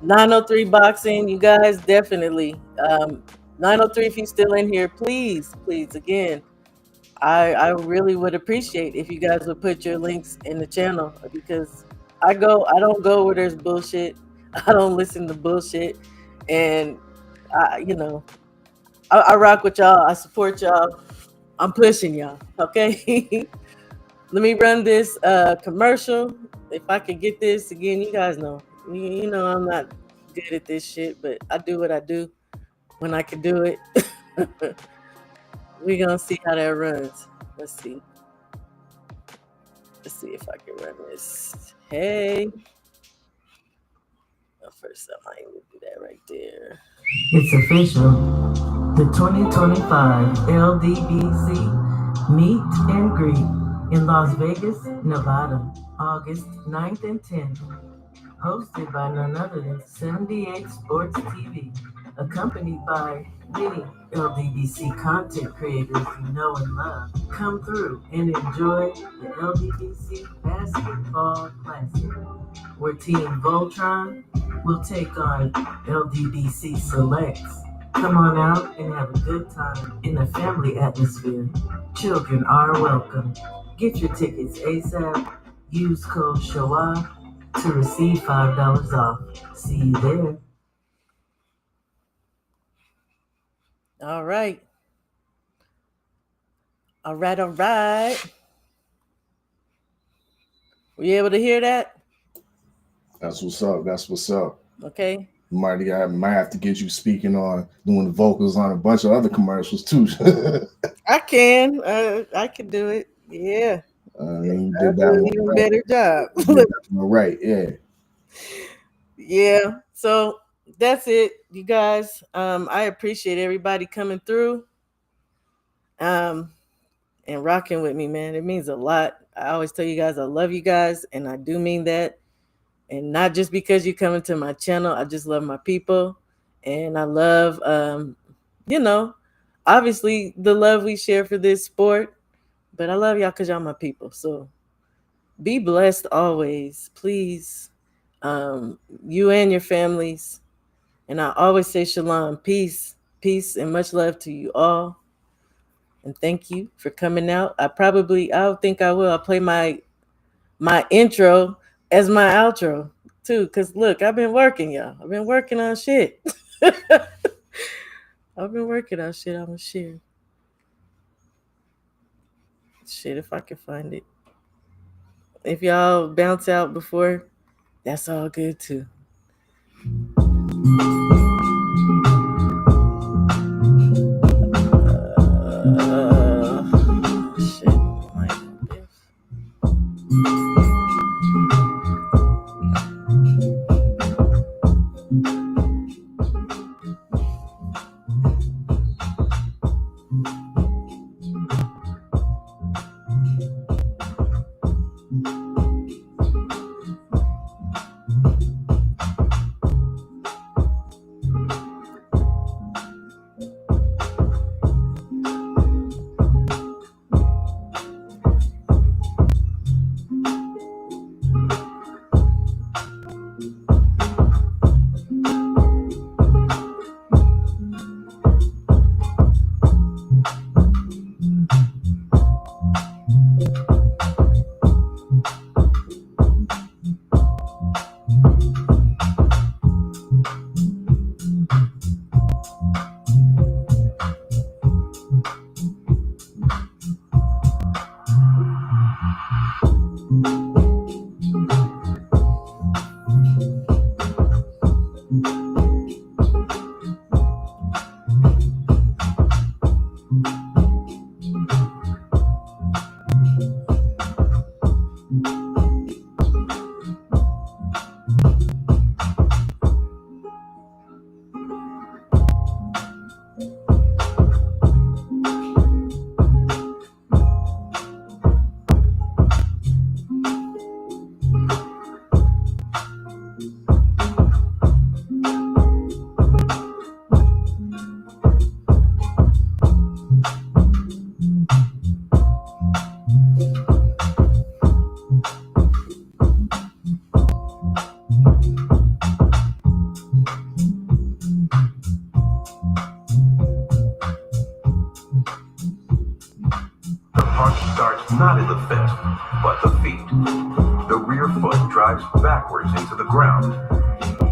903 Boxing, you guys definitely. 903, if you're still in here, please, please, again, I really would appreciate if you guys would put your links in the channel because I don't go where there's bullshit. I don't listen to bullshit. And, I rock with y'all. I support y'all. I'm pushing y'all. Okay. Let me run this commercial. If I could get this again, you guys know. You know I'm not good at this shit, but I do what I do when I can do it. We're gonna see how that runs. Let's see. Let's see if I can run this. Hey. First up, I need to do that right there. It's official. The 2025 LDBC Meet and Greet in Las Vegas, Nevada, August 9th and 10th. Hosted by none other than 78 Sports TV, accompanied by many LDBC content creators you know and love. Come through and enjoy the LDBC Basketball Classic, where Team Voltron will take on LDBC Selects. Come on out and have a good time in a family atmosphere. Children are welcome. Get your tickets ASAP. Use code SHOWA to receive $5 off. See you there. All right. All right, all right. Were you able to hear that? That's what's up. That's what's up. Okay. Might have to get you speaking on doing the vocals on a bunch of other commercials too. I can. I can do it. Yeah. You I'll did do that an one even right. better job. You did that one right, yeah. Yeah. So that's it, you guys. I appreciate everybody coming through. And rocking with me, man. It means a lot. I always tell you guys I love you guys, and I do mean that. And not just because you come into my channel. I just love my people. And I love obviously the love we share for this sport. But I love y'all because y'all my people. So be blessed always, please. You and your families. And I always say shalom, peace, and much love to you all. And thank you for coming out. I don't think I will. I'll play my intro as my outro too. Cause look, I've been working, y'all. I've been working on shit. I've been working on shit. I'm gonna share. Shit, if I can find it. If y'all bounce out before, that's all good too. Shit. punch starts not in the fist, but the feet. The rear foot drives backwards into the ground.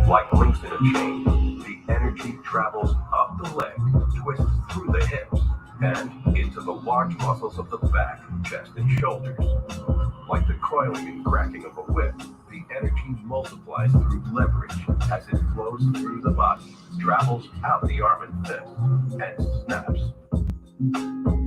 Like links in a chain, the energy travels up the leg, twists through the hips, and into the large muscles of the back, chest, and shoulders. Like the coiling and cracking of a whip, the energy multiplies through leverage as it flows through the body, travels out the arm and fist, and snaps.